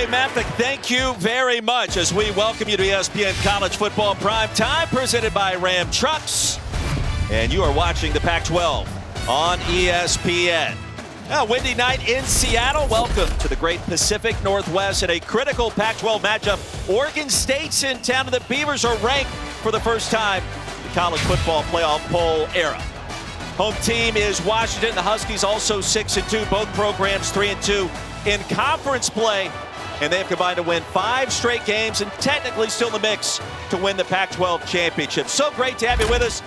Clay Mathick, thank you very much as we welcome you to ESPN College Football Prime Time, presented by Ram Trucks. And you are watching the Pac-12 on ESPN. A windy night in Seattle. Welcome to the great Pacific Northwest in a critical Pac-12 matchup. Oregon State's in town, and the Beavers are ranked for the first time in the college football playoff poll era. Home team is Washington. The Huskies also 6-2. Both programs 3-2 in conference play. And they have combined to win 5 straight games and technically still in the mix to win the Pac-12 championship. So great to have you with us.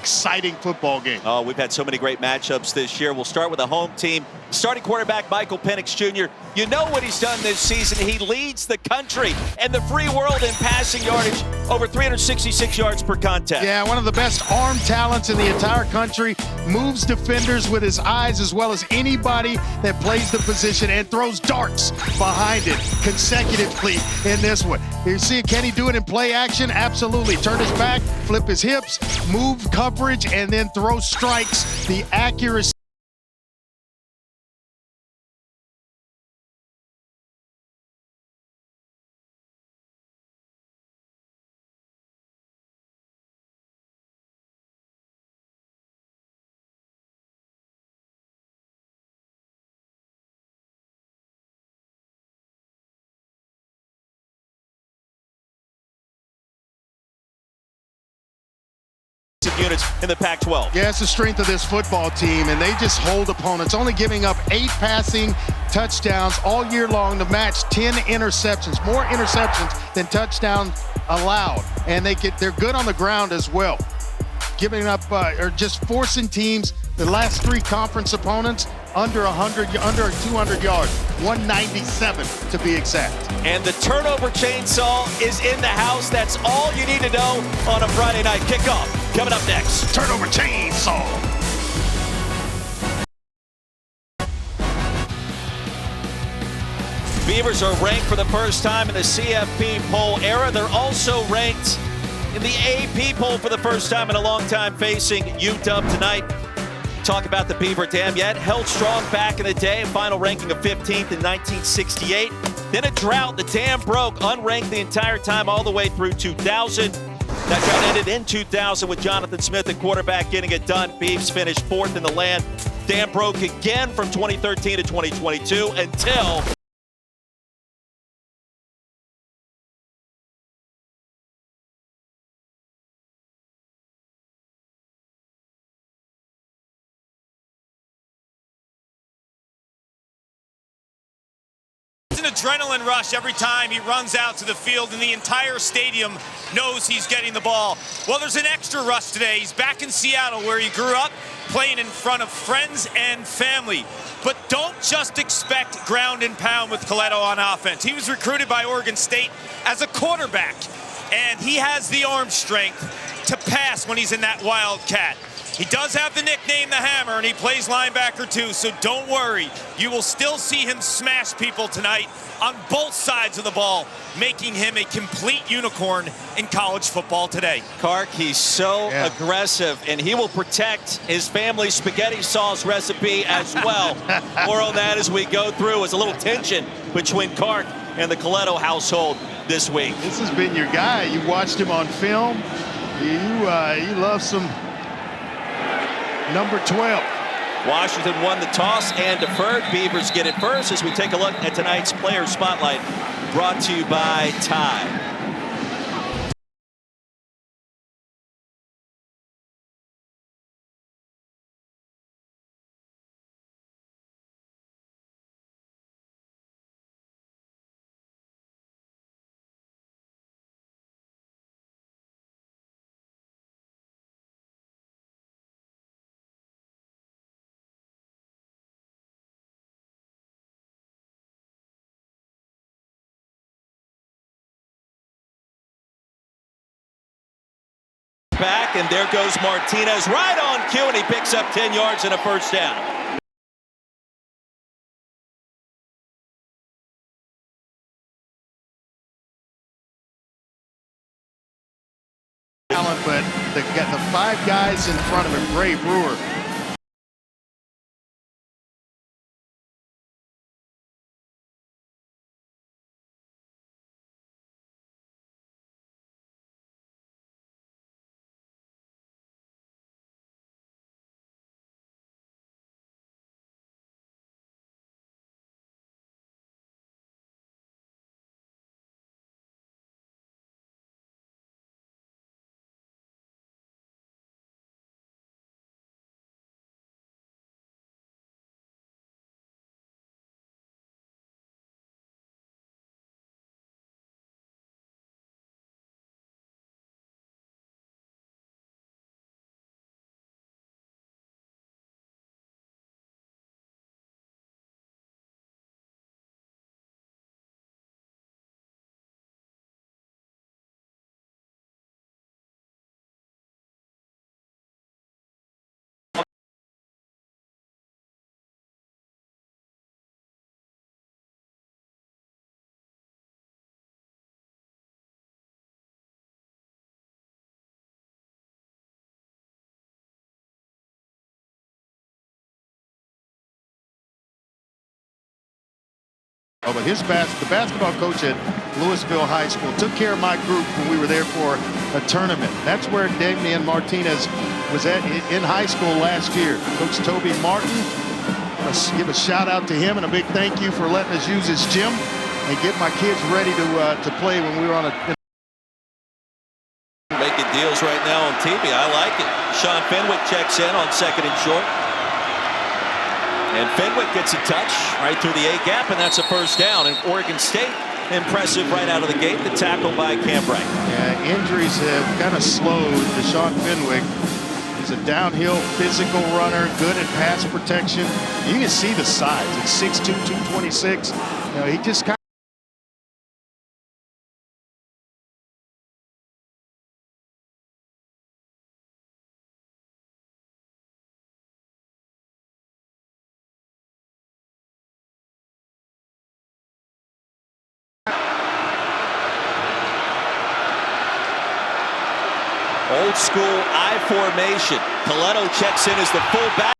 Exciting football game. Oh, we've had so many great matchups this year. We'll start with the home team. Starting quarterback Michael Penix Jr. You know what he's done this season. He leads the country and the free world in passing yardage, over 366 yards per contest. Yeah, one of the best arm talents in the entire country. Moves defenders with his eyes as well as anybody that plays the position, and throws darts behind it consecutively in this one. You see, can he do it in play action? Absolutely. Turn his back, flip his hips, move coverage, and then throw strikes. The accuracy. Units in the Pac-12. Yeah, it's the strength of this football team, and they just hold opponents, only giving up 8 passing touchdowns all year long to match 10 interceptions, more interceptions than touchdowns allowed, and they're good on the ground as well, giving up or just forcing teams, the last 3 conference opponents, under 200 yards, 197 to be exact. And the turnover chainsaw is in the house. That's all you need to know on a Friday night kickoff. Coming up next. Turnover chainsaw. Beavers are ranked for the first time in the CFP poll era. They're also ranked in the AP poll for the first time in a long time, facing UW tonight. Talk about the Beaver Dam yet. Held strong back in the day, a final ranking of 15th in 1968. Then a drought. The dam broke, unranked the entire time all the way through 2000. That drought ended in 2000 with Jonathan Smith at quarterback getting it done. Beavs finished 4th in the land. Dam broke again from 2013 to 2022 until an adrenaline rush every time he runs out to the field, and the entire stadium knows he's getting the ball. Well, there's an extra rush today. He's back in Seattle, where he grew up, playing in front of friends and family. But don't just expect ground and pound with Coletto on offense. He was recruited by Oregon State as a quarterback, and he has the arm strength to pass when he's in that Wildcat. He does have the nickname the Hammer, and he plays linebacker too, so don't worry. You will still see him smash people tonight on both sides of the ball, making him a complete unicorn in college football today. Clark, he's so aggressive, and he will protect his family's spaghetti sauce recipe as well. More on that as we go through. As a little tension between Clark and the Coletto household this week. This has been your guy. You watched him on film. You love some number 12. Washington won the toss and deferred. Beavers get it first as we take a look at tonight's Player Spotlight, brought to you by Tide. Back, and there goes Martinez right on cue, and he picks up 10 yards and a first down. But the 5 guys in front of him, Ray Brewer. Oh, but the basketball coach at Louisville High School took care of my group when we were there for a tournament. That's where Damian Martinez was at in high school last year. Coach Toby Martin, let's give a shout out to him and a big thank you for letting us use his gym and get my kids ready to play when we were on a. Making deals right now on TV. I like it. Sean Fenwick checks in on 2nd and short. And Fenwick gets a touch right through the A-gap, and that's a first down. And Oregon State, impressive right out of the gate. The tackle by Cambright. Yeah, injuries have kind of slowed Deshaun Fenwick. He's a downhill physical runner, good at pass protection. You can see the size. It's 6'2", 226. You know, he just kind Old school I formation. Coletto checks in as the fullback.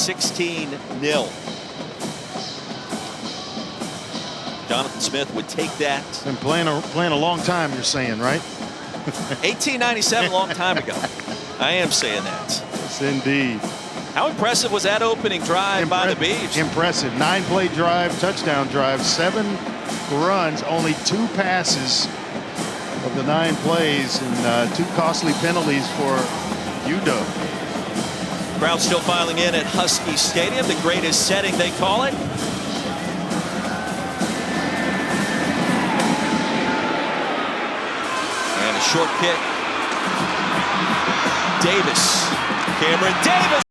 16-0. Jonathan Smith would take that. Been playing a long time, you're saying, right? 1897, a long time ago. I am saying that. Yes, indeed. How impressive was that opening drive by the Beavs? Impressive. 9-play drive, touchdown drive, 7 runs, only 2 passes of the 9 plays, and 2 costly penalties for UW. Crowd still filing in at Husky Stadium, the greatest setting, they call it. And a short kick. Davis. Cameron Davis.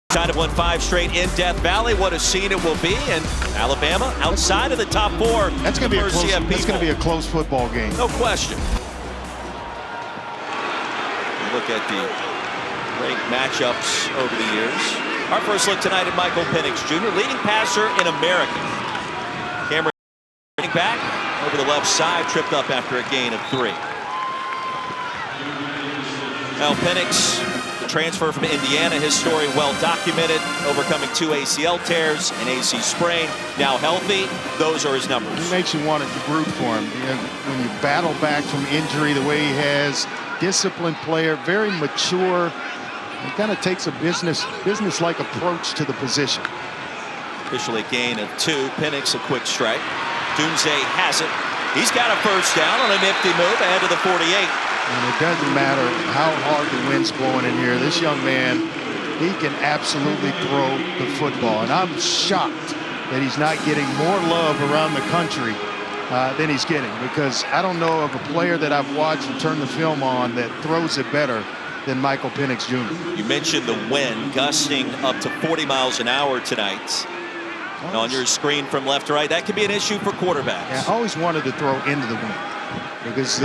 Kind of won 5 straight in Death Valley. What a scene it will be. And Alabama outside of the top 4. That's going to be a close football game. No question. Look at the great matchups over the years. Our first look tonight at Michael Penix Jr., leading passer in America. Cameron running back over the left side, tripped up after a gain of 3. Now Penix, the transfer from Indiana, his story well documented, overcoming 2 ACL tears, an AC sprain, now healthy. Those are his numbers. It makes you want to root for him. You know, when you battle back from injury the way he has, disciplined player, very mature, and kind of takes a business-like approach to the position. Officially a gain of 2. Penix a quick strike. Dunze has it. He's got a first down on a nifty move ahead of the 48. And it doesn't matter how hard the wind's blowing in here. This young man, he can absolutely throw the football. And I'm shocked that he's not getting more love around the country than he's getting, because I don't know of a player that I've watched and turned the film on that throws it better than Michael Penix Jr. You mentioned the wind gusting up to 40 miles an hour tonight. And on your screen from left to right, that could be an issue for quarterbacks. Yeah, I always wanted to throw into the wind, because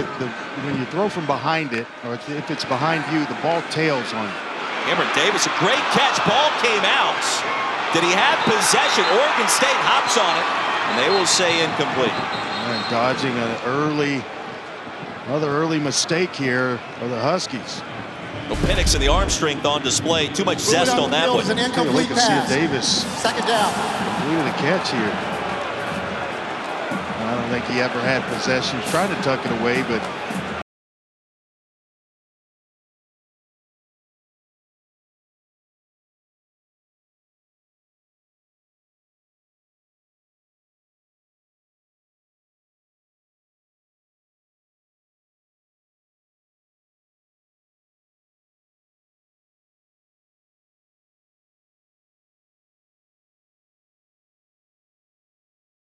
when you throw from behind it, or if it's behind you, the ball tails on you. Cameron Davis, a great catch. Ball came out. Did he have possession? Oregon State hops on it, and they will say incomplete. And dodging another early mistake here for the Huskies. Well, Penix and the arm strength on display. Too much zest on that one. An incomplete pass. Davis. 2nd down. Look at the catch here. I don't think he ever had possession. He's trying to tuck it away, but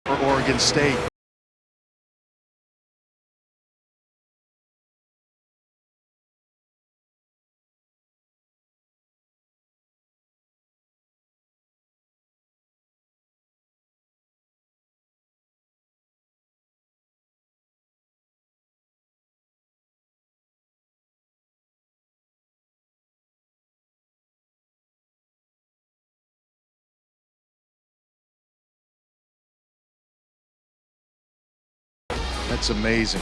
for Oregon State. That's amazing.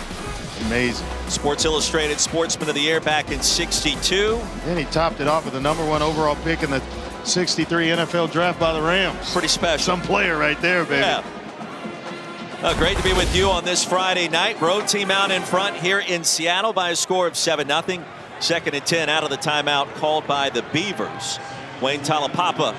Amazing. Sports Illustrated Sportsman of the Year back in '62. Then he topped it off with the #1 overall pick in the '63 NFL draft by the Rams. Pretty special. Some player right there, baby. Yeah. Great to be with you on this Friday night. Road team out in front here in Seattle by a score of 7-0. 2nd and 10 out of the timeout called by the Beavers. Wayne Talapapa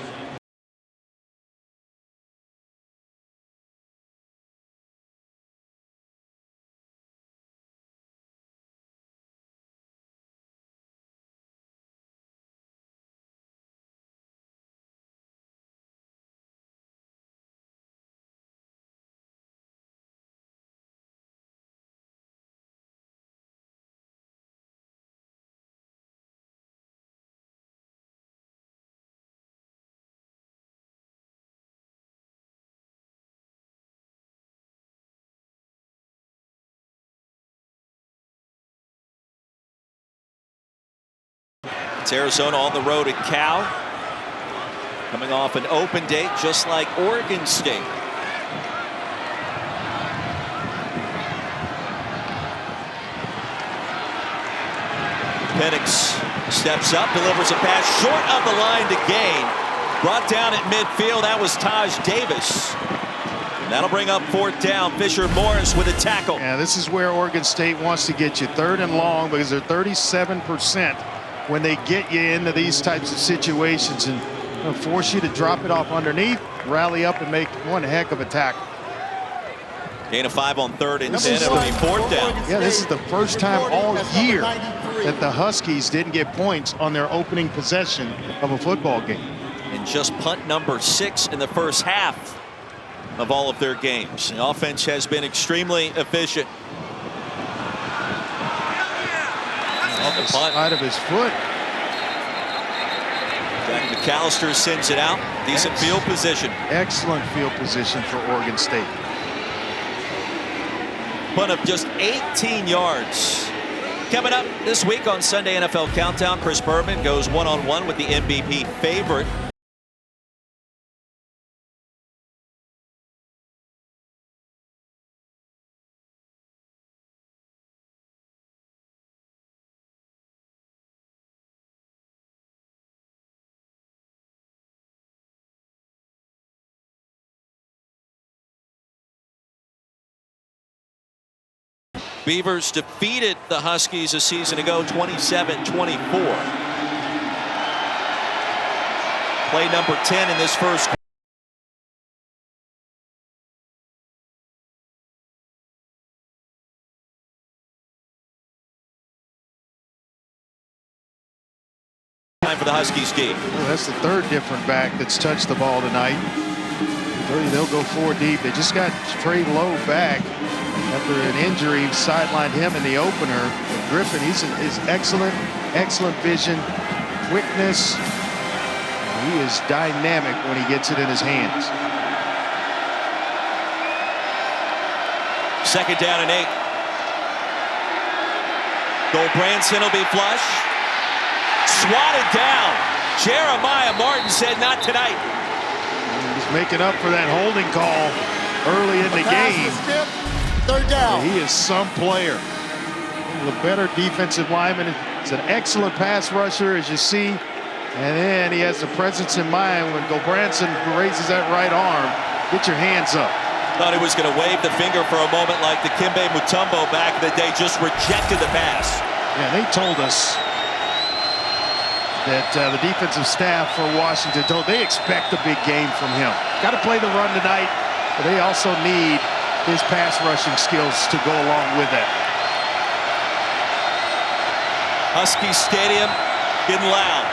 It's Arizona on the road at Cal, coming off an open date just like Oregon State. Penix steps up, delivers a pass short of the line to gain. Brought down at midfield. That was Taj Davis. And that'll bring up 4th down. Fisher Morris with a tackle. Yeah, this is where Oregon State wants to get you, 3rd and long, because they're 37% when they get you into these types of situations and force you to drop it off underneath, rally up and make one heck of a tackle. Gain of 5 on 3rd and 10. It'll be 4th down. Yeah, this is the first time all year that the Huskies didn't get points on their opening possession of a football game. And just punt number 6 in the first half of all of their games. The offense has been extremely efficient. Off the side of his foot. Jack McAllister sends it out. Decent field position. Excellent field position for Oregon State. Punt of just 18 yards. Coming up this week on Sunday NFL Countdown, Chris Berman goes one-on-one with the MVP favorite. Beavers defeated the Huskies a season ago, 27-24. Play number 10 in this first. Time for the Huskies deep. Well, that's the 3rd different back that's touched the ball tonight. They'll go 4 deep. They just got Trey Lowe back after an injury, sidelined him in the opener. But Griffin, he's excellent vision, quickness. He is dynamic when he gets it in his hands. 2nd down and 8. Gulbranson will be flush. Swatted down. Jeremiah Martin said not tonight. He's making up for that holding call early in the game. 3rd down. He is some player. One of the better defensive linemen. He's an excellent pass rusher, as you see. And then he has the presence in mind when Gulbranson raises that right arm. Get your hands up. Thought he was going to wave the finger for a moment like the Kimbe Mutombo back in the day, just rejected the pass. Yeah, they told us that the defensive staff for Washington they expect a big game from him. Got to play the run tonight, but they also need his pass rushing skills to go along with that. Husky Stadium getting loud.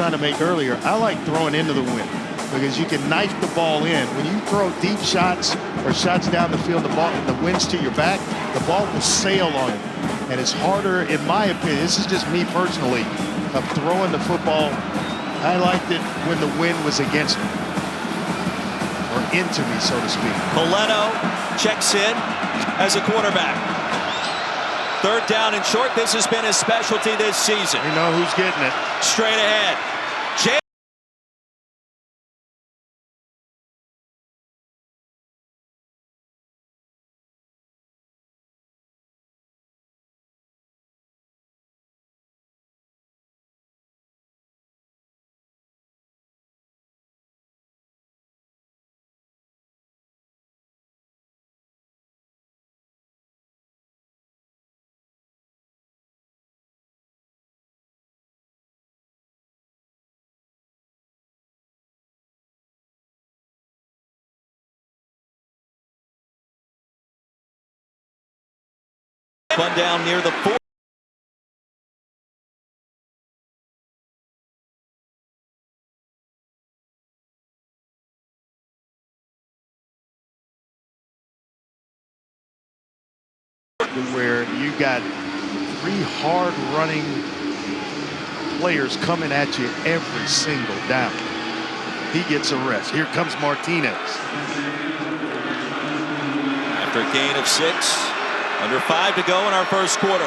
trying to make earlier, I like throwing into the wind because you can knife the ball in. When you throw deep shots or shots down the field, the wind's to your back, the ball will sail on you. And it's harder, in my opinion, this is just me personally, of throwing the football. I liked it when the wind was against me, or into me, so to speak. Coletto checks in as a quarterback. Third down and short. This has been his specialty this season. You know who's getting it. Straight ahead. One down near the 4. Where you got 3 hard running players coming at you every single down. He gets a rest. Here comes Martinez. After a gain of 6. Under 5 to go in our first quarter.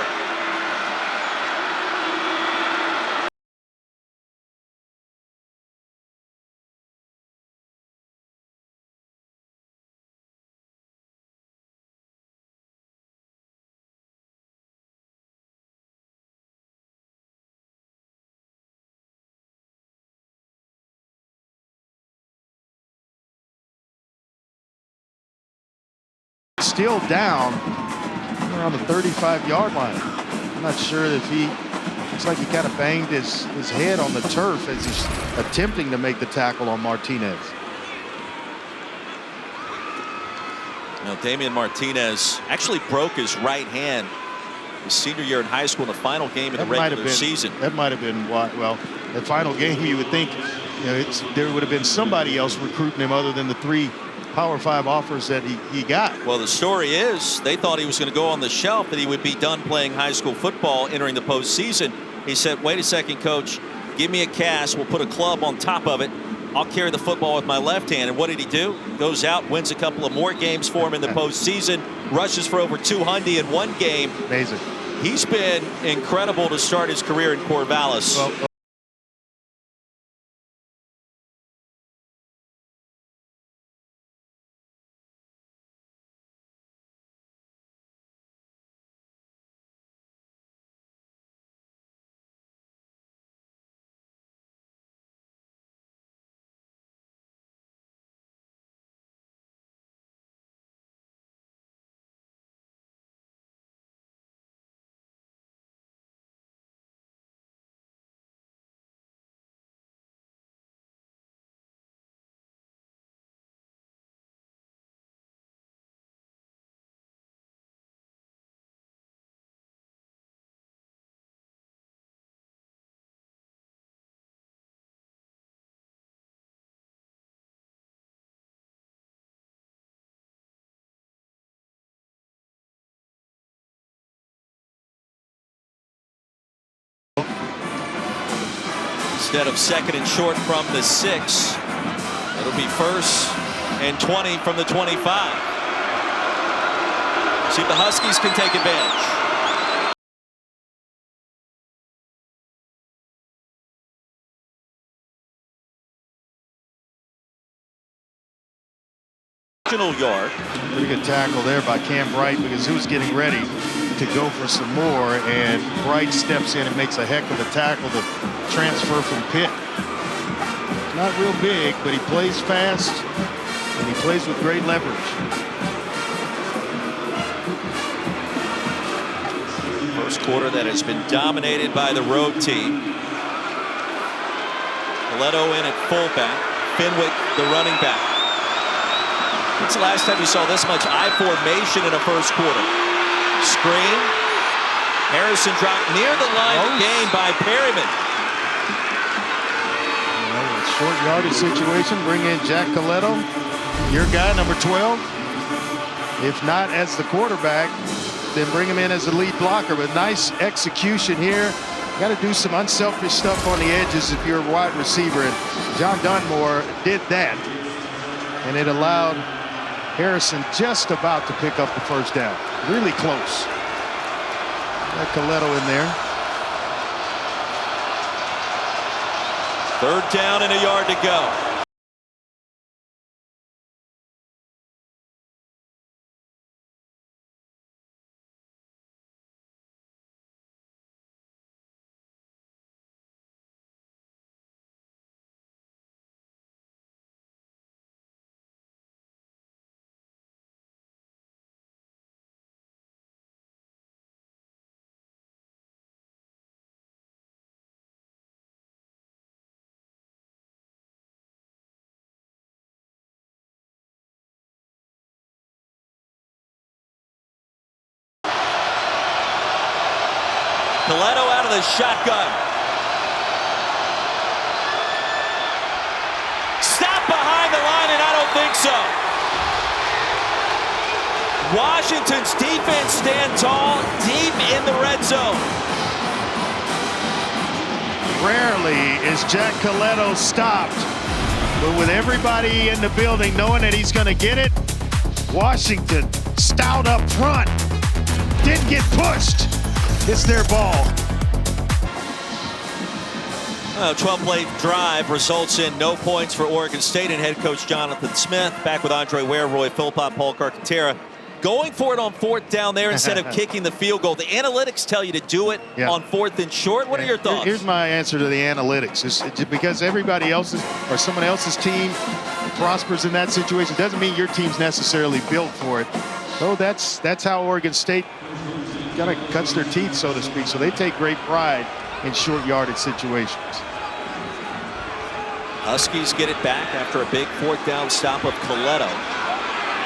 Still down around the 35-yard line. I'm not sure if he looks like he kind of banged his head on the turf as he's attempting to make the tackle on Martinez. Now, Damian Martinez actually broke his right hand his senior year in high school in the final game of the regular season. That might have been why. Well, the final game, you would think, you know, there would have been somebody else recruiting him other than the 3 Power 5 offers that he got. Well, the story is they thought he was going to go on the shelf, that he would be done playing high school football entering the postseason. He said, wait a second, coach, give me a cast. We'll put a club on top of it. I'll carry the football with my left hand. And what did he do? Goes out, wins a couple of more games for him in the postseason, rushes for over 200 in one game. Amazing. He's been incredible to start his career in Corvallis. Well, Instead of 2nd and short from the 6, it'll be 1st and 20 from the 25. See if the Huskies can take advantage. Yard. Pretty good tackle there by Cam Bright because he was getting ready to go for some more, and Bright steps in and makes a heck of a tackle to transfer from Pitt. Not real big, but he plays fast and he plays with great leverage. First quarter that has been dominated by the road team. Coletto in at fullback, Fenwick the running back. When's the last time you saw this much I formation in a first quarter? Screen. Harrison dropped near the line of game by Perryman. Short yardage situation. Bring in Jack Coletto, your guy, number 12. If not as the quarterback, then bring him in as the lead blocker. But nice execution here. Got to do some unselfish stuff on the edges if you're a wide receiver. And John Dunmore did that. And it allowed Harrison just about to pick up the first down. Really close. Got Coletto in there. 3rd down and a yard to go. Coletto out of the shotgun. Stop behind the line, and I don't think so. Washington's defense stand tall deep in the red zone. Rarely is Jack Coletto stopped, but with everybody in the building knowing that he's going to get it, Washington stout up front, didn't get pushed. It's their ball. 12-play drive results in no points for Oregon State and head coach Jonathan Smith. Back with Andre Ware, Roy Philpott, Paul Carcaterra. Going for it on 4th down there instead of kicking the field goal. The analytics tell you to do it on 4th and short. What are your thoughts? Here's my answer to the analytics. It's because everybody else's or someone else's team prospers in that situation doesn't mean your team's necessarily built for it. So that's how Oregon State kind of cuts their teeth, so to speak. So they take great pride in short yardage situations. Huskies get it back after a big 4th down stop of Coletto.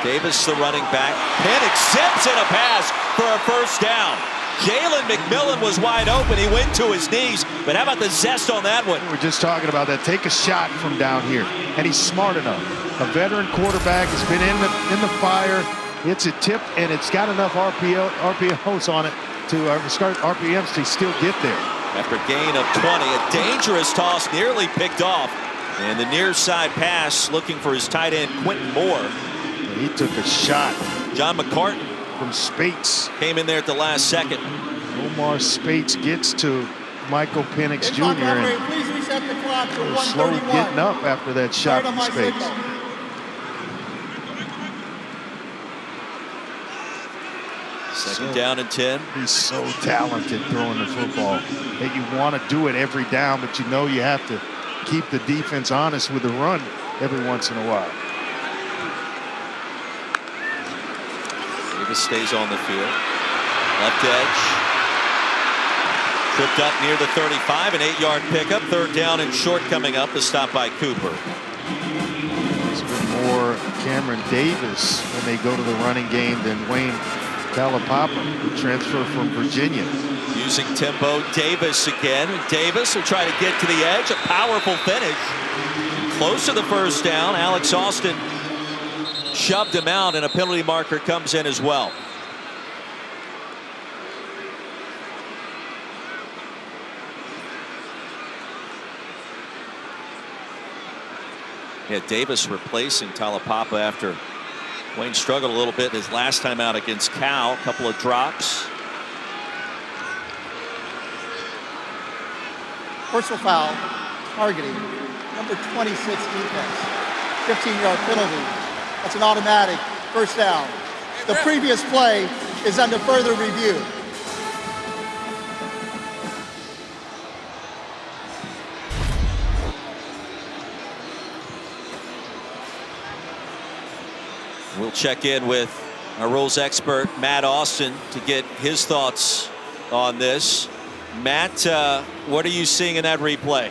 Davis, the running back. Penix zips in a pass for a first down. Jalen McMillan was wide open. He went to his knees. But how about the zest on that one? We were just talking about that. Take a shot from down here. And he's smart enough. A veteran quarterback has been in the fire. It's a tip, and it's got enough RPOs on it to start RPMs to still get there. After a gain of 20, a dangerous toss nearly picked off. And the near side pass looking for his tight end, Quentin Moore. And he took a shot. John McCartan from Spates came in there at the last second. Omar Spates gets to Michael Penix Jr. and please reset the clock to was slow getting up after that shot from Spates. Second down and 10. He's so talented throwing the football that you want to do it every down, but you know you have to keep the defense honest with the run every once in a while. Davis stays on the field. Left edge. Tripped up near the 35, an 8-yard pickup. 3rd down and short coming up. The stop by Cooper. It's been more Cameron Davis when they go to the running game than Wayne Talapapa, who transferred from Virginia. Using tempo, Davis again. Davis will try to get to the edge. A powerful finish. Close to the first down. Alex Austin shoved him out, and a penalty marker comes in as well. Yeah, Davis replacing Talapapa after Wayne struggled a little bit his last time out against Cal. A couple of drops. Personal foul, targeting, number 26 defense. 15-yard penalty. That's an automatic first down. The previous play is under further review. We'll check in with our rules expert, Matt Austin, to get his thoughts on this. Matt, what are you seeing in that replay?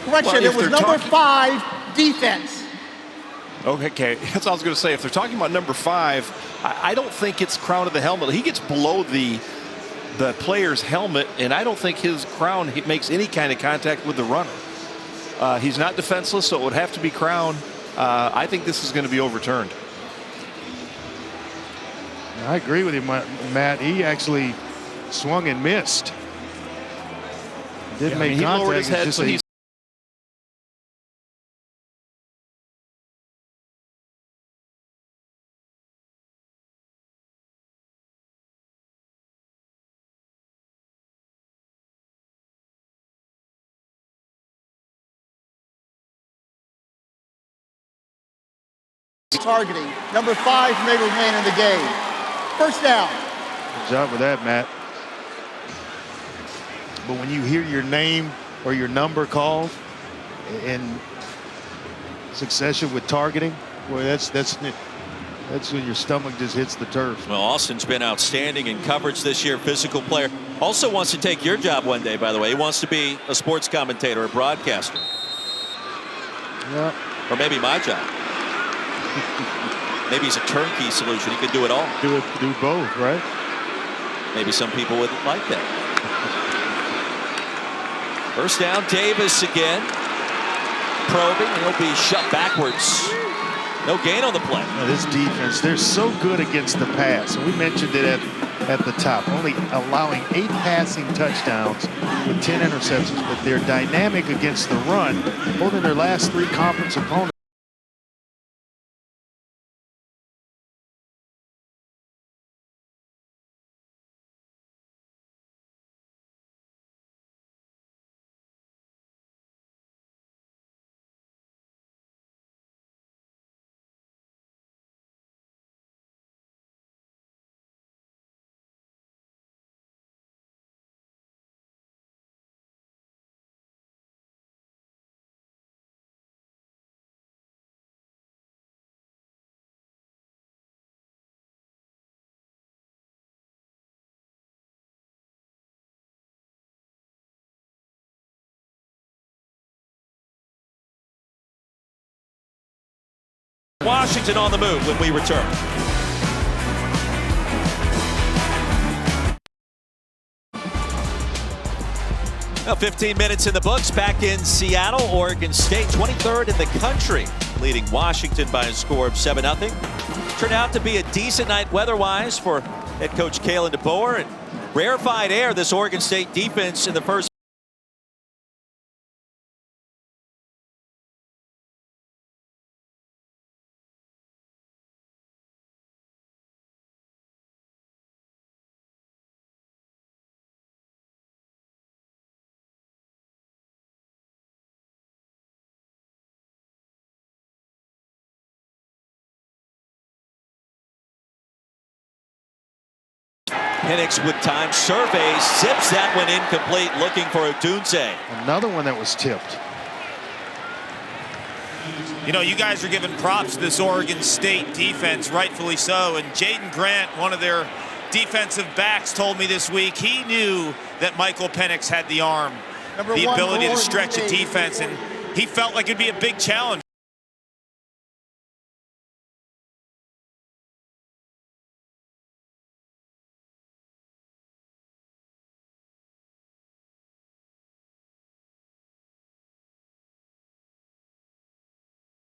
Correction, it was number 5 defense. Okay, that's what I was going to say. If they're talking about number 5, I don't think it's crown of the helmet. He gets below the player's helmet, and I don't think his crown makes any kind of contact with the runner. He's not defenseless, so it would have to be Crown. I think this is going to be overturned. I agree with you, Matt. He actually swung and missed. Didn't make he contact. lowered his head, so he's Targeting. Number 5 may remain in the game. First down. Good job with that, Matt. But when you hear your name or your number called in succession with targeting, boy, that's when your stomach just hits the turf. Well, Austin's been outstanding in coverage this year. Physical player. Also wants to take your job one day, by the way. He wants to be a sports commentator, a broadcaster. Yeah. Or maybe my job. Maybe he's a turnkey solution. He could do it all. Do both, right? Maybe some people would like that. First down, Davis again. Probing. He'll be shut backwards. No gain on the play. Now, this defense, they're so good against the pass. We mentioned it at the top. Only allowing 8 passing touchdowns with 10 interceptions, but they're dynamic against the run. Holding their last 3 conference opponents. Washington on the move when we return. Now 15 minutes in the books. Back in Seattle, Oregon State, 23rd in the country, leading Washington by a score of 7-0. Turned out to be a decent night weather-wise for head coach Kalen DeBoer, and rarefied air, this Oregon State defense in the first. Penix with time, surveys, zips that one incomplete, looking for Odunze. Another one that was tipped. You know, you guys are giving props to this Oregon State defense, rightfully so. And Jaden Grant, one of their defensive backs, told me this week he knew that Michael Penix had the arm, the ability to stretch a defense, and he felt like it'd be a big challenge.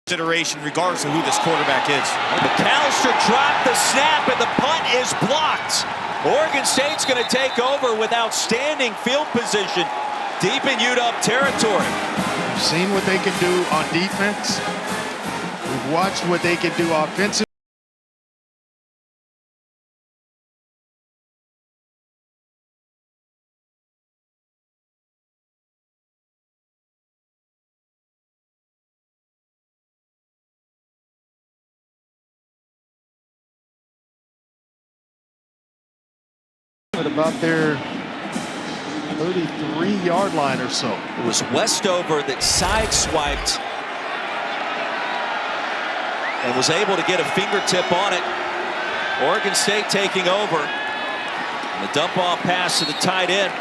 Consideration regardless of who this quarterback is. McAllister dropped the snap and the punt is blocked. Oregon State's going to take over with outstanding field position deep in UW territory. We've seen what they can do on defense. We've watched what they can do offensively. About their 33-yard line or so. It was Westover that sideswiped and was able to get a fingertip on it. Oregon State taking over. And the dump off pass to the tight end.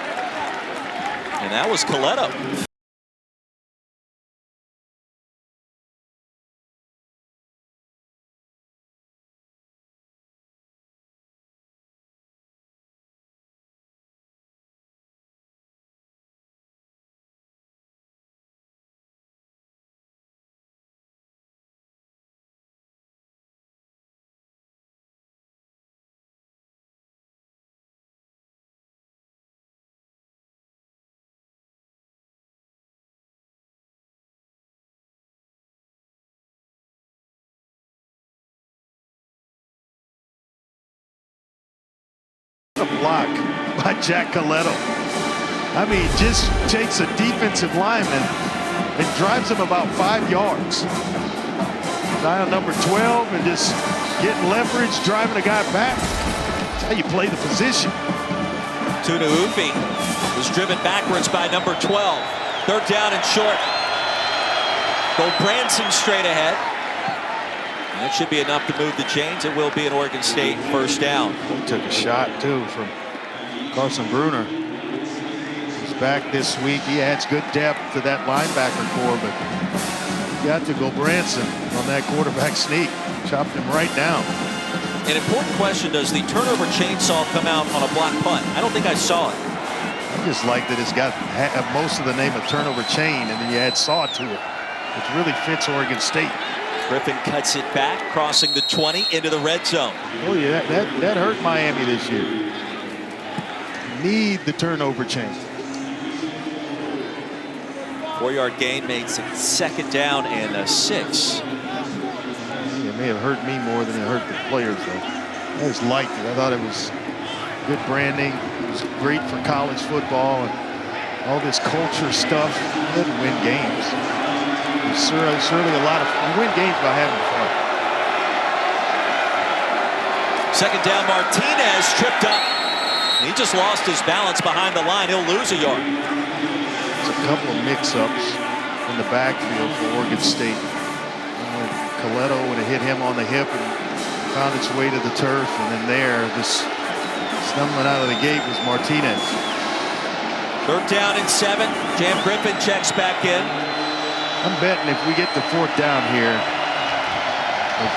And that was Coletto. A block by Jack Coletto. I mean, just takes a defensive lineman and drives him about 5 yards. Guy on number 12 and just getting leverage, driving a guy back. That's how you play the position. Tunuufi was driven backwards by number 12. Third down and short. Branson straight ahead. And that should be enough to move the chains. It will be an Oregon State first down. He took a shot too from Carson Bruner. He's back this week. He adds good depth to that linebacker core, but you got to go Branson on that quarterback sneak. Chopped him right down. An important question, does the turnover chainsaw come out on a block punt? I don't think I saw it. I just like that it's got most of the name of turnover chain, and then you add saw to it, which really fits Oregon State. Griffin cuts it back, crossing the 20 into the red zone. Oh yeah, that hurt Miami this year. Need the turnover chain. 4-yard gain makes it second down and a 6. It may have hurt me more than it hurt the players, though. I just liked it. I thought it was good branding. It was great for college football and all this culture stuff. You didn't win games. It's certainly a lot of fun. You win games by having fun. Second down, Martinez tripped up. He just lost his balance behind the line. He'll lose a yard. There's a couple of mix-ups in the backfield for Oregon State. Coletto would have hit him on the hip and found its way to the turf, and then there, just stumbling out of the gate was Martinez. Third down and 7. Jam Griffin checks back in. I'm betting if we get the fourth down here,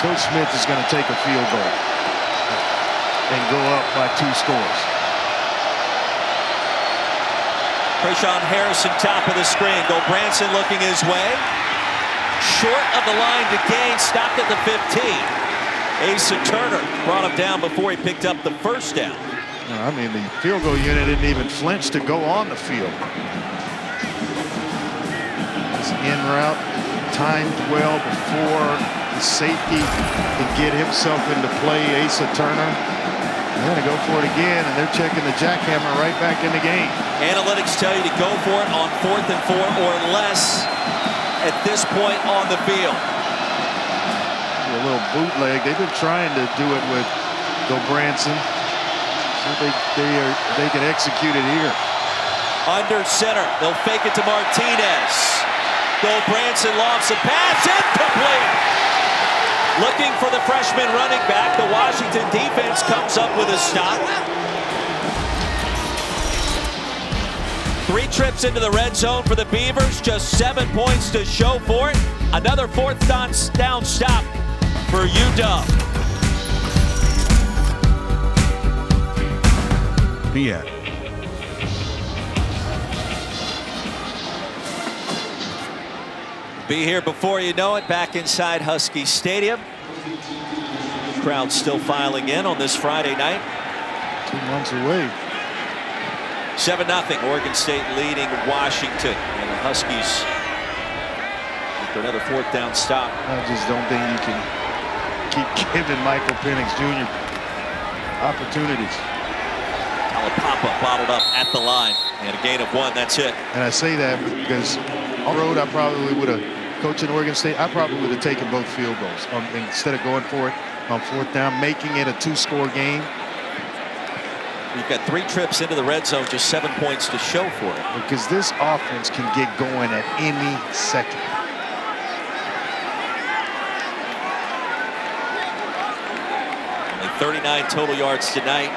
Coach Smith is going to take a field goal and go up by 2 scores. Krayshawn Harrison, top of the screen. Branson looking his way. Short of the line to gain, stopped at the 15. Asa Turner brought him down before he picked up the first down. I mean, the field goal unit didn't even flinch to go on the field. This in route timed well before the safety could get himself into play. Asa Turner. They're going to go for it again, and they're checking the jackhammer right back in the game. Analytics tell you to go for it on 4th and 4 or less at this point on the field. A little bootleg. They've been trying to do it with Branson. So they can execute it here. Under center, they'll fake it to Martinez. Branson lofts a pass, incomplete. Looking for the freshman running back. The Washington defense comes up with a stop. 3 trips into the red zone for the Beavers, just 7 points to show for it. Another 4th down stop for UW. PN. Be here before you know it, back inside Husky Stadium. Crowd still filing in on this Friday night. 2 months away. 7-0, Oregon State leading Washington. And the Huskies for another 4th down stop. I just don't think you can keep giving Michael Penix Jr. opportunities. Papa bottled up at the line. And a gain of 1, that's it. And I say that because on the road, I probably would have, coaching Oregon State, I probably would have taken both field goals instead of going for it on 4th down, making it a 2-score game. You've got 3 trips into the red zone, just 7 points to show for it. Because this offense can get going at any second. Only 39 total yards tonight.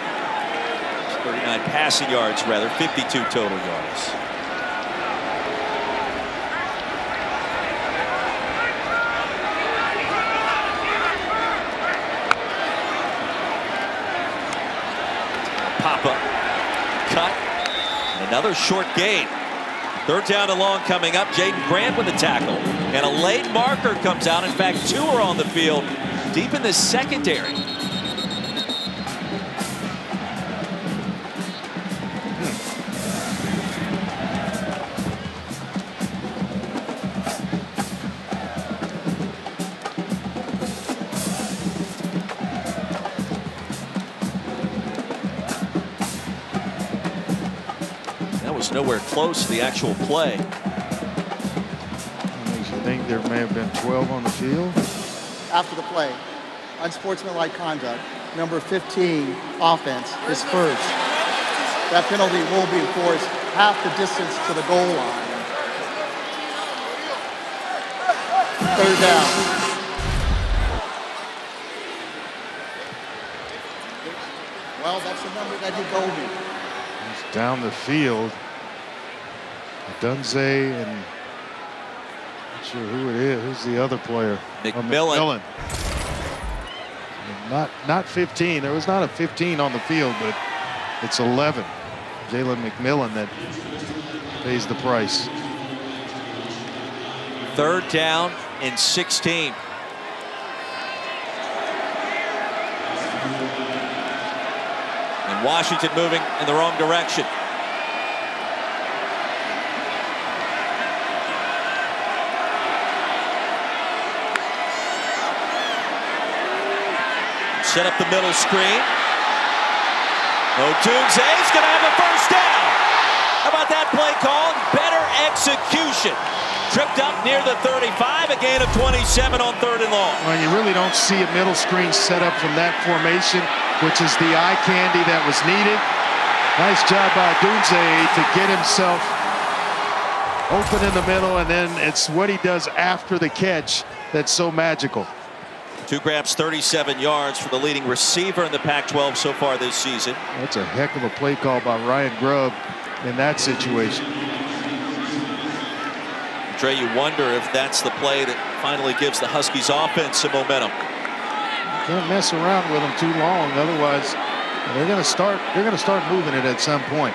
39 passing yards, rather, 52 total yards. Papa cut, and another short gain. 3rd down and long coming up. Jaden Grant with the tackle, and a late marker comes out. In fact, 2 are on the field deep in the secondary. was nowhere close to the actual play. Makes you think there may have been 12 on the field. After the play, unsportsmanlike conduct, number 15 offense is first. That penalty will be enforced half the distance to the goal line. Third down. Well, that's the number that he told me. He's down the field. Dunze and not sure who it is. Who's the other player? McMillan. Not 15. There was not a 15 on the field, but it's 11. Jalen McMillan that pays the price. Third down and 16. And Washington moving in the wrong direction. Set up the middle screen. Odunze's going to have a first down. How about that play call? Better execution. Tripped up near the 35, a gain of 27 on 3rd and long. Well, you really don't see a middle screen set up from that formation, which is the eye candy that was needed. Nice job by Dunze to get himself open in the middle, and then it's what he does after the catch that's so magical. 2 grabs, 37 yards for the leading receiver in the Pac-12 so far this season. That's a heck of a play call by Ryan Grubb in that situation. Trey, you wonder if that's the play that finally gives the Huskies offense some momentum. Can't mess around with them too long, otherwise they're going to start moving it at some point.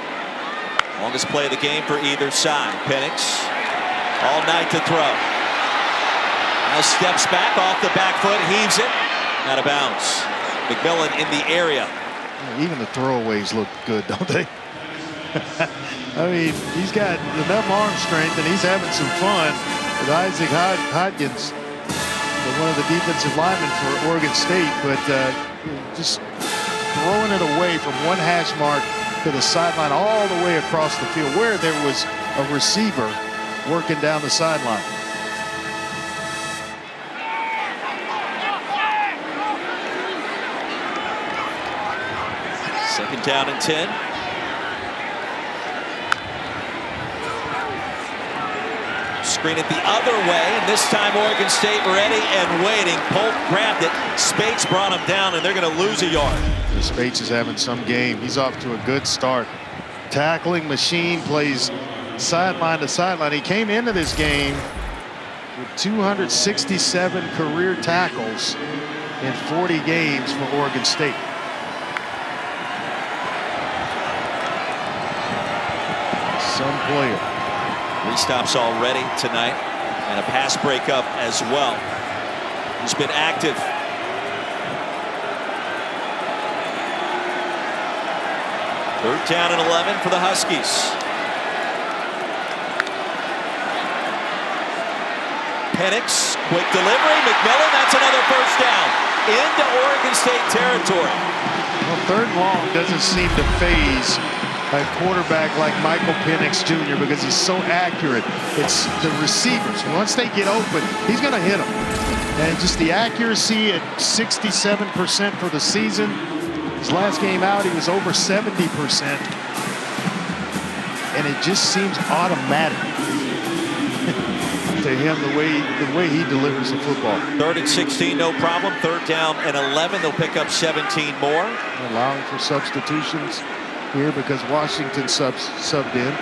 Longest play of the game for either side. Penix all night to throw. Now steps back off the back foot, heaves it out of bounds. McMillan in the area. Even the throwaways look good, don't they? I mean, he's got enough arm strength and he's having some fun with Isaac Hodgins, one of the defensive linemen for Oregon State, but just throwing it away from one hash mark to the sideline all the way across the field where there was a receiver working down the sideline. Second down and 10. Screen it the other way, and this time Oregon State ready and waiting. Polk grabbed it. Spates brought him down, and they're going to lose a yard. Spates is having some game. He's off to a good start. Tackling machine, plays sideline to sideline. He came into this game with 267 career tackles in 40 games for Oregon State. Some player. 3 stops already tonight, and a pass breakup as well. He's been active. Third down and 11 for the Huskies. Penix, quick delivery. McMillan, that's another first down into Oregon State territory. Well, 3rd and long doesn't seem to phase a quarterback like Michael Penix Jr. because he's so accurate. It's the receivers. Once they get open, he's going to hit them. And just the accuracy at 67% for the season. His last game out, he was over 70%. And it just seems automatic to him the way he delivers the football. 3rd and 16, no problem. 3rd down and 11. They'll pick up 17 more. Allowing for substitutions here because Washington subbed in.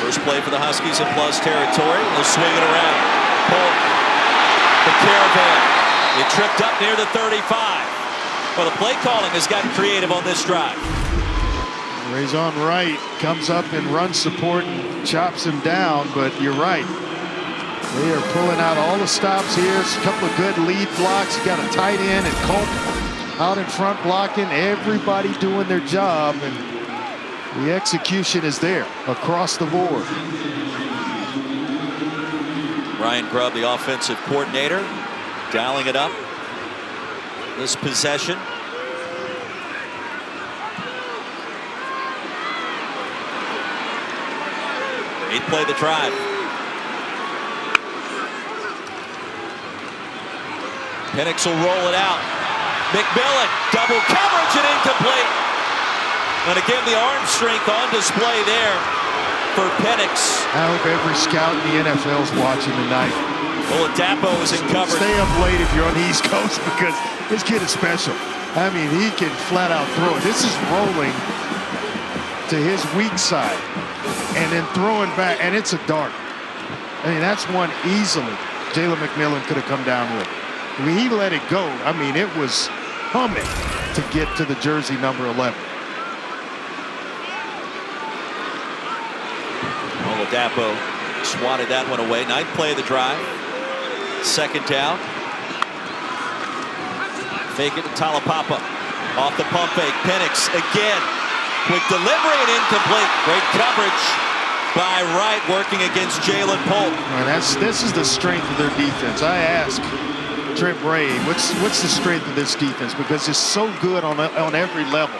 First play for the Huskies in plus territory. They'll swing it around. Polk, the caravan. It tripped up near the 35. Well, the play calling has gotten creative on this drive. Raison Wright comes up in run support and chops him down, but you're right. They are pulling out all the stops here. It's a couple of good lead blocks. You got a tight end and Culp out in front blocking. Everybody doing their job, and the execution is there across the board. Ryan Grubb, the offensive coordinator, dialing it up this possession. Eighth play of the drive. Penix will roll it out. McMillan, double coverage and incomplete. And again, the arm strength on display there for Penix. I hope every scout in the NFL is watching tonight. Oladapo is in coverage. Stay up late if you're on the East Coast because this kid is special. I mean, he can flat out throw it. This is rolling to his weak side and then throwing back, and it's a dart. I mean, that's one easily Jalen McMillan could have come down with. I mean, he let it go. I mean, it was humming to get to the jersey number 11. Oladapo swatted that one away. Ninth play of the drive. Second down. Fake it to Talapapa. Off the pump fake. Penix again. Quick delivery and incomplete. Great coverage by Wright working against Jalen Polk. This is the strength of their defense. I asked Trent Bray, what's the strength of this defense? Because it's so good on every level.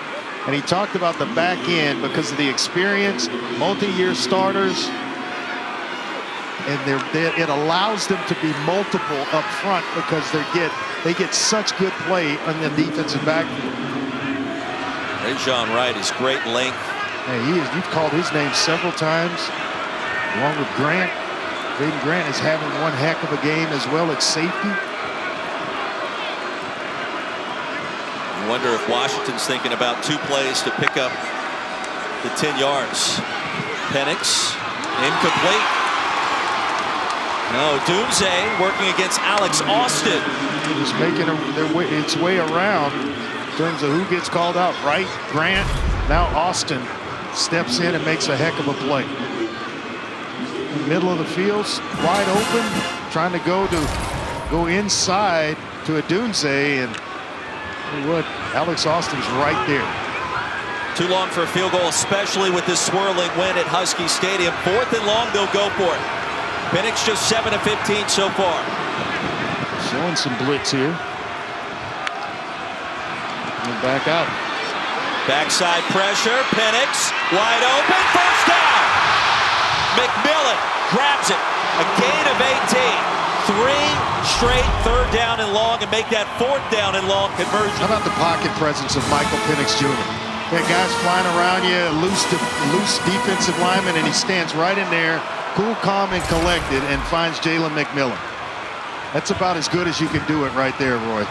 And he talked about the back end because of the experience, multi-year starters, and it allows them to be multiple up front because they get such good play on the defensive backfield. Rajon Wright is great length. Hey, you've called his name several times, along with Grant. Jaden Grant is having one heck of a game as well at safety. I wonder if Washington's thinking about 2 plays to pick up the 10 yards. Penix, incomplete. No, Dunze working against Alex Austin. Just making its way around in terms of who gets called out. Wright, Grant, now Austin steps in and makes a heck of a play. Middle of the field's wide open, trying to go inside to a Dunze, and what? Alex Austin's right there. Too long for a field goal, especially with this swirling wind at Husky Stadium. 4th and long, they'll go for it. Penix just 7 of 15 so far. Showing some blitz here. And back out. Backside pressure. Penix wide open. First down. McMillan grabs it. A gain of 18. 3 straight third down and long, and make that 4th down and long conversion. How about the pocket presence of Michael Penix Jr.? That guy's flying around you, loose defensive lineman, and he stands right in there, cool, calm, and collected, and finds Jalen McMillan. That's about as good as you can do it right there, Roy.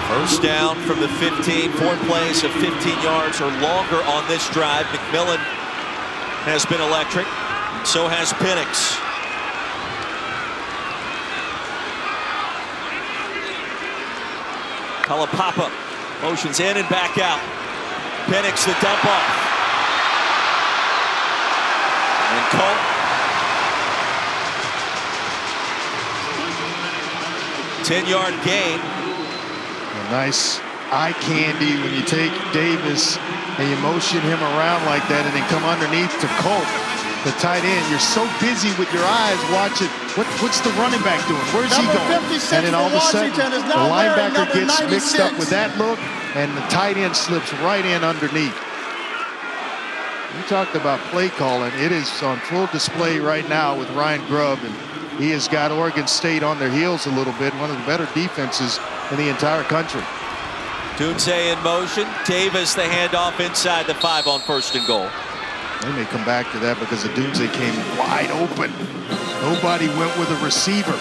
First down from the 15. 4 plays of 15 yards or longer on this drive. McMillan has been electric. So has Penix. Talapapa motions in and back out. Penix the dump off. And Colt. 10-yard gain. A nice eye candy when you take Davis and you motion him around like that and then come underneath to Colt, the tight end. You're so busy with your eyes watching what's the running back doing? Where's he going? And then all of a sudden, the linebacker gets mixed up with that look, and the tight end slips right in underneath. You talked about play calling. It is on full display right now with Ryan Grubb, and he has got Oregon State on their heels a little bit. One of the better defenses in the entire country. Dunze in motion. Davis the handoff inside the 5 on 1st and goal. They may come back to that because the Dunze came wide open. Nobody went with a receiver.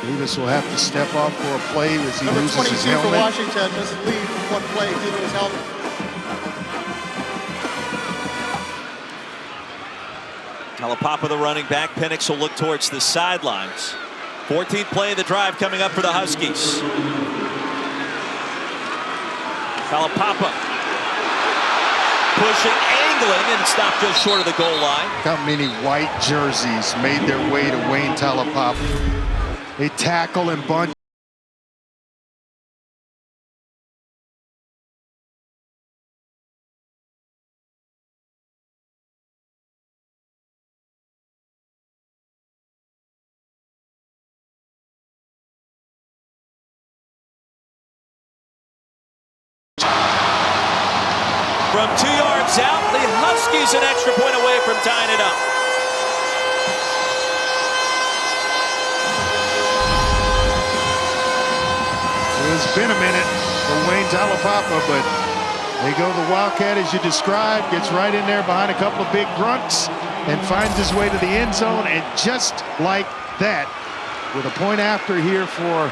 Davis will have to step off for a play as he loses his helmet. For Washington doesn't leave one play due to his helmet. Talapapa the running back. Penix will look towards the sidelines. 14th play of the drive coming up for the Huskies. Talapapa pushing, angling, and stopped just short of the goal line. How many white jerseys made their way to Wayne Talapapa? They tackle and bunch. from 2 yards out. The Huskies an extra point away from tying it up. It's been a minute for Wayne Talapapa, but they go the Wildcat as you described, gets right in there behind a couple of big grunts and finds his way to the end zone. And just like that, with a point after here for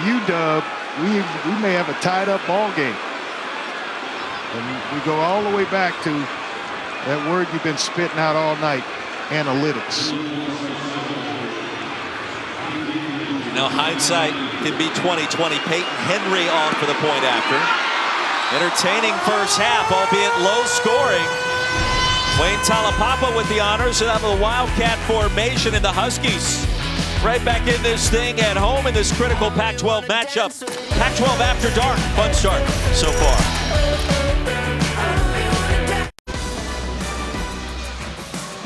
UW, we may have a tied up ball game. And we go all the way back to that word you've been spitting out all night, analytics. Now hindsight can be 20/20. Peyton Henry on for the point after. Entertaining first half, albeit low scoring. Wayne Talapapa with the honors of the Wildcat formation, and the Huskies right back in this thing at home in this critical Pac-12 matchup. Pac-12 after dark. Fun start so far.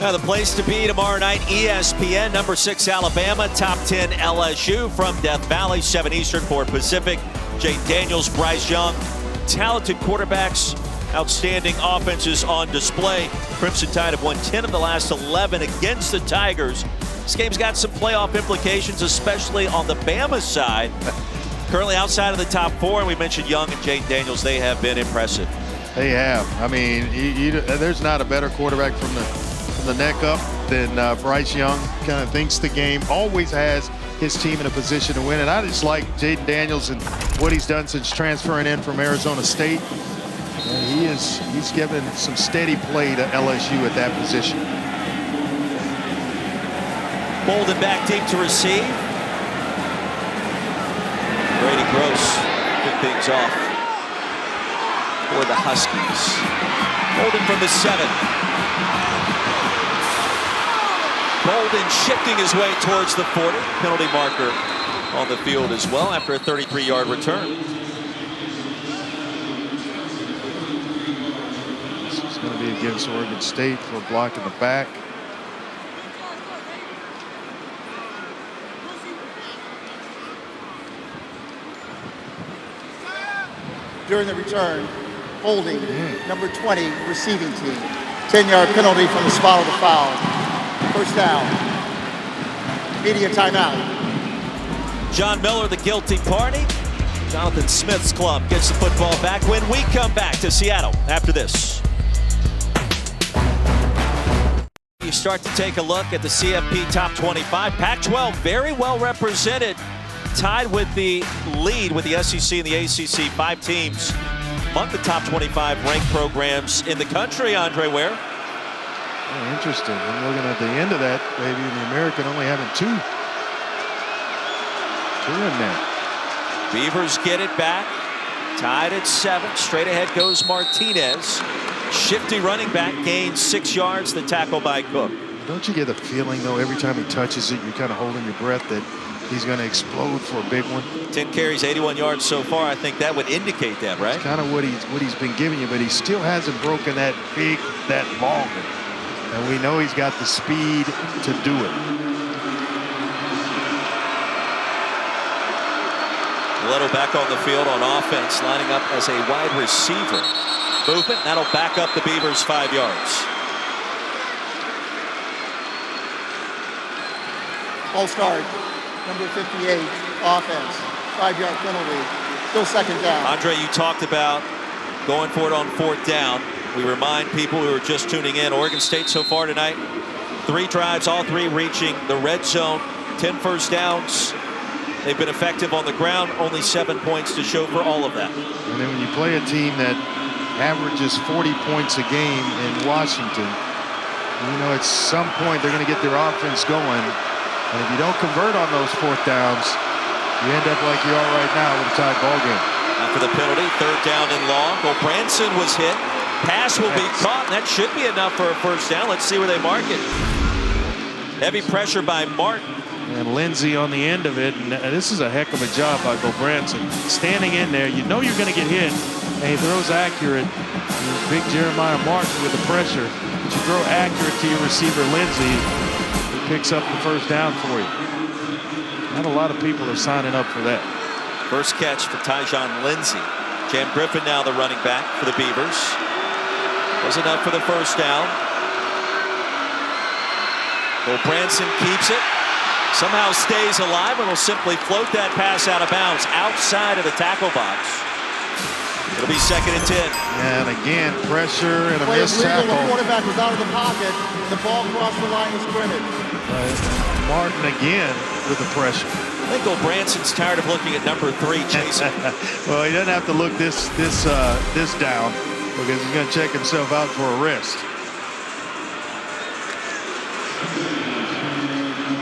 Now the place to be tomorrow night, ESPN, number 6 Alabama, top 10 LSU from Death Valley, 7 Eastern, 4 Pacific. Jayden Daniels, Bryce Young, talented quarterbacks, outstanding offenses on display. Crimson Tide have won 10 of the last 11 against the Tigers. This game's got some playoff implications, especially on the Bama side. Currently outside of the top 4, and we mentioned Young and Jayden Daniels. They have been impressive. They have. I mean, there's not a better quarterback from the neck up than Bryce Young. Kind of thinks the game, always has his team in a position to win. And I just like Jayden Daniels and what he's done since transferring in from Arizona State. And he's given some steady play to LSU at that position. Bolden back deep to receive. Brady Gross picked things off for the Huskies. Bolden from the 7. Bolden shifting his way towards the 40. Penalty marker on the field as well after a 33-yard return. This is going to be against Oregon State for a block in the back. During the return, holding number 20 receiving team. 10-yard penalty from the spot of the foul. First down. Media timeout. John Miller, the guilty party. Jonathan Smith's club gets the football back when we come back to Seattle after this. You start to take a look at the CFP top 25. Pac-12 very well represented. Tied with the lead with the SEC and the ACC. 5 teams among the top 25 ranked programs in the country. Andre Ware. Oh, interesting. I'm looking at the end of that, maybe the American only having 2 in there. Beavers get it back. Tied at 7. Straight ahead goes Martinez. Shifty running back gains 6 yards. The tackle by Cook. Don't you get a feeling, though, every time he touches it, you're kind of holding your breath that he's going to explode for a big one? 10 carries, 81 yards so far. I think that would indicate that, right? It's kind of what he's been giving you, but he still hasn't broken that big, that long. And we know he's got the speed to do it. Little back on the field on offense, lining up as a wide receiver. Movement, that'll back up the Beavers 5 yards. All start. Number 58, offense. 5-yard penalty. Still second down. Andre, you talked about going for it on 4th down. We remind people who are just tuning in, Oregon State so far tonight, 3 drives, all 3 reaching the red zone, 10 first downs. They've been effective on the ground, only 7 points to show for all of that. And then when you play a team that averages 40 points a game in Washington, you know, at some point they're going to get their offense going. And if you don't convert on those 4th downs, you end up like you are right now with a tied ball game. After the penalty, 3rd down and long. Branson was hit. Pass will be caught. That should be enough for a first down. Let's see where they mark it. Heavy pressure by Martin. And Lindsey on the end of it. And this is a heck of a job by Branson. Standing in there, you know you're going to get hit. And he throws accurate. Big Jeremiah Martin with the pressure. But you throw accurate to your receiver, Lindsey. He picks up the first down for you. Not a lot of people are signing up for that. First catch for Tyjon Lindsey. Cam Griffin now the running back for the Beavers. Was enough for the first down. Branson keeps it. Somehow stays alive and will simply float that pass out of bounds outside of the tackle box. It'll be 2nd and 10. And again, pressure and a Play is missed legal. tackle. The quarterback was out of the pocket. The ball crossed the line of scrimmage. Martin again with the pressure. I think Branson's tired of looking at number 3 chasing. Well, he doesn't have to look this down because he's going to check himself out for a wrist.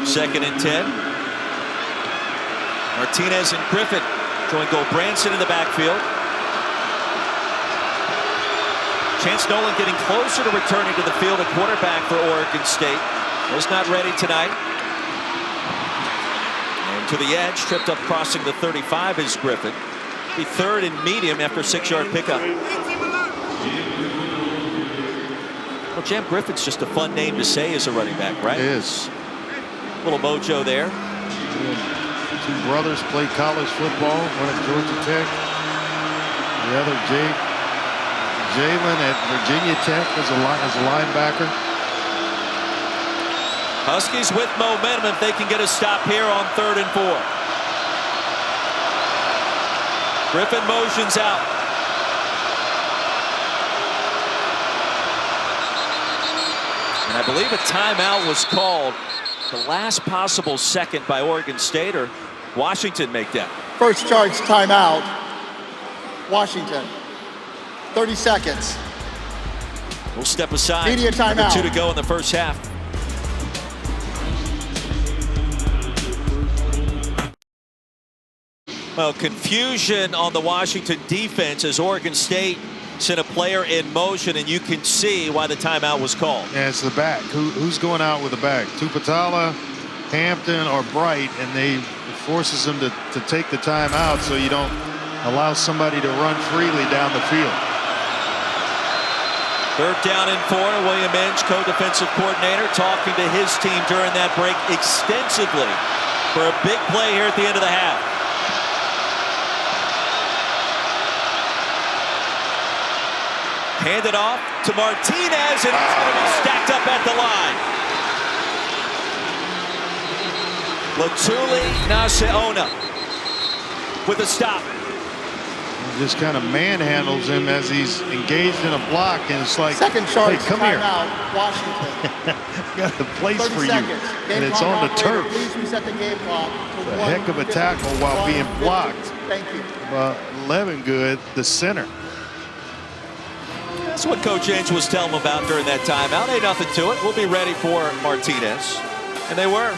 2nd and 10. Martinez and Griffin join Branson in the backfield. Chance Nolan getting closer to returning to the field at quarterback for Oregon State. Was not ready tonight. And to the edge, tripped up crossing the 35 is Griffin. Be 3rd and medium after 6-yard pickup. Well, Cam Griffin's just a fun name to say as a running back, right? It is. Little mojo there. 2 brothers played college football, one at Georgia Tech. The other, Jalen at Virginia Tech as a linebacker. Huskies with momentum if they can get a stop here on 3rd and 4. Griffin motions out. And I believe a timeout was called. The last possible second by Oregon State, or Washington make that? First charge timeout. Washington. 30 seconds. We'll step aside. Media timeout. Number 2 to go in the first half. Well, confusion on the Washington defense as Oregon State sent a player in motion, and you can see why the timeout was called. Yeah, it's the back. Who's going out with the back? Tupatala, Hampton, or Bright, and it forces them to take the timeout so you don't allow somebody to run freely down the field. 3rd down and 4. William Inge, co-defensive coordinator, talking to his team during that break extensively for a big play here at the end of the half. Handed off to Martinez, and he's going to be stacked up at the line. Latuli Naseona with a stop. Just kind of manhandles him as he's engaged in a block, and it's like, Second charge hey, come here. timeout. Washington. Got the place 30 for you, seconds. and Game it's clock on the operator, turf. Please reset the game clock to A heck of a tackle while being 1:50. blocked. Thank you. Levengood, the center. That's what Coach Inge was telling them about during that timeout. Ain't nothing to it. We'll be ready for Martinez. And they were.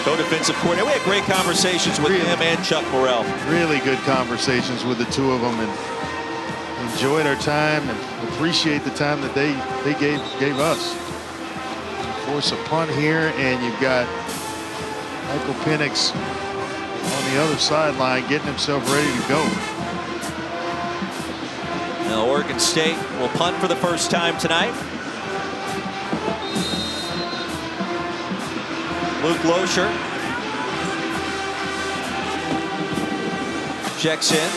Co-defensive coordinator. We had great conversations with him and Chuck Morrell. Really good conversations with the 2 of them, and enjoyed our time and appreciate the time that they gave us. Force a punt here, and you've got Michael Penix on the other sideline getting himself ready to go. Now Oregon State will punt for the first time tonight. Luke Loescher checks in.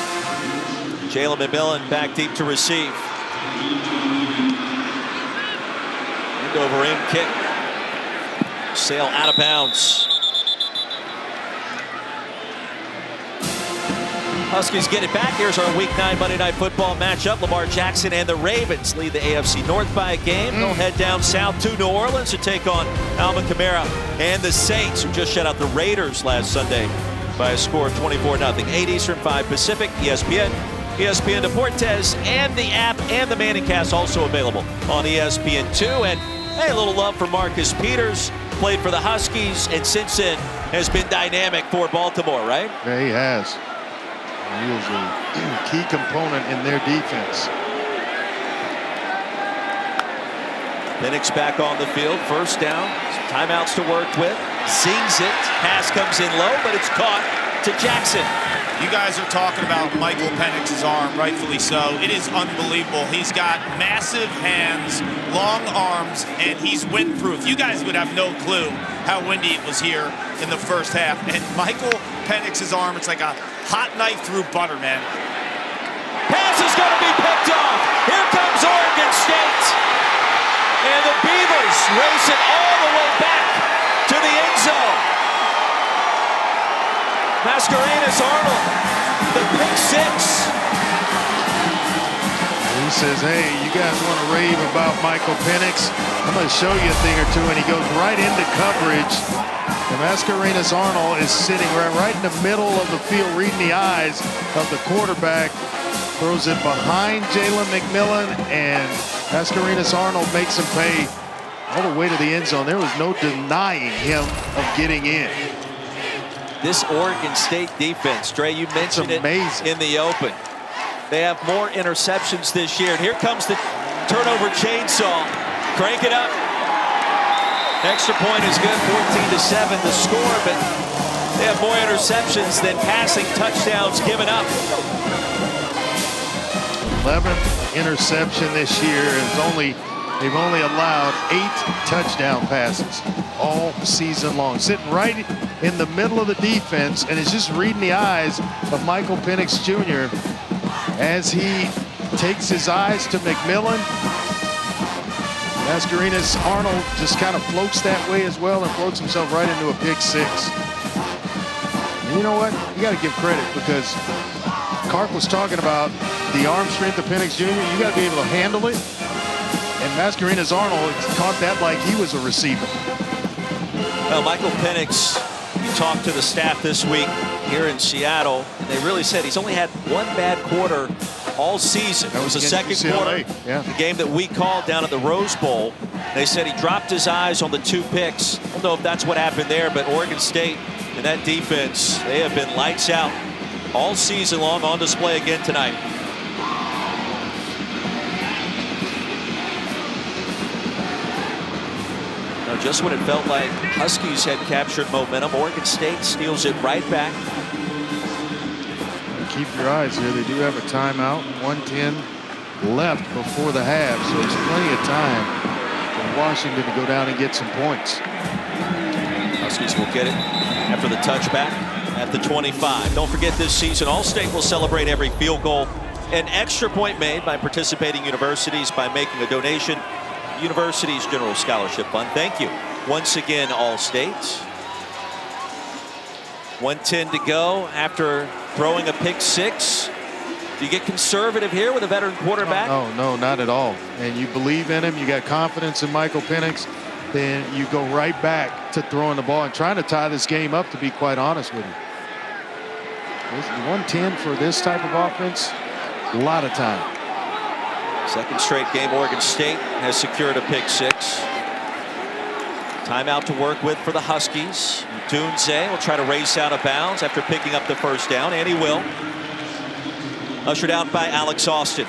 Jalen McMillan back deep to receive. End over end kick. Sail out of bounds. Huskies get it back. Here's our Week 9 Monday Night Football matchup. Lamar Jackson and the Ravens lead the AFC North by a game. They'll head down south to New Orleans to take on Alvin Kamara and the Saints, who just shut out the Raiders last Sunday by a score of 24-0. 8 Eastern, 5 Pacific, ESPN, ESPN Deportes, and the app and the ManningCast also available on ESPN2. And hey, a little love for Marcus Peters. Played for the Huskies, and since then has been dynamic for Baltimore, right? Yeah, he has. He is a key component in their defense. Penix back on the field. First down. Some timeouts to work with. Zings it. Pass comes in low, but it's caught to Jackson. You guys are talking about Michael Penix's arm, rightfully so. It is unbelievable. He's got massive hands, long arms, and he's windproof. You guys would have no clue how windy it was here in the first half. And Michael Penix's arm. It's like a hot knife through butter, man. Pass is going to be picked off. Here comes Oregon State. And the Beavers race it all the way back to the end zone. Mascarenas Arnold, the pick six. He says, hey, you guys want to rave about Michael Penix? I'm going to show you a thing or two. And he goes right into coverage. And Mascarenas Arnold is sitting right in the middle of the field, reading the eyes of the quarterback. Throws it behind Jalen McMillan, and Mascarenas Arnold makes him pay all the way to the end zone. There was no denying him of getting in. This Oregon State defense, Dre, you mentioned it in the open. They have more interceptions this year. And here comes the turnover chainsaw. Crank it up. Extra point is good, 14-7 the score, but they have more interceptions than passing touchdowns given up. 11th interception this year. They've only allowed 8 touchdown passes all season long. Sitting right in the middle of the defense, and is just reading the eyes of Michael Penix Jr. as he takes his eyes to McMillan. Mascarenas Arnold just kind of floats that way as well and floats himself right into a pick six. And you know what? You got to give credit, because Clark was talking about the arm strength of Penix Jr. You got to be able to handle it. And Mascarenas Arnold caught that like he was a receiver. Well, Michael Penix, he talked to the staff this week here in Seattle, and they really said he's only had one bad quarter all season. It was the second quarter, the game that we called down at the Rose Bowl. They said he dropped his eyes on the 2 picks. I don't know if that's what happened there, but Oregon State and that defense, they have been lights out all season long, on display again tonight. Now, just when it felt like Huskies had captured momentum, Oregon State steals it right back. Keep your eyes here. They do have a timeout. 1:10 left before the half, so there's plenty of time for Washington to go down and get some points. Huskies will get it after the touchback at the 25. Don't forget, this season All-State will celebrate every field goal, an extra point made by participating universities by making a donation. University's General Scholarship Fund. Thank you once again, All-State. 1:10 to go after throwing a pick six. Do you get conservative here with a veteran quarterback? No, not at all. And you believe in him, you got confidence in Michael Penix, then you go right back to throwing the ball and trying to tie this game up, to be quite honest with you. 1:10 for this type of offense, a lot of time. Second straight game Oregon State has secured a pick six. Timeout to work with for the Huskies. Dunze will try to race out of bounds after picking up the first down, and he will. Ushered out by Alex Austin.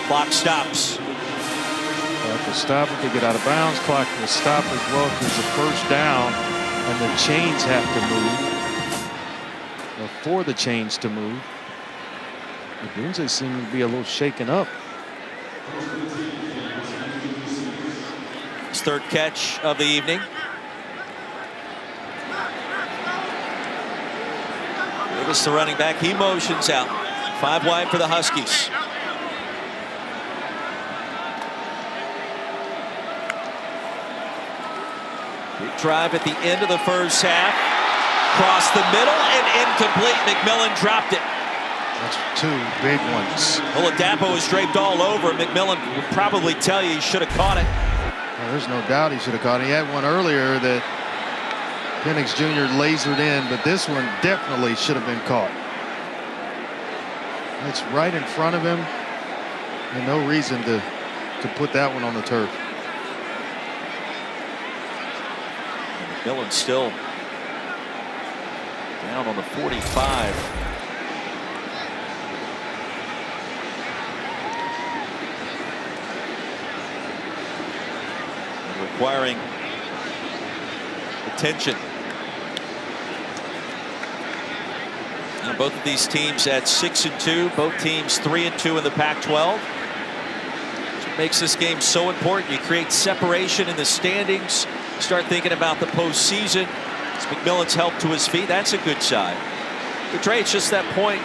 Clock stops. Clock will stop if they get out of bounds. Clock will stop as well because the first down, and the chains have to move. Or for the chains to move. The Dunze seem to be a little shaken up. His third catch of the evening. Davis, the running back, he motions out. 5 wide for the Huskies. Big drive at the end of the first half. Cross the middle and incomplete. McMillan dropped it. That's 2 big ones. Oladapo was draped all over. McMillan would probably tell you he should have caught it. Well, there's no doubt he should have caught it. He had one earlier that Penix Jr. lasered in, but this one definitely should have been caught. It's right in front of him, and no reason to put that one on the turf. McMillan still down on the 45. Requiring attention. And both of these teams at 6-2, both teams 3-2 in the Pac-12. Which makes this game so important. You create separation in the standings. Start thinking about the postseason. It's McMillan's help to his feet. That's a good side. Trey, it's just that point.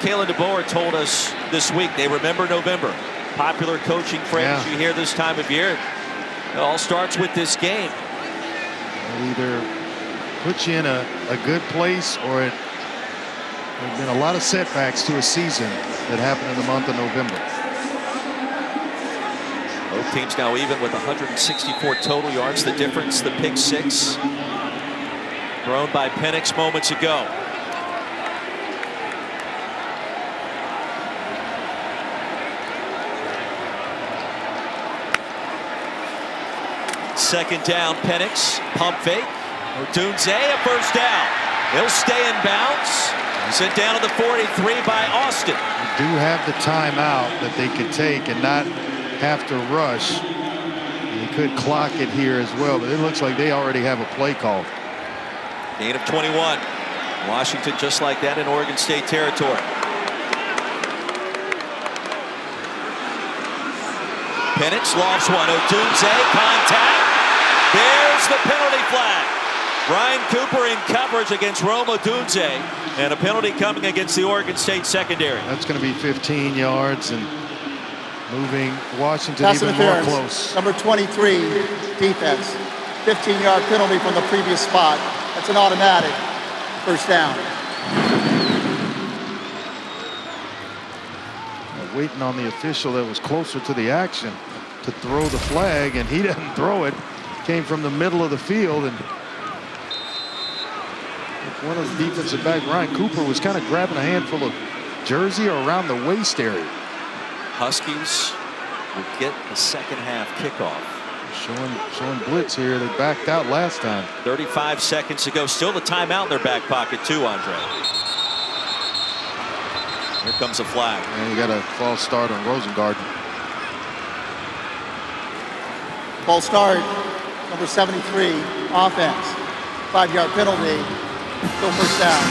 Kalen DeBoer told us this week they remember November. Popular coaching phrase you hear this time of year. It all starts with this game. It'll either put you in a good place, or there's been a lot of setbacks to a season that happened in the month of November. Both teams now even with 164 total yards. The difference, the pick six thrown by Penix moments ago. Second down, Penix, pump fake. Odunze, a first down. He'll stay in bounds. Sent down to the 43 by Austin. They do have the timeout that they could take and not have to rush. They could clock it here as well, but it looks like they already have a play call. Gain of 21. Washington just like that in Oregon State territory. Penix lofts one. Odunze, contact. There's the penalty flag. Ryan Cooper in coverage against Rome Odunze, and a penalty coming against the Oregon State secondary. That's going to be 15 yards and moving Washington Pass even more interference. close. Number 23, defense. 15-yard penalty from the previous spot. That's an automatic first down. Waiting on the official that was closer to the action to throw the flag, and he didn't throw it. Came from the middle of the field, and one of the defensive back, Ryan Cooper, was kind of grabbing a handful of jersey or around the waist area. Huskies will get the second half kickoff. Showing blitz here. They backed out last time. 35 seconds to go. Still the timeout in their back pocket too, Andre. Here comes a flag. And you got a false start on Rosengarten. False start. Number 73, offense. 5-yard penalty. Still first down.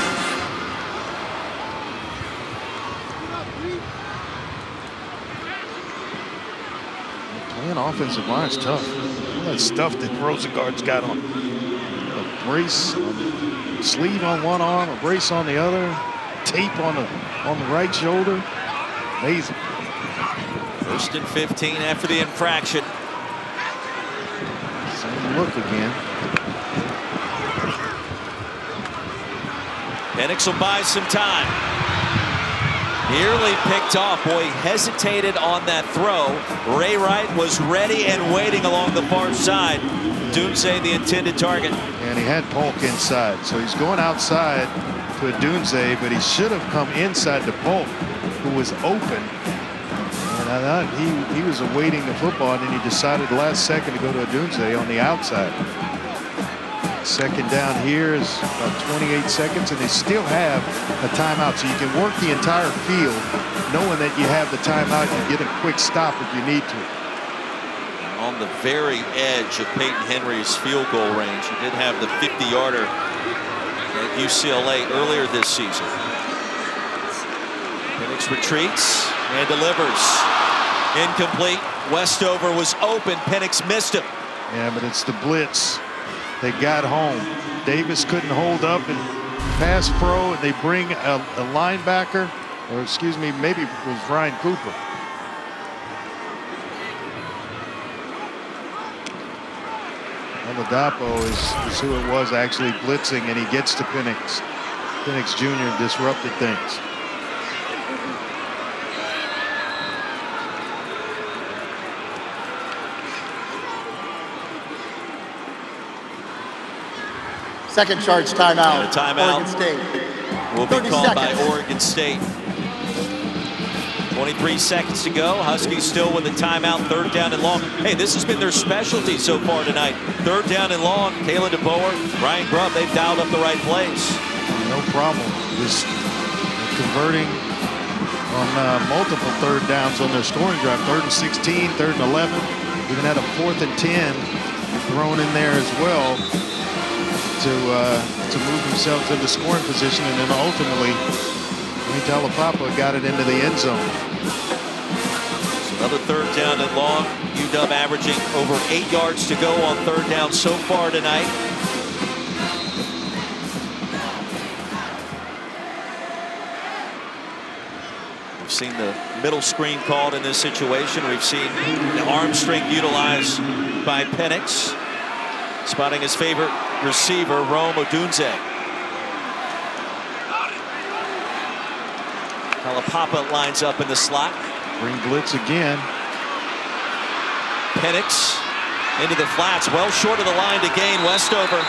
Playing offensive line is tough. All that stuff that Rosengarten's got on. A brace, a sleeve on one arm, a brace on the other, tape on the right shoulder. Amazing. First and 15 after the infraction. Same look again. Penix will buy some time. Nearly picked off. Boy, hesitated on that throw. Ray Wright was ready and waiting along the far side. Odunze, the intended target. And he had Polk inside, so he's going outside to Odunze, but he should have come inside to Polk, who was open. And I thought he was awaiting the football, and then he decided last second to go to Odunze on the outside. Second down here is about 28 seconds, and they still have a timeout, so you can work the entire field knowing that you have the timeout. You get a quick stop if you need to. On the very edge of Peyton Henry's field goal range. He did have the 50-yarder at UCLA earlier this season. Penix retreats and delivers. Incomplete. Westover was open. Penix missed him. Yeah, but it's the blitz. They got home. Davis couldn't hold up and pass pro, and they bring a linebacker, or excuse me, maybe it was Ryan Cooper. Oladapo is who it was actually blitzing, and he gets to Penix. Penix Jr. disrupted things. Second charge timeout. And a timeout Oregon State. will be 30 called by seconds. Oregon State. 23 seconds to go. Huskies still with a timeout. Third down and long. Hey, this has been their specialty so far tonight. Third down and long. Kalen DeBoer, Ryan Grubb, they've dialed up the right plays. No problem. Just converting on multiple third downs on their scoring drive. 3rd and 16, 3rd and 11. Even had a 4th and 10 thrown in there as well to move themselves into scoring position, and then ultimately Talapapa got it into the end zone. Another third down and long. UW averaging over 8 yards to go on third down so far tonight. seen the middle screen called in this situation. We've seen the arm strength utilized by Penix. Spotting his favorite receiver, Rome Odunze. Kalapapa lines up in the slot. Bring blitz again. Penix into the flats, well short of the line to gain. Westover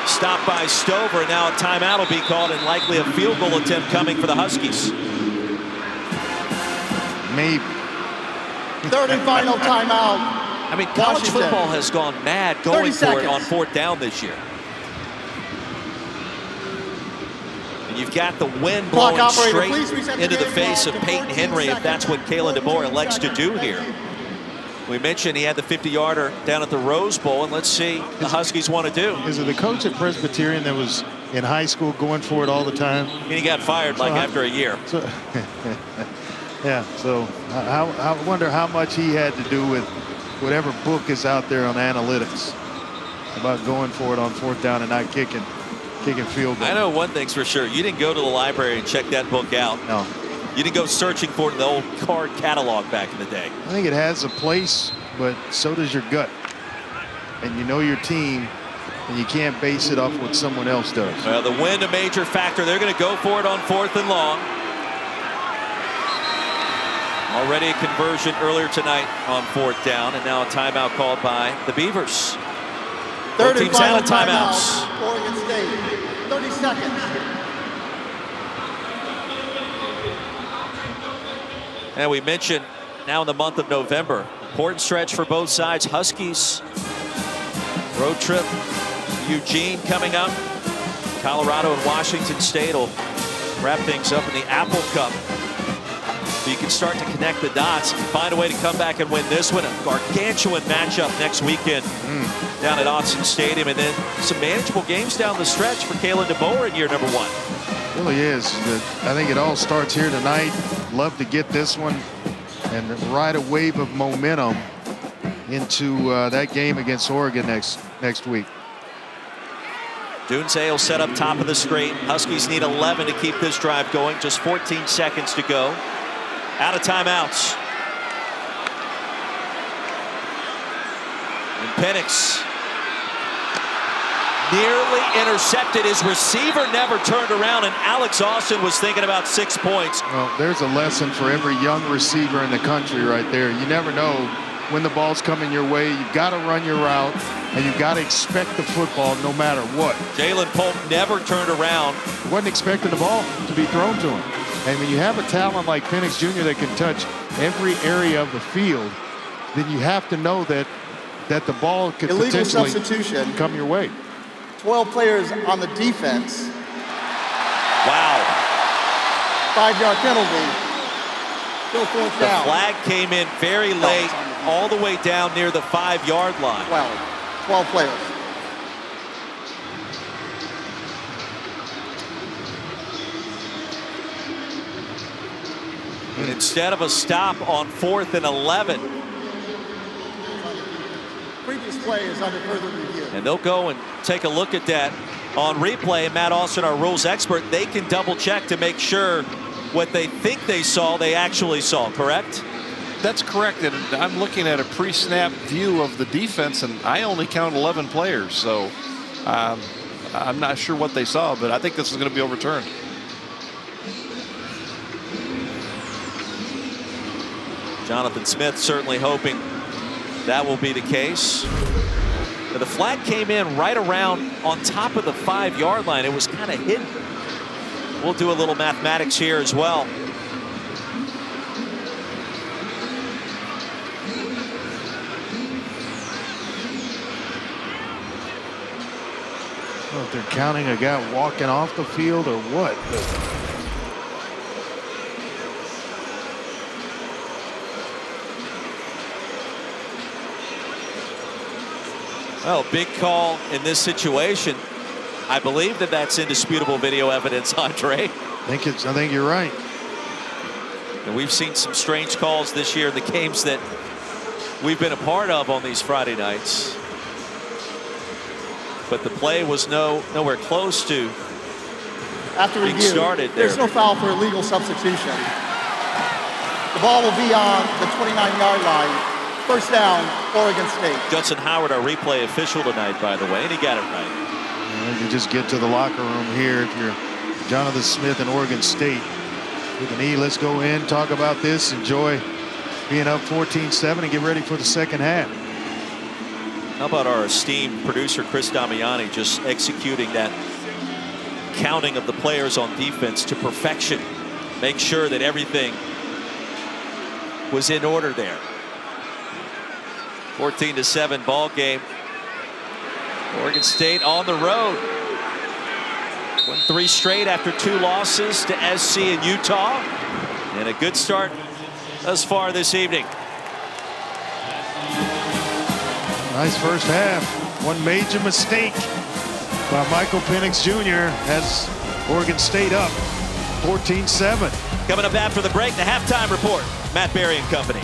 stopped by Stover, and now a timeout will be called, and likely a field goal attempt coming for the Huskies. Maybe. Third and final timeout. I mean, college Washington. football has gone mad going 30 for it seconds. on fourth down this year. And you've got the wind Clock blowing operator, straight please reset the into the game face of clock to Peyton 14 Henry, if seconds. that's what Kalen DeBoer elects to do here. We mentioned he had the 50-yarder down at the Rose Bowl, and let's see what the Huskies want to do. Is it the coach at Presbyterian that was in high school going for it all the time? And he got fired like after a year. So, yeah, so I wonder how much he had to do with whatever book is out there on analytics about going for it on fourth down and not kicking field goal. I know one thing's for sure. You didn't go to the library and check that book out. No. You didn't go searching for it in the old card catalog back in the day. I think it has a place, but so does your gut. And you know your team, and you can't base it off what someone else does. Well, the wind a major factor. They're going to go for it on fourth and long. Already a conversion earlier tonight on fourth down, and now a timeout called by the Beavers. Third Both and teams out final of timeouts. timeout. Oregon State. 30 seconds. And we mentioned now in the month of November, important stretch for both sides. Huskies road trip, Eugene coming up. Colorado and Washington State will wrap things up in the Apple Cup. So you can start to connect the dots and find a way to come back and win this one. A gargantuan matchup next weekend down at Autzen Stadium, and then some manageable games down the stretch for Kalen DeBoer in year number one. It really is. I think it all starts here tonight. Love to get this one and ride a wave of momentum into that game against Oregon next week. Dunze will set up top of the screen. Huskies need 11 to keep this drive going. Just 14 seconds to go. Out of timeouts. And Penix nearly intercepted. His receiver never turned around, and Alex Austin was thinking about 6 points. Well, there's a lesson for every young receiver in the country right there. You never know when the ball's coming your way. You've got to run your route, and you've got to expect the football no matter what. Jalen Polk never turned around. Wasn't expecting the ball to be thrown to him. And when you have a talent like Penix Jr. that can touch every area of the field, then you have to know that the ball could Illegal potentially substitution. come your way. 12 players on the defense. Wow. 5-yard penalty. Still fourth The down. flag came in very late, all the way down near the 5-yard line. 12 players. And instead of a stop on 4th and 11, Previous play is under further review. and they'll go and take a look at that on replay. And Matt Austin, our rules expert, they can double check to make sure what they think they saw, they actually saw, correct? That's correct. And I'm looking at a pre-snap view of the defense, and I only count 11 players. So I'm not sure what they saw, but I think this is going to be overturned. Jonathan Smith certainly hoping that will be the case. But the flag came in right around on top of the 5-yard line. It was kind of hidden. We'll do a little mathematics here as well. I don't know if they're counting a guy walking off the field or what. Well, big call in this situation. I believe that that's indisputable video evidence, Andre. I think you're right. And we've seen some strange calls this year in the games that we've been a part of on these Friday nights. But the play was nowhere close to After being review, started there's there. no foul for illegal substitution. The ball will be on the 29-yard line. First down, Oregon State. Judson Howard, our replay official tonight, by the way, and he got it right. And you just get to the locker room here if you're Jonathan Smith and Oregon State. With an E, let's go in, talk about this, enjoy being up 14-7 and get ready for the second half. How about our esteemed producer Chris Damiani just executing that counting of the players on defense to perfection. Make sure that everything was in order there. 14-7 ball game. Oregon State on the road. Won 3 straight after 2 losses to SC and Utah. And a good start thus far this evening. Nice first half. One major mistake by Michael Penix Jr. has Oregon State up 14-7. Coming up after the break, the halftime report. Matt Berry and company.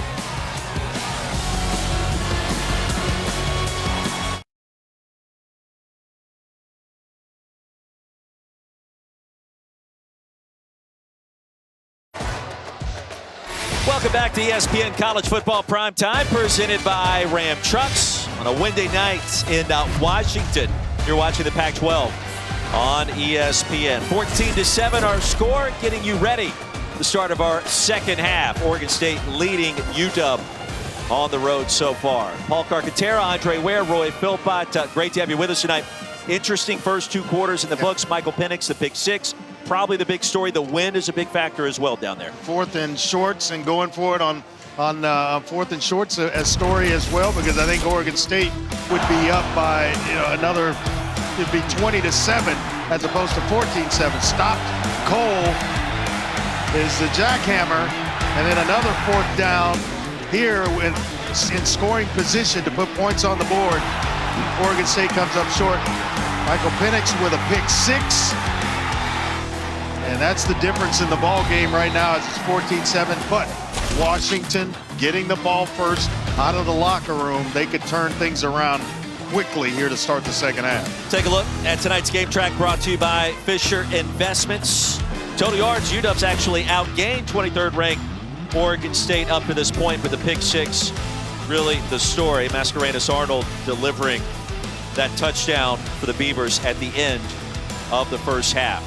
Welcome back to ESPN College Football Prime Time, presented by Ram Trucks on a windy night in Washington. You're watching the Pac-12 on ESPN. 14-7 our score, getting you ready. The start of our second half. Oregon State leading UW on the road so far. Paul Carcaterra, Andre Ware, Roy Philpott. Great to have you with us tonight. Interesting first 2 quarters in the books. Michael Penix, the pick 6. Probably the big story. The wind is a big factor as well down there. 4th and shorts and going for it on 4th and shorts a story as well, because I think Oregon State would be up by another, it'd be 20-7 as opposed to 14-7. Stopped. Cole is the jackhammer, and then another 4th down here in scoring position to put points on the board. Oregon State comes up short. Michael Penix with a pick 6. And that's the difference in the ball game right now, as it's 14-7. But Washington getting the ball first out of the locker room. They could turn things around quickly here to start the second half. Take a look at tonight's game track, brought to you by Fisher Investments. Total yards, UW's actually outgained 23rd ranked Oregon State up to this point, with the pick 6 really the story. Mascarenas Arnold delivering that touchdown for the Beavers at the end of the first half.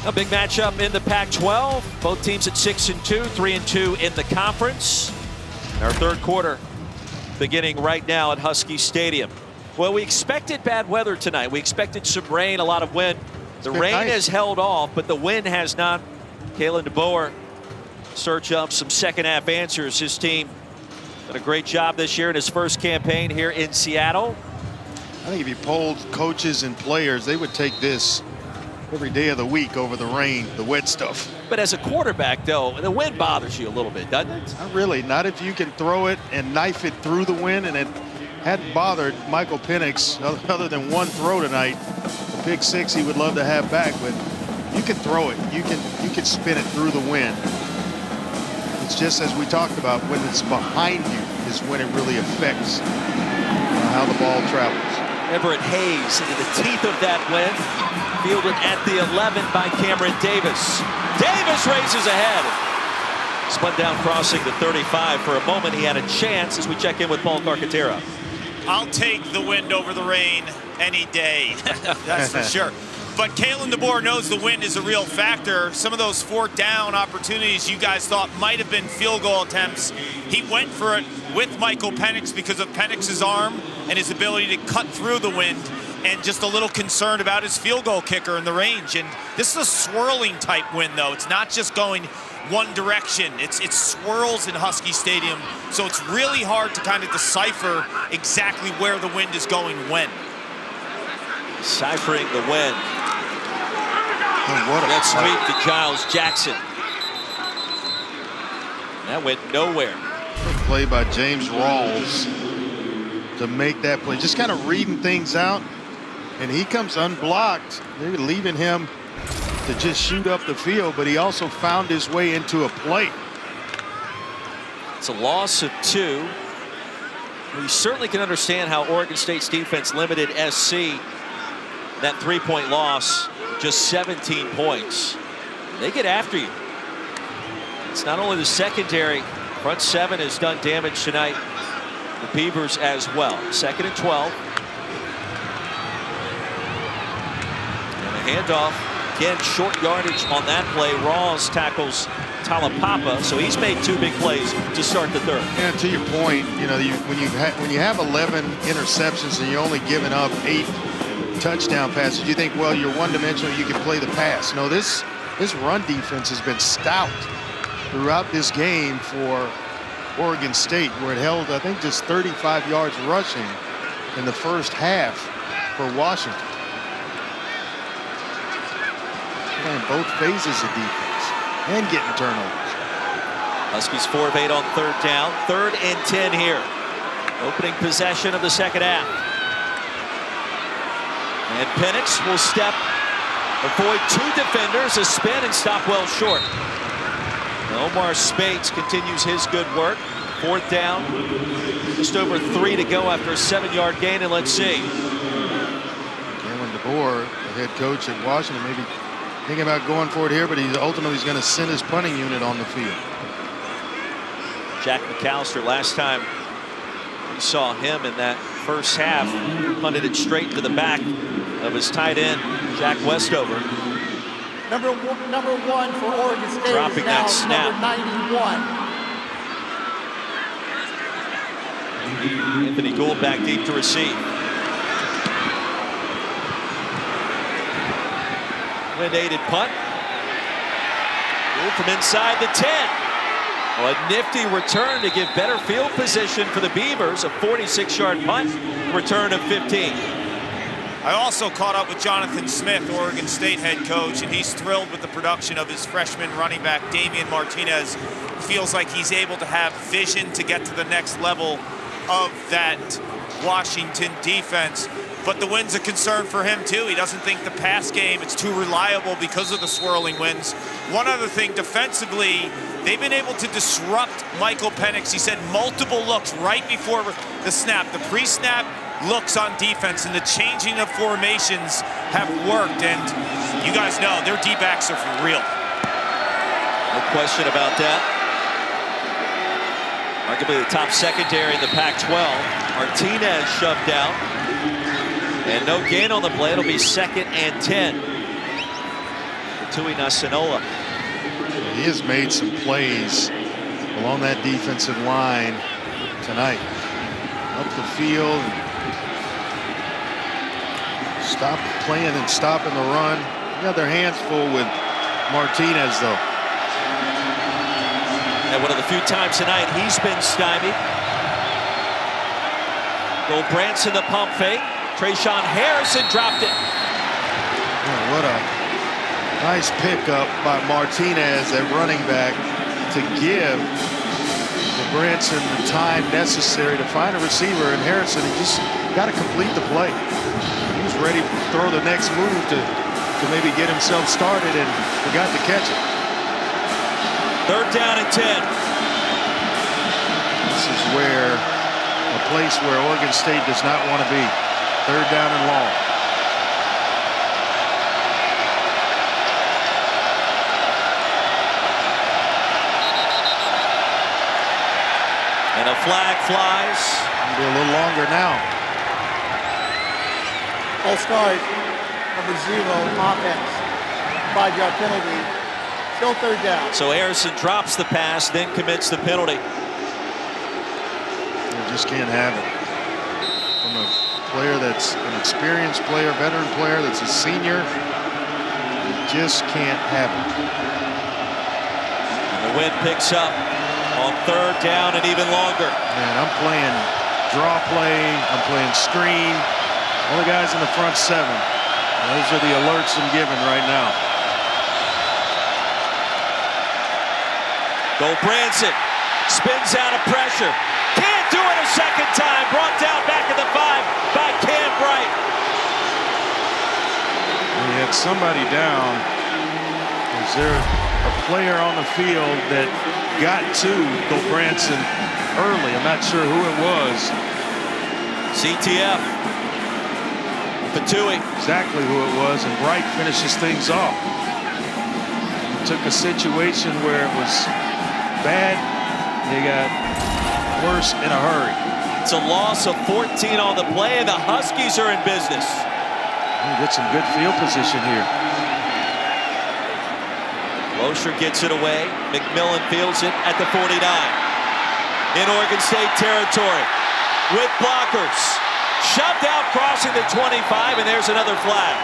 A big matchup in the Pac-12. Both teams at 6-2, 3-2 in the conference. And our third quarter beginning right now at Husky Stadium. Well, we expected bad weather tonight. We expected some rain, a lot of wind. The rain has held off, but the wind has not. Kalen DeBoer search up some second half answers. His team done a great job this year in his first campaign here in Seattle. I think if you polled coaches and players, they would take this every day of the week over the rain, the wet stuff. But as a quarterback, though, the wind bothers you a little bit, doesn't it? Not really. Not if you can throw it and knife it through the wind, and it hadn't bothered Michael Penix other than one throw tonight. The pick 6 he would love to have back, but you can throw it. You can spin it through the wind. It's just as we talked about, when it's behind you is when it really affects how the ball travels. Everett Hayes into the teeth of that wind. Fielded at the 11 by Cameron Davis. Davis races ahead. Spun down crossing the 35. For a moment he had a chance as we check in with Paul Carcaterra. I'll take the wind over the rain any day. That's for sure. But Kalen DeBoer knows the wind is a real factor. Some of those 4th down opportunities you guys thought might have been field goal attempts, he went for it with Michael Penix because of Penix's arm and his ability to cut through the wind, and just a little concerned about his field goal kicker in the range. And this is a swirling type wind, though. It's not just going one direction. It swirls in Husky Stadium, so it's really hard to kind of decipher exactly where the wind is going when. Ciphering the wind. Oh, what a That sweep to Giles Jackson. That went nowhere. Play by James Rawls to make that play. Just kind of reading things out, and he comes unblocked. They're leaving him to just shoot up the field, but he also found his way into a play. It's a loss of 2. We certainly can understand how Oregon State's defense limited SC. That 3-point loss, just 17 points. They get after you. It's not only the secondary. Front seven has done damage tonight. The Beavers as well. 2nd and 12. And a handoff. Again, short yardage on that play. Rawls tackles Talapapa, so he's made 2 big plays to start the third. And to your point, you know, when you have 11 interceptions and you're only giving up 8 touchdown passes, you think, well, you're one-dimensional, you can play the pass. No, this run defense has been stout throughout this game for Oregon State, where it held, I think, just 35 yards rushing in the first half for Washington. Playing both phases of defense and getting turnovers. Huskies 4 of 8 on 3rd down. 3rd and 10 here. Opening possession of the second half. And Penix will avoid 2 defenders, a spin, and stop well short. Omar Speights continues his good work. 4th down. Just over 3 to go after a 7-yard gain, and let's see. Kalen DeBoer, the head coach at Washington, maybe thinking about going for it here, but ultimately he's going to send his punting unit on the field. Jack McAllister, last time we saw him in that first half, punted it straight to the back of his tight end, Jack Westover. Number one for Oregon State dropping is now that snap. Number 91. Anthony Gould back deep to receive. Wind-aided punt. Gould from inside the 10. Well, a nifty return to give better field position for the Beavers. A 46-yard punt, return of 15. I also caught up with Jonathan Smith, Oregon State head coach, and he's thrilled with the production of his freshman running back, Damian Martinez. Feels like he's able to have vision to get to the next level of that Washington defense. But the wind's a concern for him, too. He doesn't think the pass game is too reliable because of the swirling winds. One other thing, defensively, they've been able to disrupt Michael Penix. He said multiple looks right before the snap. The pre-snap looks on defense and the changing of formations have worked. And you guys know their D-backs are for real. No question about that. Arguably the top secondary in the Pac-12. Martinez shoved out. And no gain on the play. It'll be 2nd and 10. Tui Nasinola. He has made some plays along that defensive line tonight. Up the field. Stop playing and stopping the run. They got their hands full with Martinez, though. And one of the few times tonight he's been stymied. Branson the pump fake. Trayshawn Harrison dropped it. Oh, what a nice pickup by Martinez at running back to give Branson the time necessary to find a receiver. And Harrison, he just got to complete the play. He was ready to throw the next move to maybe get himself started and forgot to catch it. 3rd down and 10. This is where a place where Oregon State does not want to be. 3rd down and long. And a flag flies. It'll be a little longer now. False start, number 0, offense. 5-yard penalty. Still 3rd down. So Harrison drops the pass, then commits the penalty. You just can't have it. From a player that's an experienced player, veteran player that's a senior, you just can't have it. And the wind picks up on 3rd down and even longer. Man, I'm playing draw play, I'm playing screen. All the guys in the front 7. Those are the alerts I'm given right now. Branson spins out of pressure. Can't do it a second time. Brought down back at the 5 by Cam Bright. We had somebody down. Is there a player on the field that got to Branson early? I'm not sure who it was. CTF. Fatui. Exactly who it was, and Bright finishes things off. He took a situation where it was bad, they got worse in a hurry. It's a loss of 14 on the play, and the Huskies are in business. We'll get some good field position here. Losher gets it away. McMillan fields it at the 49. In Oregon State territory with blockers. Shoved out crossing the 25, and there's another flag.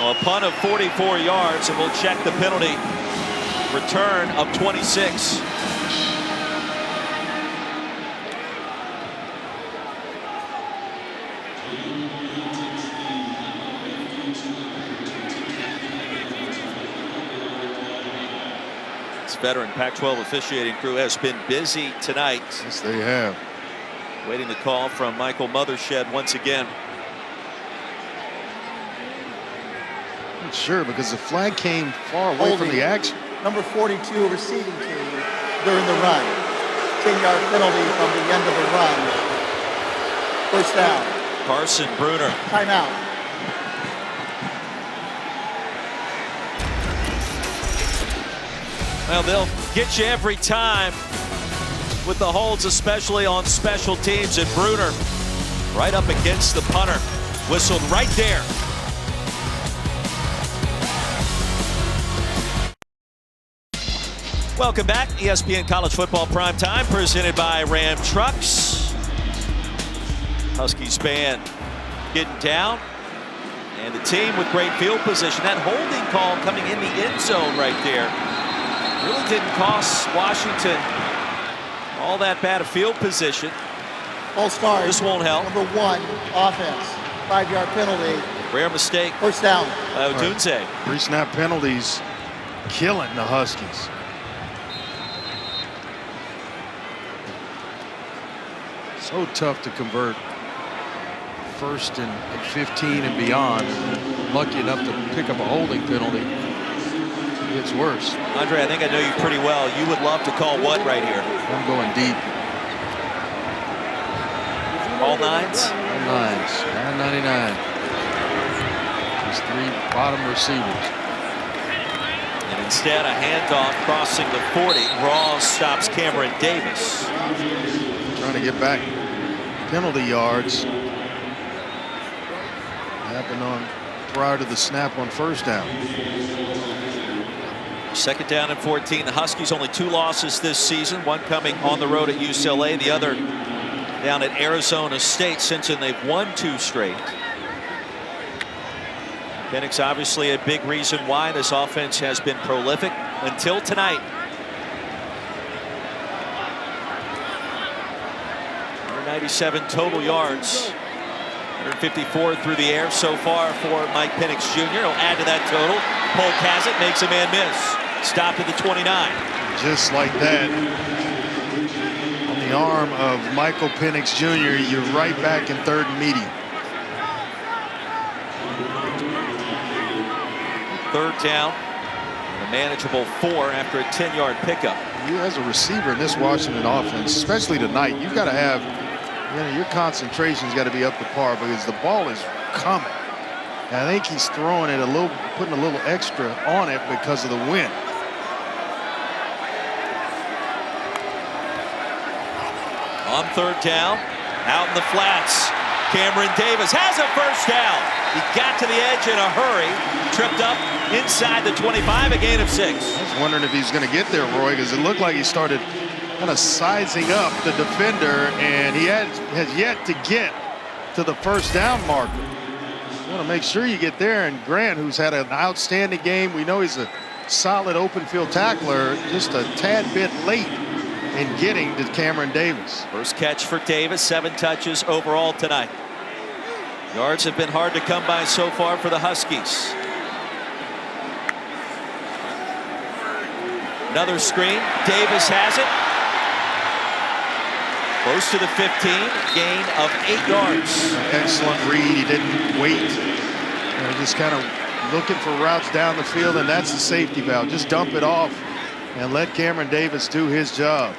Well, a punt of 44 yards, and we'll check the penalty. Return of 26. This veteran Pac-12 officiating crew has been busy tonight. Yes, they have. Waiting the call from Michael Mothershed once again. Not sure, because the flag came far away from the action. Number 42 receiving team during the run. 10-yard penalty from the end of the run. First down. Carson Bruner. Timeout. Well, they'll get you every time with the holds, especially on special teams. And Bruner right up against the punter. Whistled right there. Welcome back. ESPN College Football Primetime, presented by Ram Trucks. Huskies band getting down. And the team with great field position. That holding call coming in the end zone right there really didn't cost Washington all that bad a field position. False start. This won't help. Number 1, offense. 5-yard penalty. Rare mistake. First down. Odunze. 3-snap penalties killing the Huskies. So tough to convert 1st and 15 and beyond. Lucky enough to pick up a holding penalty. It's worse. Andre, I think I know you pretty well. You would love to call what right here? I'm going deep. All nines? All nines. 9.99. These 3 bottom receivers. And instead, a handoff crossing the 40. Rawls stops Cameron Davis. Trying to get back penalty yards. Happened on prior to the snap on first down. 2nd down and 14. The Huskies only 2 losses this season. One coming on the road at UCLA. The other down at Arizona State. Since then, they've won 2 straight. Penix obviously a big reason why this offense has been prolific until tonight. 197 total yards. 154 through the air so far for Mike Penix Jr. He'll add to that total. Polk has it, makes a man miss. Stopped at the 29. Just like that. On the arm of Michael Penix Jr., you're right back in 3rd and medium. 3rd down. And a manageable 4 after a 10-yard pickup. You as a receiver in this Washington offense, especially tonight, you've got to have, your concentration's got to be up to par, because the ball is coming. And I think he's throwing it putting a little extra on it because of the wind. On 3rd down, out in the flats, Cameron Davis has a first down. He got to the edge in a hurry, tripped up inside the 25, a gain of 6. I was wondering if he's going to get there, Roy, because it looked like he started kind of sizing up the defender, and he has yet to get to the first down marker. You want to make sure you get there, and Grant, who's had an outstanding game, we know he's a solid open field tackler, just a tad bit late in getting to Cameron Davis. First catch for Davis, 7 touches overall tonight. Yards have been hard to come by so far for the Huskies. Another screen. Davis has it. Close to the 15. Gain of 8 yards. Excellent read. He didn't wait. Just kind of looking for routes down the field, and that's the safety valve. Just dump it off and let Cameron Davis do his job.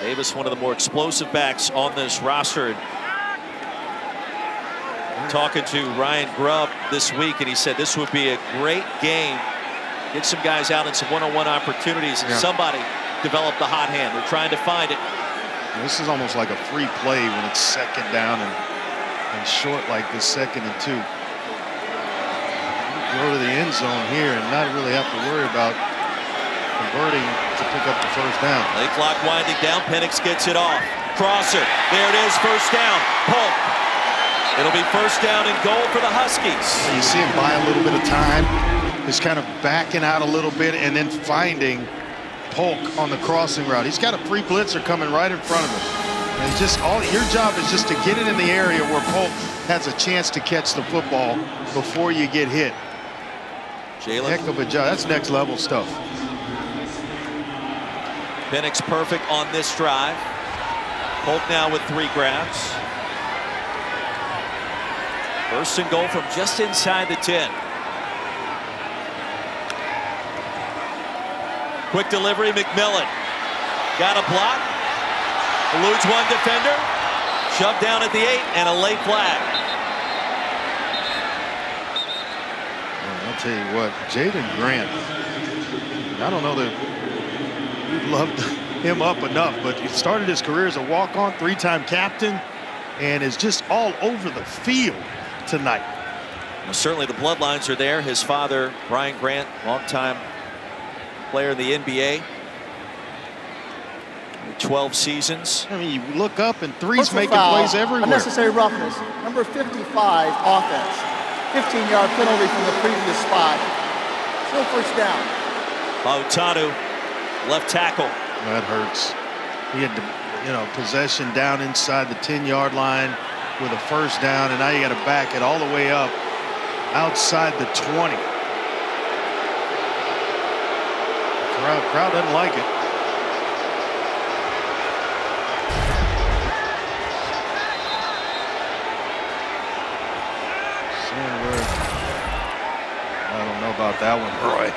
Davis, one of the more explosive backs on this roster. Talking to Ryan Grubb this week, and he said this would be a great game get some guys out in some one-on-one opportunities, and somebody develop the hot hand. They're trying to find it. This is almost like a free play when it's second down and short like this, 2nd and 2. Go to the end zone here and not really have to worry about converting to pick up the first down. Play clock winding down. Penix gets it off. Crosser. There it is. First down. Polk. It'll be first down and goal for the Huskies. You see him buy a little bit of time. He's kind of backing out a little bit and then finding Polk on the crossing route. He's got a free blitzer coming right in front of him. And just your job is just to get it in the area where Polk has a chance to catch the football before you get hit. Jalen. Heck of a job. That's next level stuff. Penix perfect on this drive. Polk now with 3 grabs. First and goal from just inside the 10. Quick delivery, McMillan. Got a block. Eludes one defender. Shoved down at the 8 and a late flag. I'll tell you what, Jaden Grant, I don't know that we've loved him up enough, but he started his career as a walk-on, 3-time captain, and is just all over the field tonight. Well, certainly the bloodlines are there. His father, Brian Grant, longtime player in the NBA. 12 seasons. I mean, you look up and three's Personal making foul, plays everywhere. Unnecessary roughness. Number 55, offense. 15-yard penalty from the previous spot. Still first down. Lautanu, left tackle. That hurts. He had, possession down inside the 10-yard line with a first down, and now you got to back it all the way up outside the 20. Crowd doesn't like it. I don't know about that one, Roy.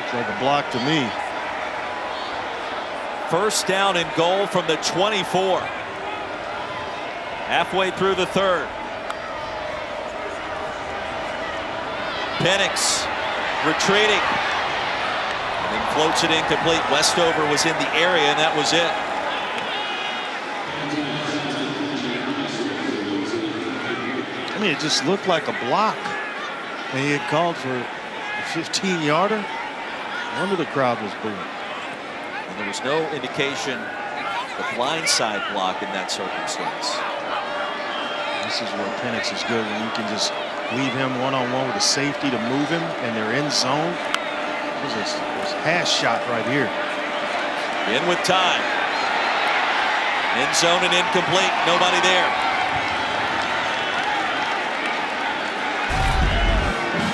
Looks like a block to me. First down and goal from the 24. Halfway through the 3rd. Penix retreating. And then floats it incomplete. Westover was in the area, and that was it. I mean, it just looked like a block. And he had called for a 15-yarder. No wonder the crowd was booing. And there was no indication of the blindside block in that circumstance. This is where Penix is good, when you can just leave him one-on-one with a safety to move him, and they're in zone. There's a hash shot right here. In with time. In zone and incomplete. Nobody there.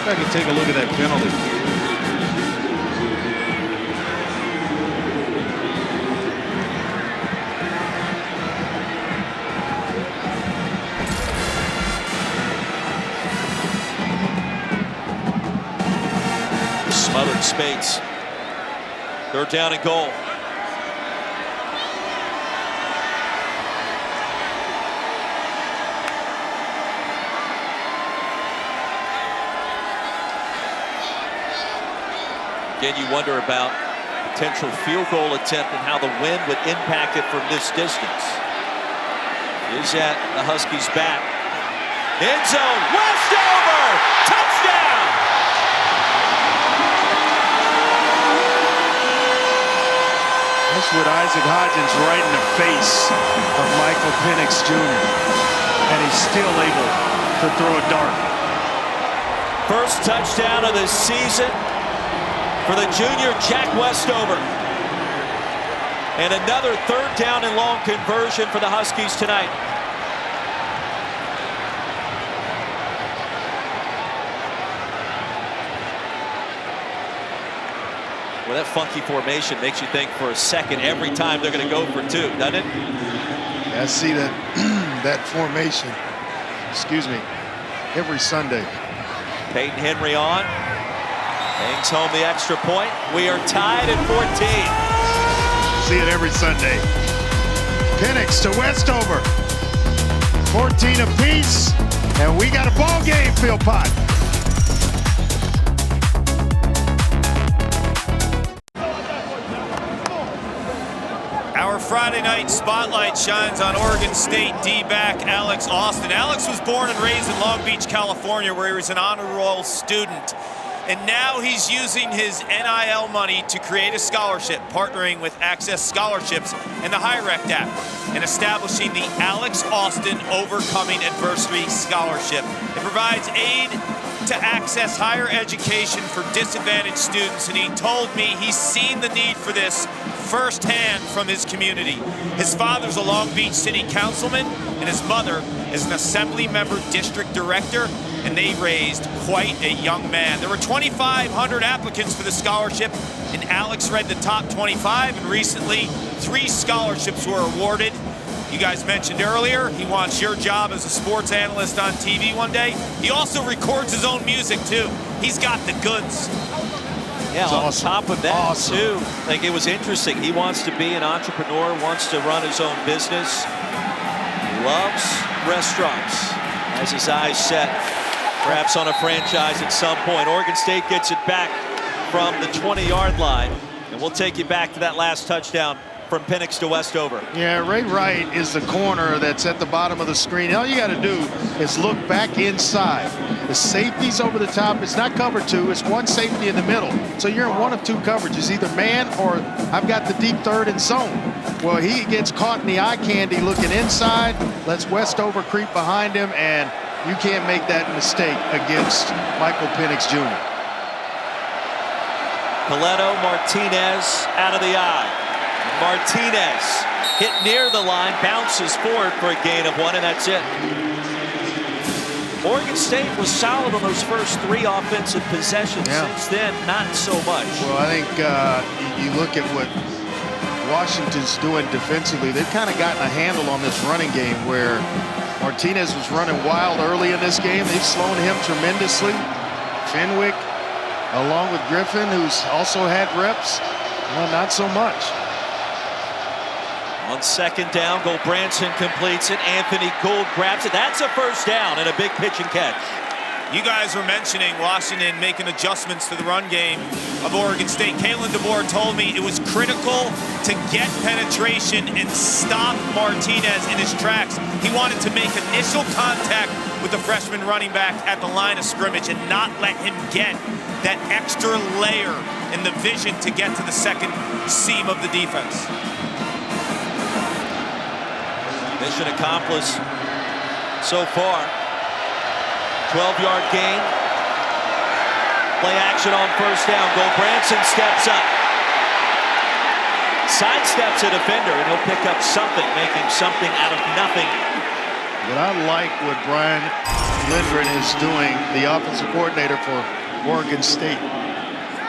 I can take a look at that penalty. Smothered Spates. 3rd down and goal. Again, you wonder about potential field goal attempt and how the wind would impact it from this distance. Is at the Huskies' back. End zone. Westover! Touchdown! That's what Isaac Hodgins right in the face of Michael Penix Jr. And he's still able to throw a dart. First touchdown of the season for the junior Jack Westover. And another 3rd down and long conversion for the Huskies tonight. Well, that funky formation makes you think for a second every time they're going to go for 2, doesn't it? I see that that formation, excuse me, every Sunday. Peyton Henry on. Bangs home the extra point. We are tied at 14. See it every Sunday. Penix to Westover. 14 apiece, and we got a ball game, Philpott. Friday night spotlight shines on Oregon State D-back Alex Austin. Alex was born and raised in Long Beach, California, where he was an honor roll student. And now he's using his NIL money to create a scholarship, partnering with Access Scholarships and the HiRect app, and establishing the Alex Austin Overcoming Adversity Scholarship. It provides aid to access higher education for disadvantaged students, and he told me he's seen the need for this firsthand from his community. His father's a Long Beach City Councilman, and his mother is an Assembly Member District Director, and they raised quite a young man. There were 2,500 applicants for the scholarship, and Alex read the top 25, and recently 3 scholarships were awarded. You guys mentioned earlier, he wants your job as a sports analyst on TV one day. He also records his own music too. He's got the goods. Yeah, on awesome. top of that, Awesome. too, like it was interesting. He wants to be an entrepreneur, wants to run his own business, loves restaurants, has his eyes set, perhaps on a franchise at some point. Oregon State gets it back from the 20-yard line, and we'll take you back to that last touchdown from Penix to Westover. Yeah, Ray Wright is the corner that's at the bottom of the screen. All you got to do is look back inside. The safety's over the top. It's not cover 2. It's one safety in the middle. So you're in one of 2 coverages, either man or I've got the deep third and zone. Well, he gets caught in the eye candy looking inside, lets Westover creep behind him, and you can't make that mistake against Michael Penix Jr. Coletto, Martinez out of the eye. Martinez hit near the line, bounces forward for a gain of 1, and that's it. Oregon State was solid on those first 3 offensive possessions. Yeah. Since then, not so much. Well, I think you look at what Washington's doing defensively. They've kind of gotten a handle on this running game where Martinez was running wild early in this game. They've slowed him tremendously. Fenwick, along with Griffin, who's also had reps, well, not so much. On second down, Gulbranson completes it. Anthony Gould grabs it. That's a first down and a big pitch and catch. You guys were mentioning Washington making adjustments to the run game of Oregon State. Kalen DeBoer told me it was critical to get penetration and stop Martinez in his tracks. He wanted to make initial contact with the freshman running back at the line of scrimmage and not let him get that extra layer in the vision to get to the second seam of the defense. Mission accomplished so far. 12-yard gain. Play action on first down. Gulbranson steps up. Sidesteps a defender, and he'll pick up something, making something out of nothing. But I like what Brian Lindgren is doing, the offensive coordinator for Oregon State.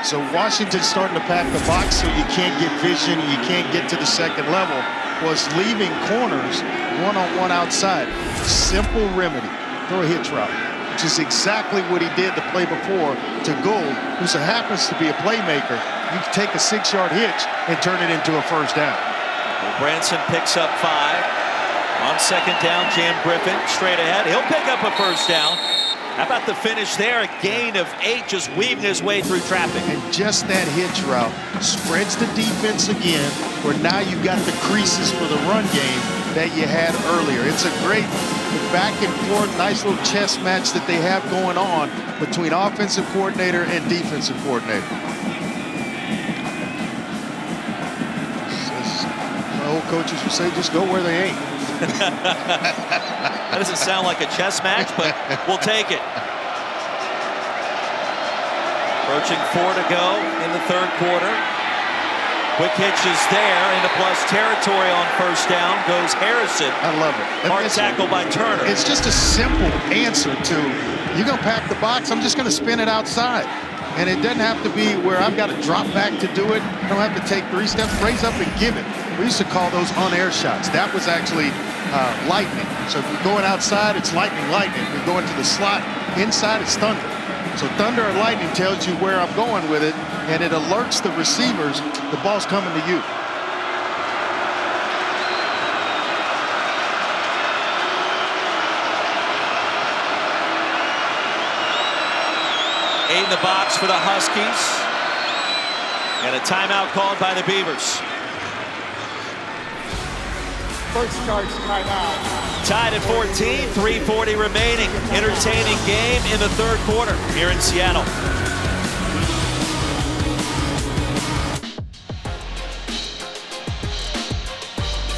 So Washington's starting to pack the box so you can't get vision, you can't get to the second level. Was leaving corners one-on-one outside. Simple remedy. Throw a hitch route, which is exactly what he did the play before to Gould, who happens to be a playmaker. You can take a 6-yard hitch and turn it into a first down. Branson picks up 5. On second down, Jam Griffin straight ahead. He'll pick up a first down. How about the finish there? A gain of 8, just weaving his way through traffic. And just that hitch route spreads the defense again, where now you've got the creases for the run game that you had earlier. It's a great back and forth, nice little chess match that they have going on between offensive coordinator and defensive coordinator. As my old coaches would say, just go where they ain't. That doesn't sound like a chess match, but we'll take it. Approaching 4 to go in the third quarter. Quick hitch is there into plus territory on first down. Goes Harrison. I love it. Hard tackle by Turner. It's just a simple answer to, you're going to pack the box, I'm just going to spin it outside. And it doesn't have to be where I've got to drop back to do it. I don't have to take 3 steps, raise up and give it. We used to call those on-air shots. That was actually lightning. So if you're going outside, it's lightning. If you're going to the slot inside, it's thunder. So thunder or lightning tells you where I'm going with it, and it alerts the receivers the ball's coming to you. In the box for the Huskies. And a timeout called by the Beavers. First charge timeout. Tied at 14, 3:40 remaining. Entertaining game in the third quarter here in Seattle.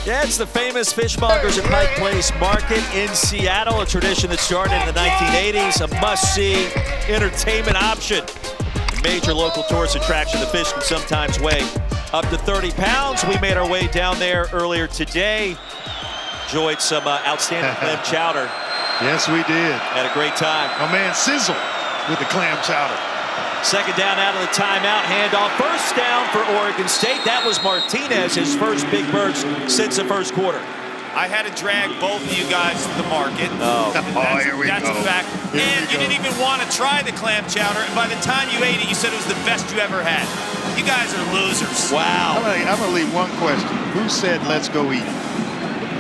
Yeah, it's the famous Fishmongers at Pike Place Market in Seattle, a tradition that started in the 1980s, a must-see entertainment option. A major local tourist attraction. The fish can sometimes weigh up to 30 pounds. We made our way down there earlier today. Enjoyed some outstanding clam chowder. Yes, we did. Had a great time. My man Sizzle with the clam chowder. Second down out of the timeout. Handoff. First down for Oregon State. That was Martinez, his first big burst since the first quarter. I had to drag both of you guys to the market. Here we That's go. a fact. And you didn't even want to try the clam chowder. And by the time you ate it, you said it was the best you ever had. You guys are losers. Wow. I'm gonna leave one question. Who said let's go eat?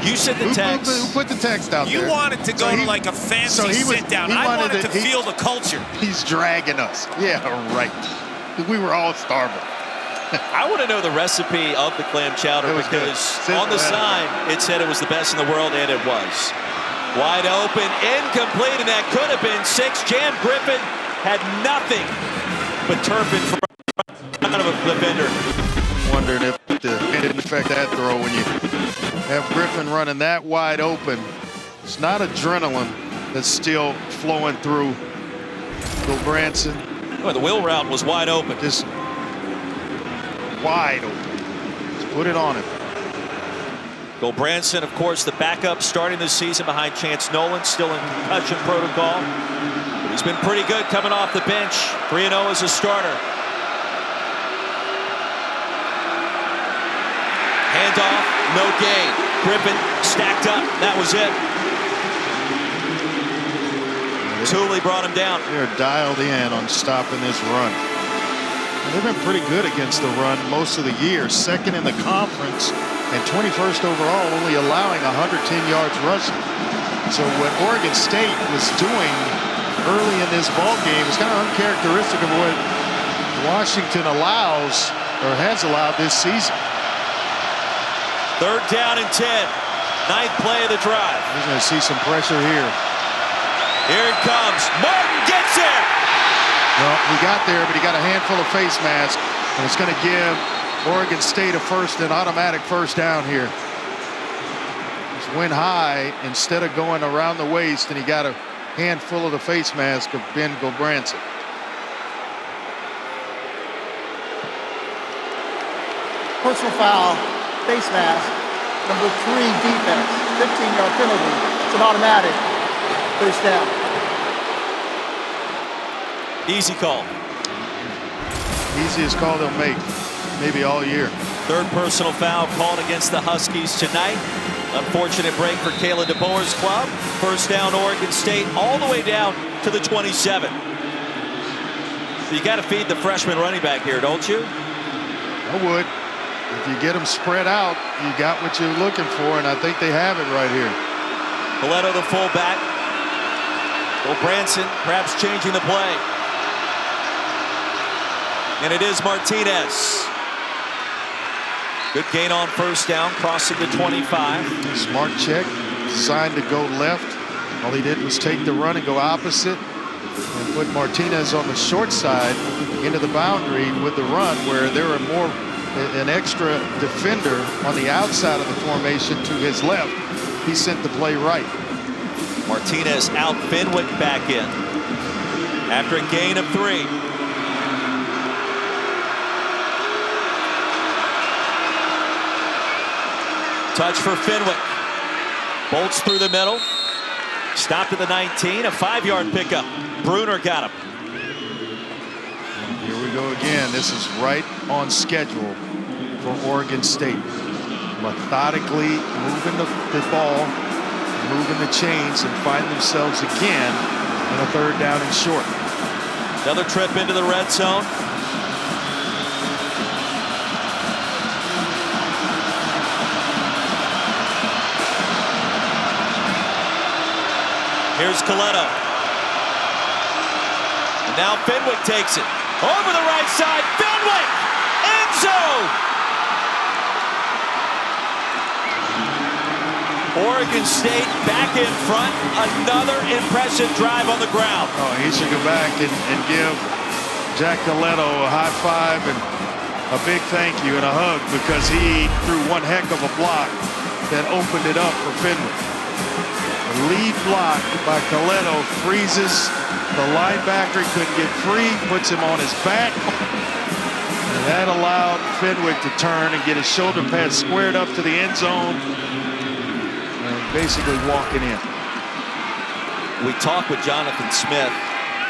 You said the text. Who put the text out You there? wanted to go to like a fancy sit-down. I wanted to feel the culture. He's dragging us. Yeah, right. We were all starving. I want to know the recipe of the clam chowder It was good. because Simple on the as sign it said it was the best in the world, and it was. Wide open, incomplete, and that could have been 6. Jan Griffin had nothing but turf in front of a defender. Wondering if it didn't affect that throw when you have Griffin running that wide open. It's not adrenaline that's still flowing through Gulbranson. Well, the wheel route was wide open. Just wide open. Let's put it on him. Gulbranson, of course, the backup starting this season behind Chance Nolan, still in concussion protocol. But he's been pretty good coming off the bench. 3-0 as a starter. Handoff, no gain. Griffin stacked up. That was it. Tooley brought him down. They're dialed in on stopping this run. They've been pretty good against the run most of the year. Second in the conference and 21st overall, only allowing 110 yards rushing. So what Oregon State was doing early in this ball game is kind of uncharacteristic of what Washington allows or has allowed this season. Third down and 10. Ninth play of the drive. We're going to see some pressure here. Here it comes. Martin gets there. Well, he got there, but he got a handful of face masks, and it's going to give Oregon State an automatic first down here. Just went high instead of going around the waist, and he got a handful of the face mask of Ben Gulbranson. Personal foul, face mask, number 3 defense, 15-yard penalty. It's an automatic first down. Easy call. Easiest call they'll make, maybe all year. Third personal foul called against the Huskies tonight. Unfortunate break for Kalen DeBoer's club. First down, Oregon State, all the way down to the 27. So you got to feed the freshman running back here, don't you? I would. If you get them spread out, you got what you're looking for, and I think they have it right here. Coletto, the fullback. Gulbranson perhaps changing the play. And it is Martinez. Good gain on first down, crossing the 25. Smart check, designed to go left. All he did was take the run and go opposite and put Martinez on the short side into the boundary with the run, where there were an extra defender on the outside of the formation to his left. He sent the play right. Martinez out, Fenwick back in after a gain of 3. Touch for Fenwick. Bolts through the middle. Stopped at the 19. A 5-yard pickup. Bruner got him. Here we go again. This is right on schedule for Oregon State. Methodically moving the ball, moving the chains, and find themselves again in a third down and short. Another trip into the red zone. Here's Coletto. And now Fenwick takes it. Over the right side, Fenwick! End zone! Oregon State back in front. Another impressive drive on the ground. Oh, he should go back and give Jack Coletto a high five and a big thank you and a hug, because he threw one heck of a block that opened it up for Fenwick. The lead block by Coletto freezes the linebacker. He couldn't get free, puts him on his back. And that allowed Fenwick to turn and get his shoulder pad squared up to the end zone and basically walking in. We talked with Jonathan Smith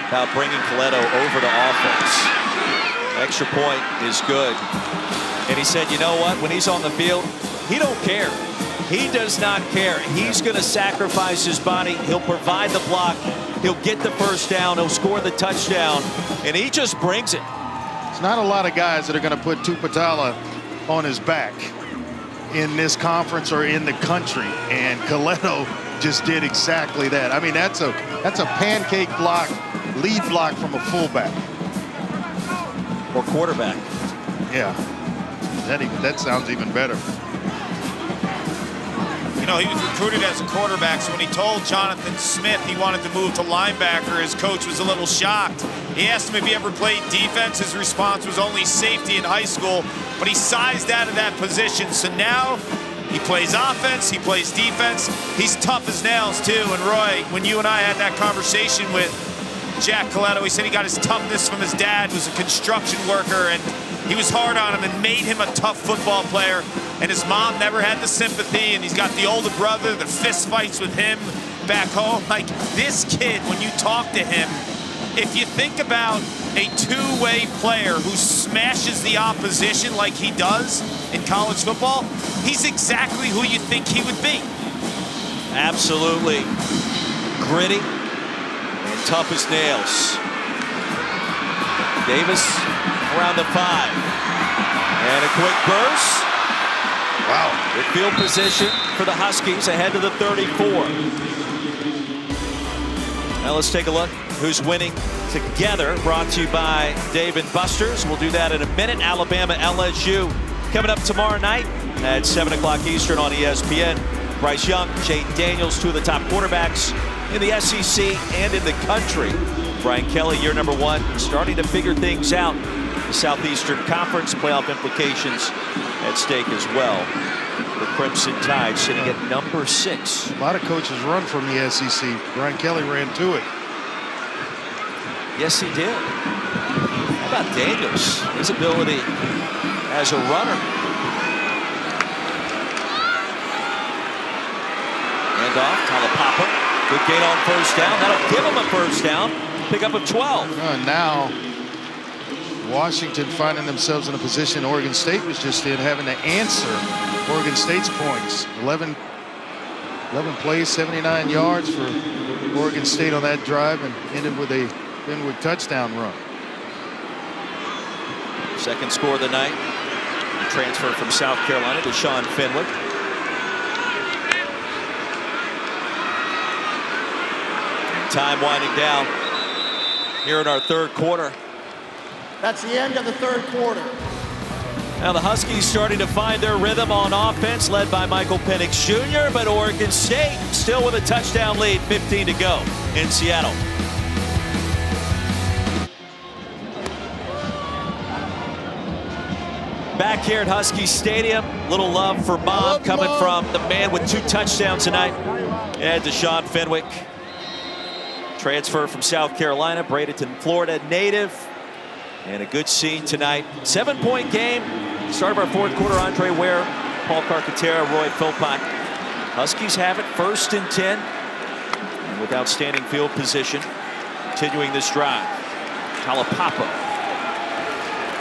about bringing Coletto over to offense. Extra point is good. And he said, you know what? When he's on the field, he don't care. He does not care. He's going to sacrifice his body. He'll provide the block. He'll get the first down. He'll score the touchdown. And he just brings it. There's not a lot of guys that are going to put Tuputala on his back in this conference or in the country. And Coletto just did exactly that. I mean, that's a pancake block, lead block from a fullback. Or quarterback. Yeah. That sounds even better. You know, he was recruited as a quarterback, so when he told Jonathan Smith he wanted to move to linebacker, his coach was a little shocked. He asked him if he ever played defense. His response was only safety in high school, but he sized out of that position. So now he plays offense, he plays defense. He's tough as nails, too. And Roy, when you and I had that conversation with Jack Coletto, he said he got his toughness from his dad, who's a construction worker, and he was hard on him and made him a tough football player. And his mom never had the sympathy, and he's got the older brother, the fist fights with him back home. Like, this kid, when you talk to him, if you think about a two-way player who smashes the opposition like he does in college football, he's exactly who you think he would be. Absolutely. Gritty and tough as nails. Davis around the 5. And a quick burst. Wow. Good field position for the Huskies ahead to the 34. Now let's take a look who's winning together. Brought to you by Dave & Buster's. We'll do that in a minute. Alabama LSU coming up tomorrow night at 7 o'clock Eastern on ESPN. Bryce Young, Jay Daniels, two of the top quarterbacks in the SEC and in the country. Brian Kelly, year number 1, starting to figure things out. The Southeastern Conference playoff implications at stake as well. The Crimson Tide sitting at number 6. A lot of coaches run from the SEC. Brian Kelly ran to it. Yes, he did. How about Daniels? His ability as a runner. Hand off, Talapapa. Good gain on first down. That'll give him a first down. Pickup of 12. Now, Washington finding themselves in a position Oregon State was just in, having to answer Oregon State's points. 11 plays, 79 yards for Oregon State on that drive, and ended with a Fenwick touchdown run. Second score of the night. The transfer from South Carolina to Sean Fenwick. Time winding down here in our third quarter. That's the end of the third quarter. Now the Huskies starting to find their rhythm on offense, led by Michael Penix Jr., but Oregon State still with a touchdown lead, 15 to go in Seattle. Back here at Husky Stadium, little love for Bob coming from the man with 2 touchdowns tonight, and Deshaun Fenwick. Transfer from South Carolina, Bradenton, Florida native. And a good scene tonight. 7-point game. Start of our fourth quarter. Andre Ware, Paul Carcaterra, Roy Philpott. Huskies have it 1st and 10. And with outstanding field position. Continuing this drive. Talapapa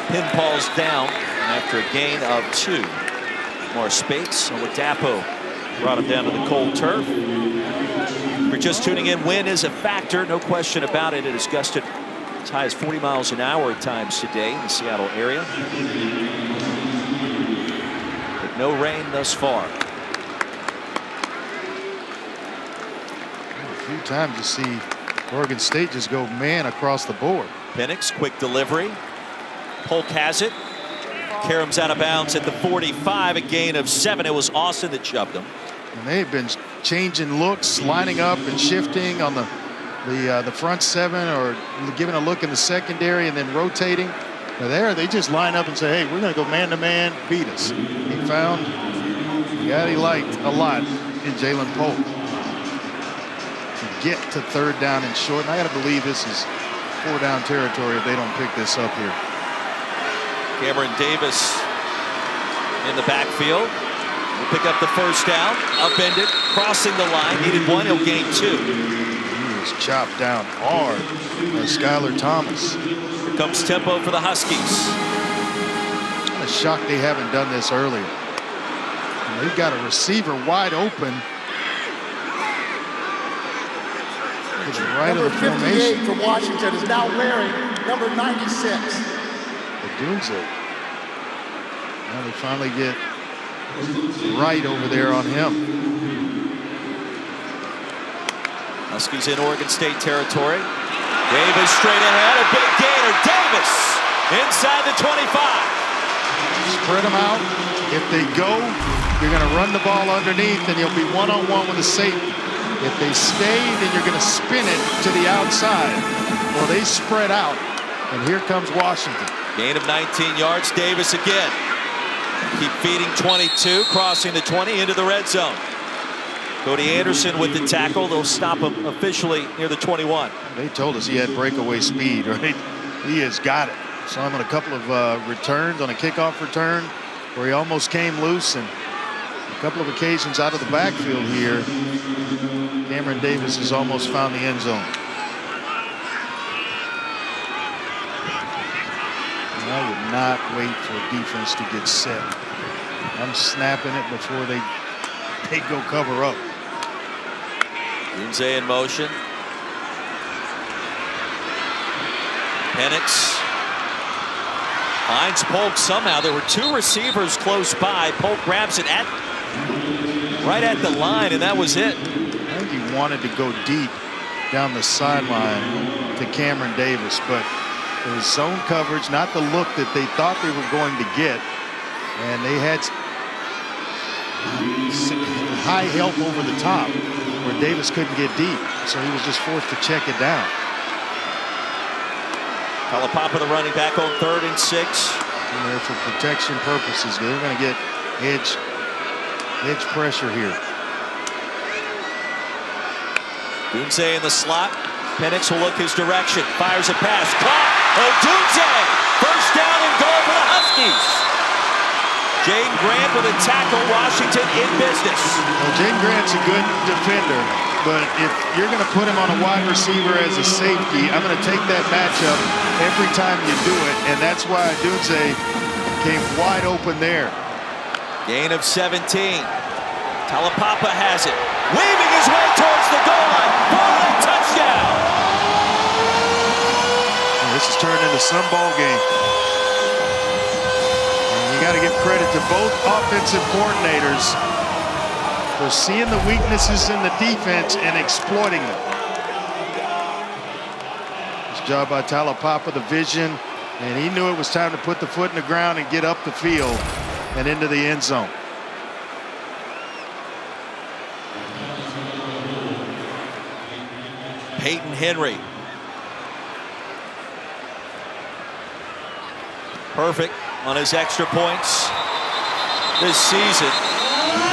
pinballs down after a gain of 2. More space. Oladapo brought him down to the cold turf. If you're just tuning in, wind is a factor. No question about it. It has gusted as high as 40 miles an hour at times today in the Seattle area. But no rain thus far. A few times you see Oregon State just go man across the board. Penix, quick delivery. Polk has it. Karem's out of bounds at the 45, a gain of 7. It was Austin that shoved him. And they've been changing looks, lining up and shifting on the front seven, or giving a look in the secondary and then rotating. Now there, they just line up and say, hey, we're going to go man-to-man, beat us. He found the guy he liked a lot in Jalen Polk to get to third down and short. And I got to believe this is 4-down territory if they don't pick this up here. Cameron Davis in the backfield. Will pick up the first down, upended, crossing the line. Needed 1, he'll gain 2. He was chopped down hard by Skylar Thomas. Here comes tempo for the Huskies. I'm shocked they haven't done this earlier. And they've got a receiver wide open. It's right Number of the formation. 58 for Washington is now wearing number 96. Odunze. Now they finally get right over there on him. Huskies in Oregon State territory. Davis straight ahead, a big gainer. Davis inside the 25. Spread them out. If they go, you're going to run the ball underneath, and you'll be one-on-one with a safety. If they stay, then you're going to spin it to the outside. Well, they spread out, and here comes Washington. Gain of 19 yards. Davis again. Keep feeding 22, crossing the 20 into the red zone. Cody Anderson with the tackle. They'll stop him officially near the 21. They told us he had breakaway speed, right? He has got it. Saw him on a couple of returns, on a kickoff return where he almost came loose, and a couple of occasions out of the backfield here. Cameron Davis has almost found the end zone. I would not wait for a defense to get set. I'm snapping it before they go cover up. Odunze in motion. Penix finds Polk somehow. There were 2 receivers close by. Polk grabs it right at the line, and that was it. I think he wanted to go deep down the sideline to Cameron Davis, but it was zone coverage, not the look that they thought they were going to get. And they had high help over the top where Davis couldn't get deep. So he was just forced to check it down. Talapapa, the running back, on 3rd and 6. And there for protection purposes. They're going to get edge pressure here. Odunze in the slot. Penix will look his direction. Fires a pass. Caught. Odunze. First down and goal for the Huskies. Jaden Grant with a tackle. Washington in business. Well, Jaden Grant's a good defender, but if you're going to put him on a wide receiver as a safety, I'm going to take that matchup every time you do it, and that's why Odunze came wide open there. Gain of 17. Talapapa has it. Weaving his way towards the goal line for a touchdown. This has turned into some ball game. And you got to give credit to both offensive coordinators for seeing the weaknesses in the defense and exploiting them. This job by Talapapa, the vision, and he knew it was time to put the foot in the ground and get up the field and into the end zone. Peyton Henry. Perfect on his extra points this season.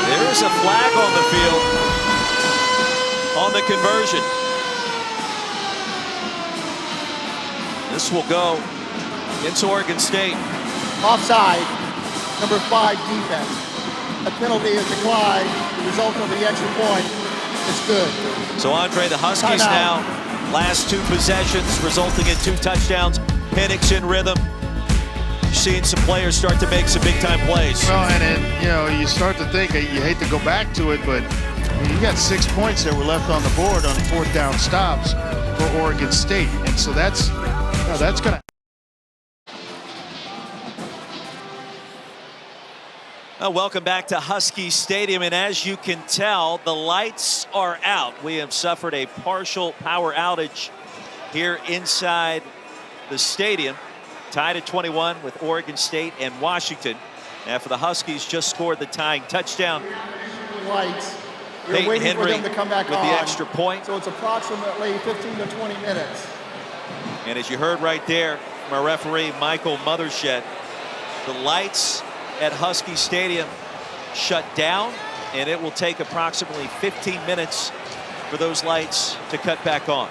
There is a flag on the field on the conversion. This will go against Oregon State. Offside, number 5 defense. A penalty is declined. The result of the extra point is good. So Andre, the Huskies now last 2 possessions resulting in 2 touchdowns. Penix in rhythm. Seeing some players start to make some big-time plays. Well, and then, you know, you start to think, you hate to go back to it, but you got 6 points that were left on the board on 4th down stops for Oregon State, and so that's going to. Welcome back to Husky Stadium, and as you can tell, the lights are out. We have suffered a partial power outage here inside the stadium. Tied at 21 with Oregon State and Washington. After the Huskies just scored the tying touchdown. Lights You're Peyton waiting Henry for them to come back with on. the extra point. So it's approximately 15 to 20 minutes. And as you heard right there from our referee, Michael Mothershed, the lights at Husky Stadium shut down, and it will take approximately 15 minutes for those lights to cut back on.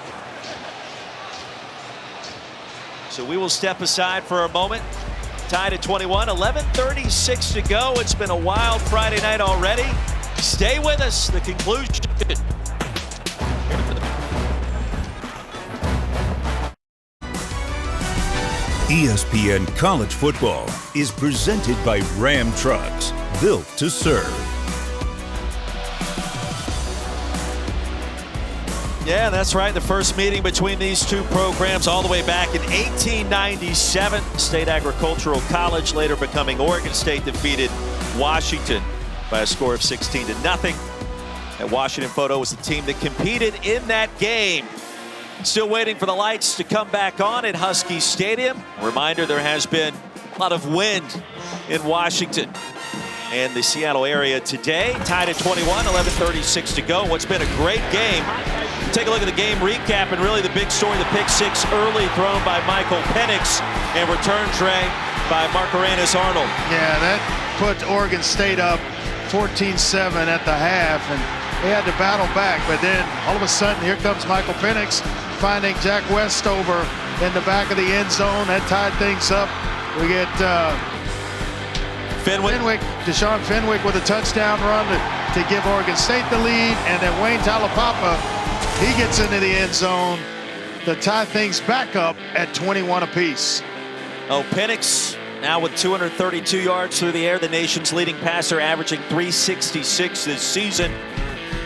So we will step aside for a moment. Tied at 21, 11:36 to go. It's been a wild Friday night already. Stay with us. The conclusion. ESPN College Football is presented by Ram Trucks, built to serve. Yeah, that's right. The first meeting between these two programs all the way back in 1897. State Agricultural College, later becoming Oregon State, defeated Washington by a score of 16-0. That Washington photo was the team that competed in that game. Still waiting for the lights to come back on at Husky Stadium. Reminder, there has been a lot of wind in Washington and the Seattle area today. Tied at 21, 11:36 to go. What's been a great game. Take a look at the game recap, and really the big story, the pick six early thrown by Michael Penix and return tray by Marcaranis Arnold. Yeah, that put Oregon State up 14-7 at the half, and they had to battle back. But then all of a sudden, here comes Michael Penix finding Jack Westover in the back of the end zone. That tied things up. We get Deshaun Fenwick with a touchdown run to give Oregon State the lead, and then Wayne Talapapa, he gets into the end zone to tie things back up at 21 apiece. Oh, Penix now with 232 yards through the air, the nation's leading passer, averaging 366 this season.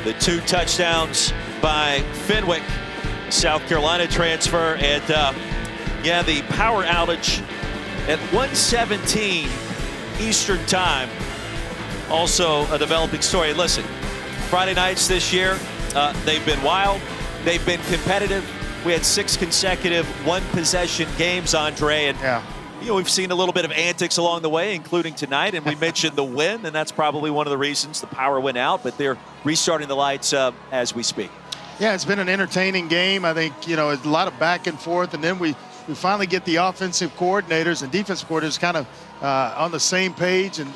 The two touchdowns by Fenwick, South Carolina transfer, and yeah, the power outage at 1:17 Eastern time. Also a developing story. Listen, Friday nights this year, they've been wild. They've been competitive. We had 6 consecutive one-possession games, Andre, and you know, we've seen a little bit of antics along the way, including tonight, and we mentioned the wind, and that's probably one of the reasons the power went out, but they're restarting the lights as we speak. Yeah, it's been an entertaining game. I think, you know, a lot of back and forth, and then we finally get the offensive coordinators and defensive coordinators kind of on the same page, and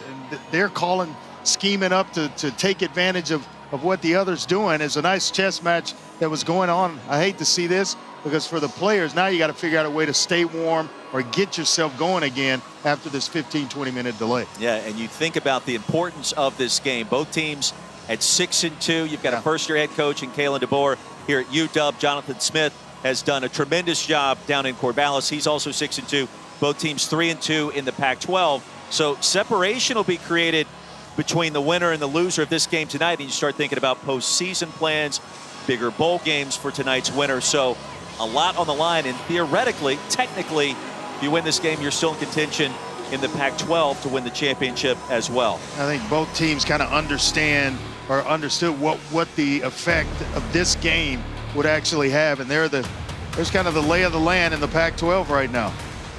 they're calling, scheming up to take advantage of what the other's doing. It's a nice chess match that was going on. I hate to see this, because for the players, now you got to figure out a way to stay warm or get yourself going again after this 15-20 minute delay. Yeah, and you think about the importance of this game. Both teams at 6-2. You've got a first-year head coach in Kalen DeBoer here at UW. Jonathan Smith has done a tremendous job down in Corvallis. He's also 6-2. Both teams 3-2 in the Pac-12. So separation will be created between the winner and the loser of this game tonight, and you start thinking about postseason plans, bigger bowl games for tonight's winner. So a lot on the line, and theoretically, technically, if you win this game, you're still in contention in the Pac-12 to win the championship as well. I think both teams kind of understood what the effect of this game would actually have, and there's kind of the lay of the land in the Pac-12 right now.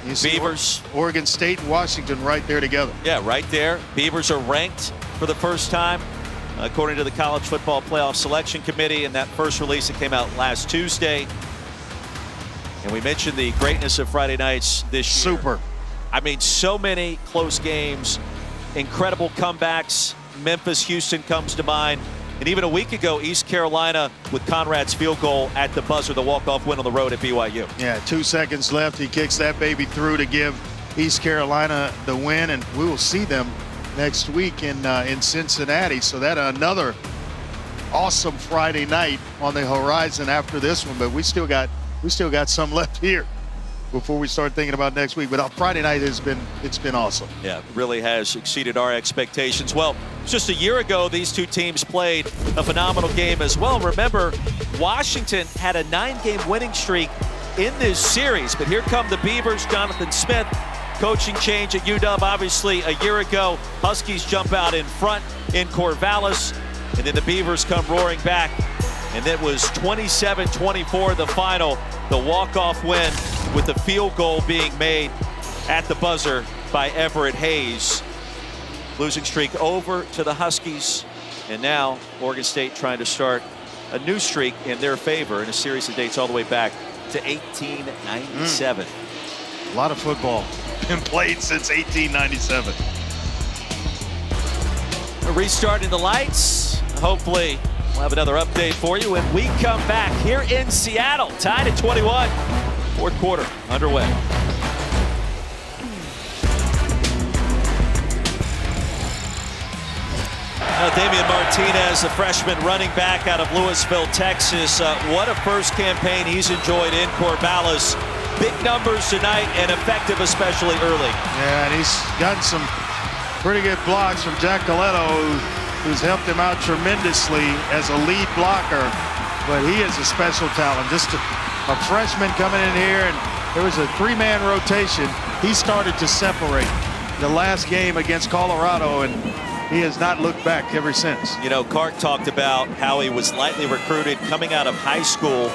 You see Beavers, Oregon State and Washington right there together. Yeah, right there. Beavers are ranked for the first time, according to the College Football Playoff Selection Committee, and that first release that came out last Tuesday. And we mentioned the greatness of Friday nights this year. Super. I mean, so many close games, incredible comebacks. Memphis, Houston comes to mind. And even a week ago, East Carolina with Conrad's field goal at the buzzer, the walk-off win on the road at BYU. Yeah, 2 seconds left. He kicks that baby through to give East Carolina the win, and we will see them next week in Cincinnati. So that another awesome Friday night on the horizon after this one, but we still got some left here before we start thinking about next week. But Friday night it's been awesome. Yeah, it really has exceeded our expectations. Well, just a year ago, these two teams played a phenomenal game as well. Remember, Washington had a 9-game winning streak in this series, but here come the Beavers. Jonathan Smith, coaching change at UW. Obviously, a year ago, Huskies jump out in front in Corvallis, and then the Beavers come roaring back. And it was 27-24 the final, the walk-off win with the field goal being made at the buzzer by Everett Hayes. Losing streak over to the Huskies. And now Oregon State trying to start a new streak in their favor in a series that dates all the way back to 1897. A lot of football been played since 1897. We're restarting the lights. Hopefully we'll have another update for you when we come back here in Seattle. Tied at 21. Fourth quarter underway. Now Damian Martinez, the freshman running back out of Louisville, Texas. What a first campaign he's enjoyed in Corvallis. Big numbers tonight and effective, especially early. Yeah, and he's gotten some pretty good blocks from Jack Coletto, who's helped him out tremendously as a lead blocker. But he is a special talent. Just a freshman coming in here, and there was a three-man rotation. He started to separate the last game against Colorado, and he has not looked back ever since. You know, Clark talked about how he was lightly recruited coming out of high school.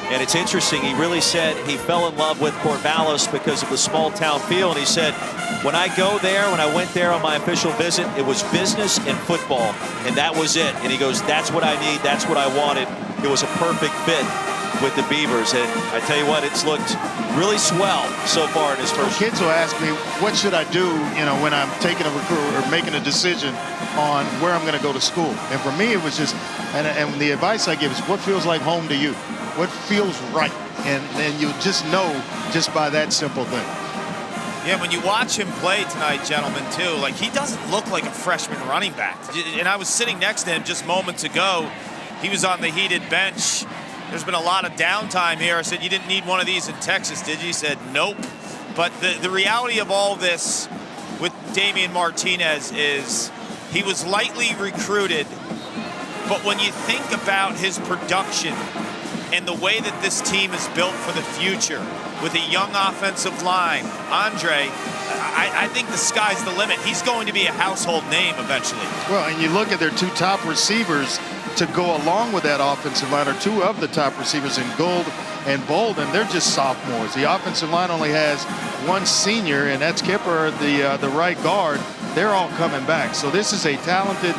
And it's interesting, he really said he fell in love with Corvallis because of the small town feel. And he said, when I went there on my official visit, it was business and football. And that was it. And he goes, that's what I need. That's what I wanted. It was a perfect fit with the Beavers. And I tell you what, it's looked really swell so far in his first year. Kids will ask me, what should I do, when I'm taking a recruit or making a decision on where I'm going to go to school. And for me, it was just, and the advice I give is what feels like home to you, what feels right. And you just know just by that simple thing. Yeah, when you watch him play tonight, gentlemen, too, like he doesn't look like a freshman running back. And I was sitting next to him just moments ago. He was on the heated bench. There's been a lot of downtime here. I said, you didn't need one of these in Texas, did you? He said, nope. But the reality of all this with Damian Martinez is he was lightly recruited. But when you think about his production and the way that this team is built for the future with a young offensive line, Andre, I think the sky's the limit. He's going to be a household name eventually. Well, and you look at their two top receivers to go along with that offensive line, or two of the top receivers in Gould and Bolden, they're just sophomores. The offensive line only has one senior, and that's Kipper, the right guard. They're all coming back. So this is a talented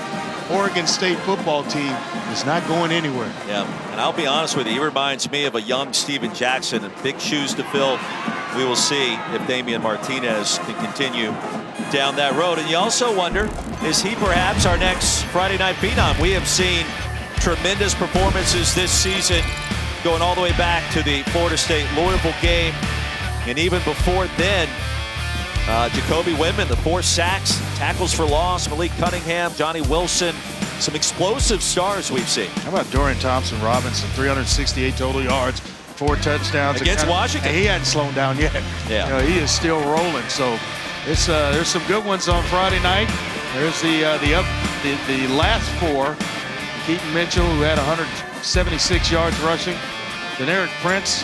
Oregon State football team. It's not going anywhere. Yeah, and I'll be honest with you, he reminds me of a young Steven Jackson, and big shoes to fill. We will see if Damian Martinez can continue down that road. And you also wonder, is he perhaps our next Friday night phenom? We have seen tremendous performances this season, going all the way back to the Florida State-Louisville game. And even before then, Jacoby Windman, the 4 sacks, tackles for loss, Malik Cunningham, Johnny Wilson, some explosive stars we've seen. How about Dorian Thompson-Robinson, 368 total yards, 4 touchdowns. Against Washington. And he hadn't slowed down yet. Yeah. He is still rolling. So it's, there's some good ones on Friday night. There's the last 4. Keaton Mitchell, who had 176 yards rushing. Then Eric Prince,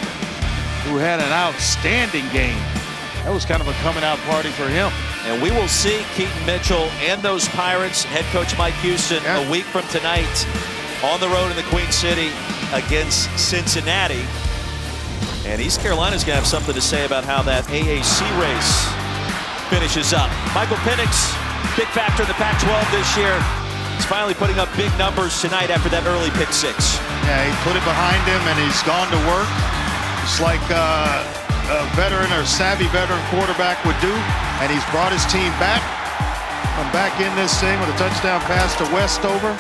who had an outstanding game. That was kind of a coming out party for him. And we will see Keaton Mitchell and those Pirates, head coach Mike Houston, a week from tonight on the road in the Queen City against Cincinnati. And East Carolina's going to have something to say about how that AAC race finishes up. Michael Penix, big factor in the Pac-12 this year. He's finally putting up big numbers tonight after that early pick 6. Yeah, he put it behind him, and he's gone to work. It's like a veteran or savvy veteran quarterback would do, and he's brought his team back. I'm back in this thing with a touchdown pass to Westover.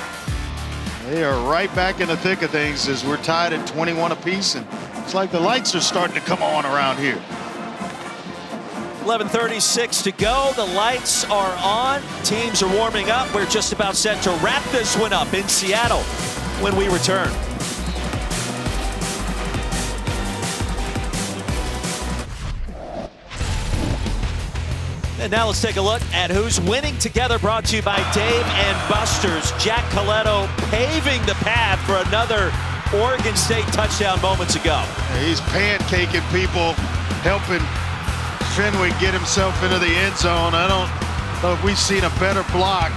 They are right back in the thick of things as we're tied at 21 apiece, and it's like the lights are starting to come on around here. 11:36 to go. The lights are on. Teams are warming up. We're just about set to wrap this one up in Seattle when we return. And now let's take a look at who's winning together, brought to you by Dave & Buster's. Jack Coletto paving the path for another Oregon State touchdown moments ago. He's pancaking people, helping Fenwick get himself into the end zone. I don't know if we've seen a better block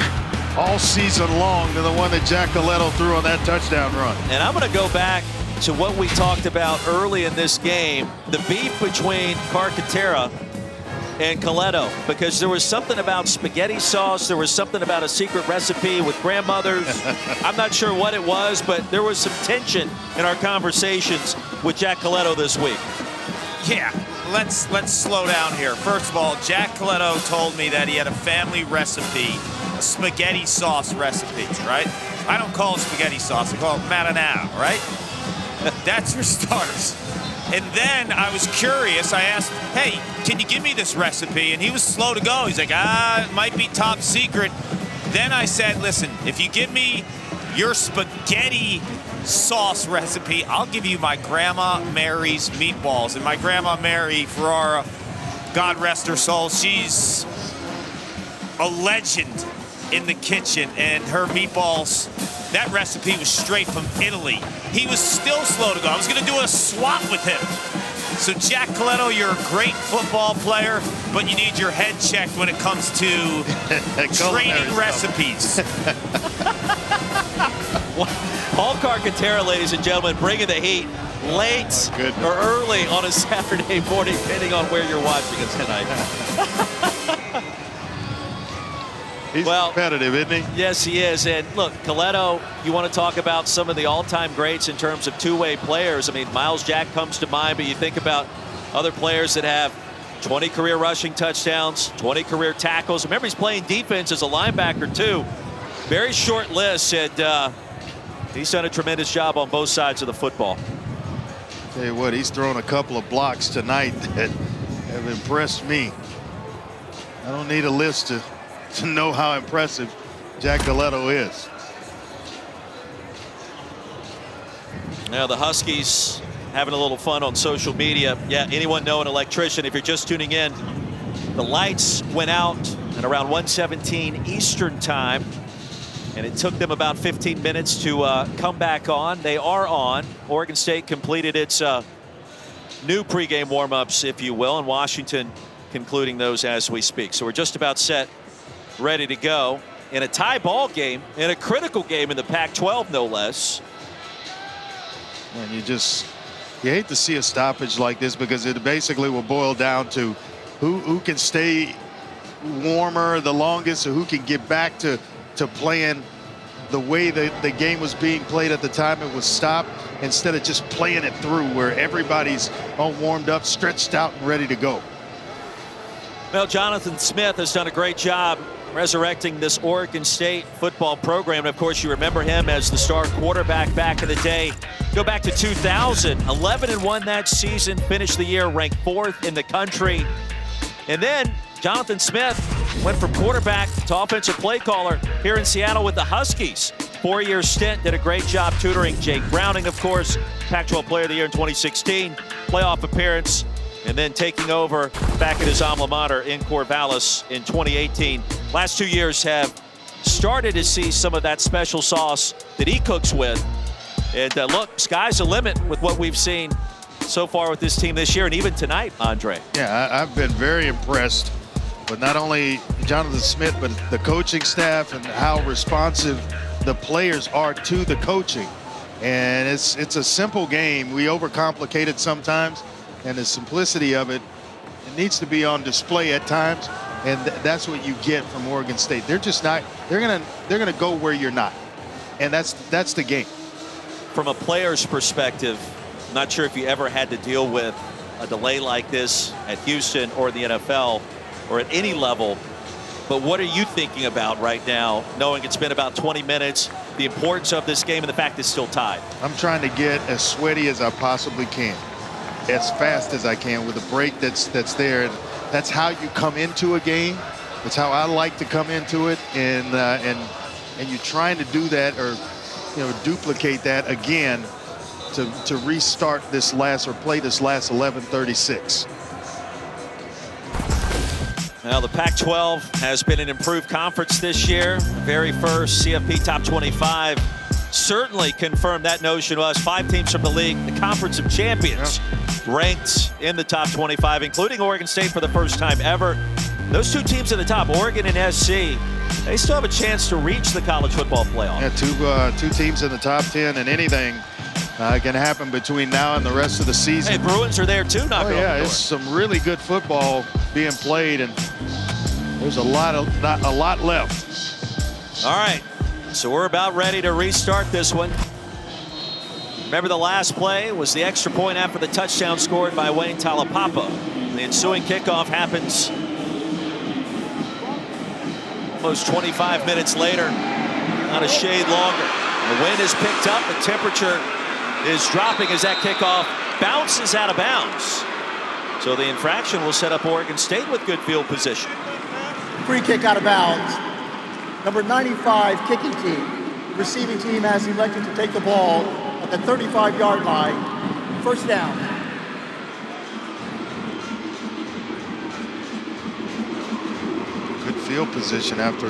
all season long than the one that Jack Coletto threw on that touchdown run. And I'm going to go back to what we talked about early in this game, the beef between Carcaterra and Coletto, because there was something about spaghetti sauce. There was something about a secret recipe with grandmothers. I'm not sure what it was, but there was some tension in our conversations with Jack Coletto this week. Yeah, let's slow down here. First of all, Jack Coletto told me that he had a family recipe, a spaghetti sauce recipe, right? I don't call it spaghetti sauce, I call it marinara, right? That's for starters. And then I was curious. I asked, hey, can you give me this recipe? And he was slow to go. He's like, it might be top secret. Then I said, listen, if you give me your spaghetti sauce recipe, I'll give you my Grandma Mary's meatballs. And my Grandma Mary Ferrara, God rest her soul, she's a legend in the kitchen. And her meatballs, that recipe was straight from Italy. He was still slow to go. I was going to do a swap with him. So Jack Coletto, you're a great football player, but you need your head checked when it comes to training recipes. Paul Carcaterra, ladies and gentlemen, bringing the heat late or early on a Saturday morning, depending on where you're watching us tonight. He's competitive, isn't he? Yes, he is. And look, Coletto, you want to talk about some of the all-time greats in terms of two-way players. I mean, Miles Jack comes to mind, but you think about other players that have 20 career rushing touchdowns, 20 career tackles. Remember, he's playing defense as a linebacker, too. Very short list, and he's done a tremendous job on both sides of the football. Tell you what, he's thrown a couple of blocks tonight that have impressed me. I don't need a list to know how impressive Jack Coletto is. Now the Huskies having a little fun on social media. Yeah, anyone know an electrician? If you're just tuning in, the lights went out at around 1:17 Eastern time, and it took them about 15 minutes to come back on. They are on. Oregon State completed its new pregame warm-ups, if you will, and Washington concluding those as we speak. So we're just about set, ready to go in a tie ball game, in a critical game in the Pac-12, no less. And you hate to see a stoppage like this, because it basically will boil down to who can stay warmer the longest, or who can get back to playing the way the game was being played at the time it was stopped, instead of just playing it through where everybody's all warmed up, stretched out, and ready to go. Well, Jonathan Smith has done a great job resurrecting this Oregon State football program. And of course, you remember him as the star quarterback back in the day. Go back to 2000, 11-1 that season, finished the year ranked 4th in the country. And then Jonathan Smith went from quarterback to offensive play caller here in Seattle with the Huskies. 4-year stint, did a great job tutoring Jake Browning, of course, Pac-12 Player of the Year in 2016, playoff appearance, and then taking over back at his alma mater in Corvallis in 2018. Last 2 years have started to see some of that special sauce that he cooks with. And look, sky's the limit with what we've seen so far with this team this year, and even tonight, Andre. Yeah, I've been very impressed with not only Jonathan Smith, but the coaching staff and how responsive the players are to the coaching. And it's a simple game. We overcomplicate it sometimes, and the simplicity of it needs to be on display at times, and that's what you get from Oregon State. They're just not. They're gonna go where you're not, and that's the game. From a player's perspective, not sure if you ever had to deal with a delay like this at Houston or the NFL or at any level, but what are you thinking about right now, knowing it's been about 20 minutes, the importance of this game and the fact it's still tied? I'm trying to get as sweaty as I possibly can, as fast as I can, with a break that's there. And that's how you come into a game. That's how I like to come into it, and you're trying to do that, or duplicate that again to restart this last, or play this last 11:36. Now the Pac-12 has been an improved conference this year. Very first CFP Top 25 certainly confirmed that notion to us. 5 teams from the league, the Conference of Champions, ranked in the top 25, including Oregon State for the first time ever. Those 2 teams in the top, Oregon and SC, they still have a chance to reach the college football playoff. Yeah, two teams in the top 10, and anything It can happen between now and the rest of the season. Hey, Bruins are there too, knocking on the door. It's some really good football being played, and there's a lot left. All right, so we're about ready to restart this one. Remember, the last play was the extra point after the touchdown scored by Wayne Talapapa. The ensuing kickoff happens almost 25 minutes later, not a shade longer. The wind is picked up, the temperature is dropping as that kickoff bounces out of bounds. So the infraction will set up Oregon State with good field position. Free kick out of bounds. Number 95 kicking team. The receiving team has elected to take the ball at the 35-yard line. First down. Good field position after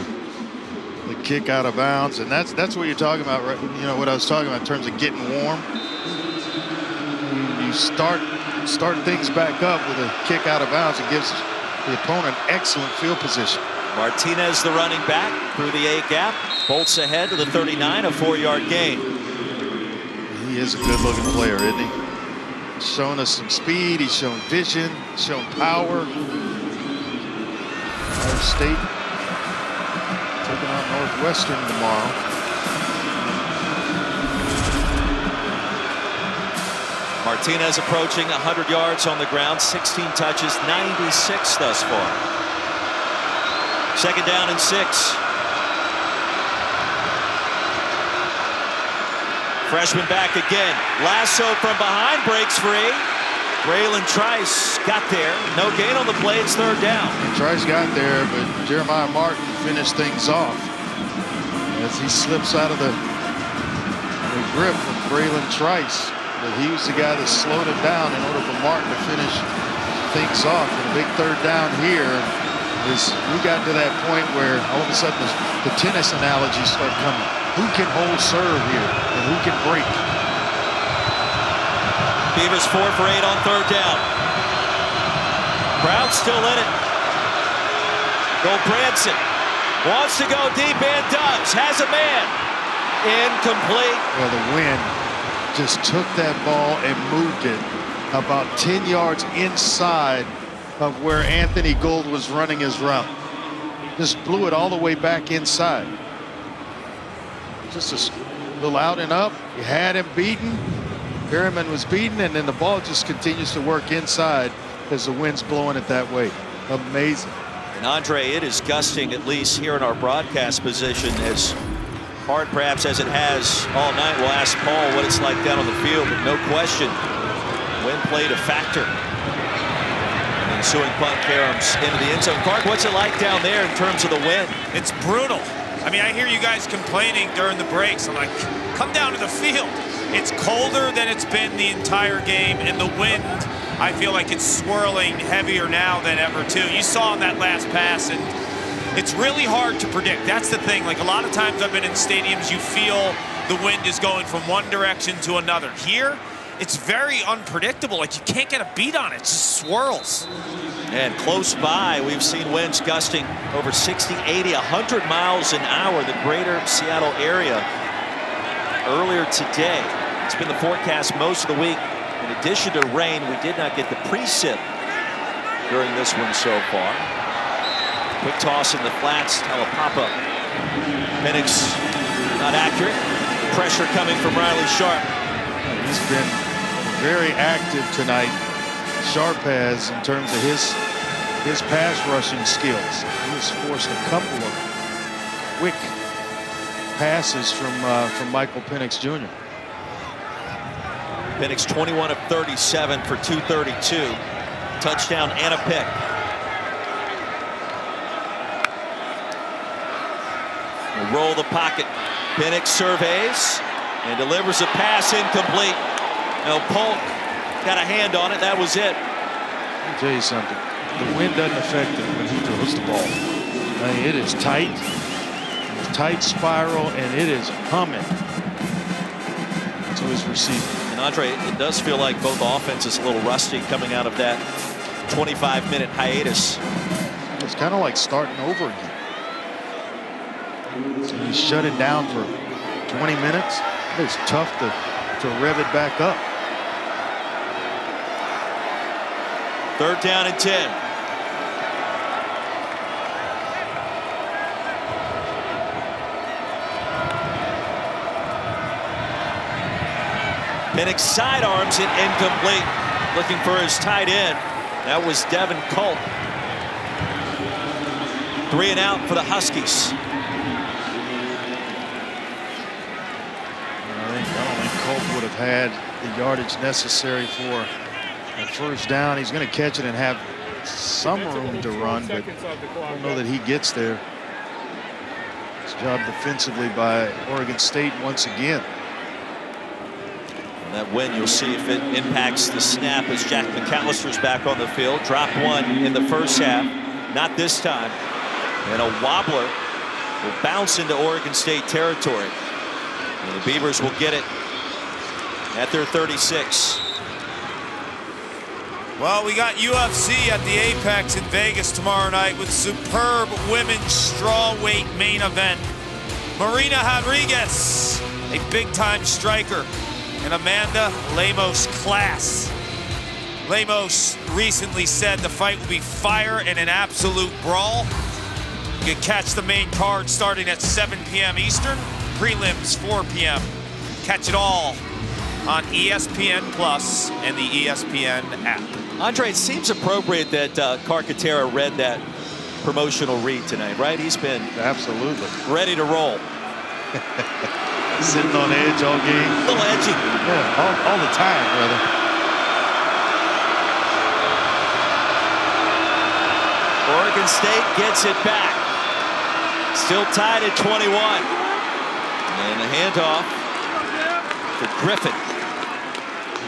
the kick out of bounds, and that's what you're talking about, right? You know what I was talking about in terms of getting warm. You start things back up with a kick out of bounds. It gives the opponent excellent field position. Martinez, the running back, through the A gap, bolts ahead to the 39, a 4-yard gain. He is a good-looking player, isn't he? He's shown us some speed. He's shown vision. He's shown power. Ohio State taking on Northwestern tomorrow. Martinez approaching 100 yards on the ground, 16 touches, 96 thus far. Second down and 6. Freshman back again. Lasso from behind, breaks free. Braylon Trice got there. No gain on the play. It's third down. Trice got there, but Jeremiah Martin finished things off as he slips out of the grip of Braylon Trice. But he was the guy that slowed him down in order for Martin to finish things off. And a big third down here is we got to that point where all of a sudden the tennis analogies start coming. Who can hold serve here and who can break? Beavers 4 for 8 on third down. Brown still in it. Branson wants to go deep and does. Has a man. Incomplete. Well, the wind just took that ball and moved it about 10 yards inside of where Anthony Gould was running his route. Just blew it all the way back inside. Just a little out and up. You had him beaten. Perryman was beaten, and then the ball just continues to work inside as the wind's blowing it that way. Amazing. And Andre, it is gusting, at least here in our broadcast position, as hard perhaps as it has all night. We'll ask Paul what it's like down on the field, but no question, wind played a factor. And ensuing punt caroms into the end zone. Clark, what's it like down there in terms of the wind? It's brutal. I mean, I hear you guys complaining during the breaks. I'm like, come down to the field. It's colder than it's been the entire game, and the wind, I feel like it's swirling heavier now than ever, too. You saw on that last pass, and it's really hard to predict. That's the thing. Like, a lot of times I've been in stadiums, you feel the wind is going from one direction to another. Here, it's very unpredictable. Like, you can't get a beat on it. It just swirls. And close by, we've seen winds gusting over 60, 80, 100 miles an hour, the greater Seattle area. Earlier today, it's been the forecast most of the week. In addition to rain, we did not get the precip during this one so far. Quick toss in the flats, Talapapa. Penix not accurate. Pressure coming from Riley Sharp. He's been very active tonight. Sharp has, in terms of his pass rushing skills. He has forced a couple of quick passes from Michael Penix Jr. Penix 21 of 37 for 232. Touchdown and a pick. We'll roll the pocket. Penix surveys and delivers a pass incomplete. Now Polk got a hand on it. That was it. Let me tell you something. The wind doesn't affect him when he throws the ball. I mean, it is tight. It's tight spiral, and it is humming to his receiver. And Andre, it does feel like both offenses a little rusty coming out of that 25-minute hiatus. It's kind of like starting over again. So he shut it down for 20 minutes. It's tough to to rev it back up. 3rd down and 10. Penix sidearms it incomplete. Looking for his tight end. That was Devin Colt. 3 and out for the Huskies. I don't think Colt would have had the yardage necessary for a 1st down. He's going to catch it and have some room to run, but I don't know that he gets there. It's a job defensively by Oregon State once again. That win, you'll see if it impacts the snap as Jack McAllister's back on the field. Dropped 1 in the 1st half, not this time. And a wobbler will bounce into Oregon State territory. And the Beavers will get it at their 36. Well, we got UFC at the Apex in Vegas tomorrow night with superb women's strawweight main event. Marina Rodriguez, a big-time striker, and Amanda Lemos Class. Lemos recently said the fight will be fire and an absolute brawl. You can catch the main card starting at 7 p.m. Eastern, prelims 4 p.m. Catch it all on ESPN Plus and the ESPN app. Andre, it seems appropriate that Carcaterra read that promotional read tonight, right? He's been Absolutely. ready to roll. Sitting on edge all game. A little edgy. Yeah, all the time, brother. Oregon State gets it back. Still tied at 21. And a handoff for Griffin.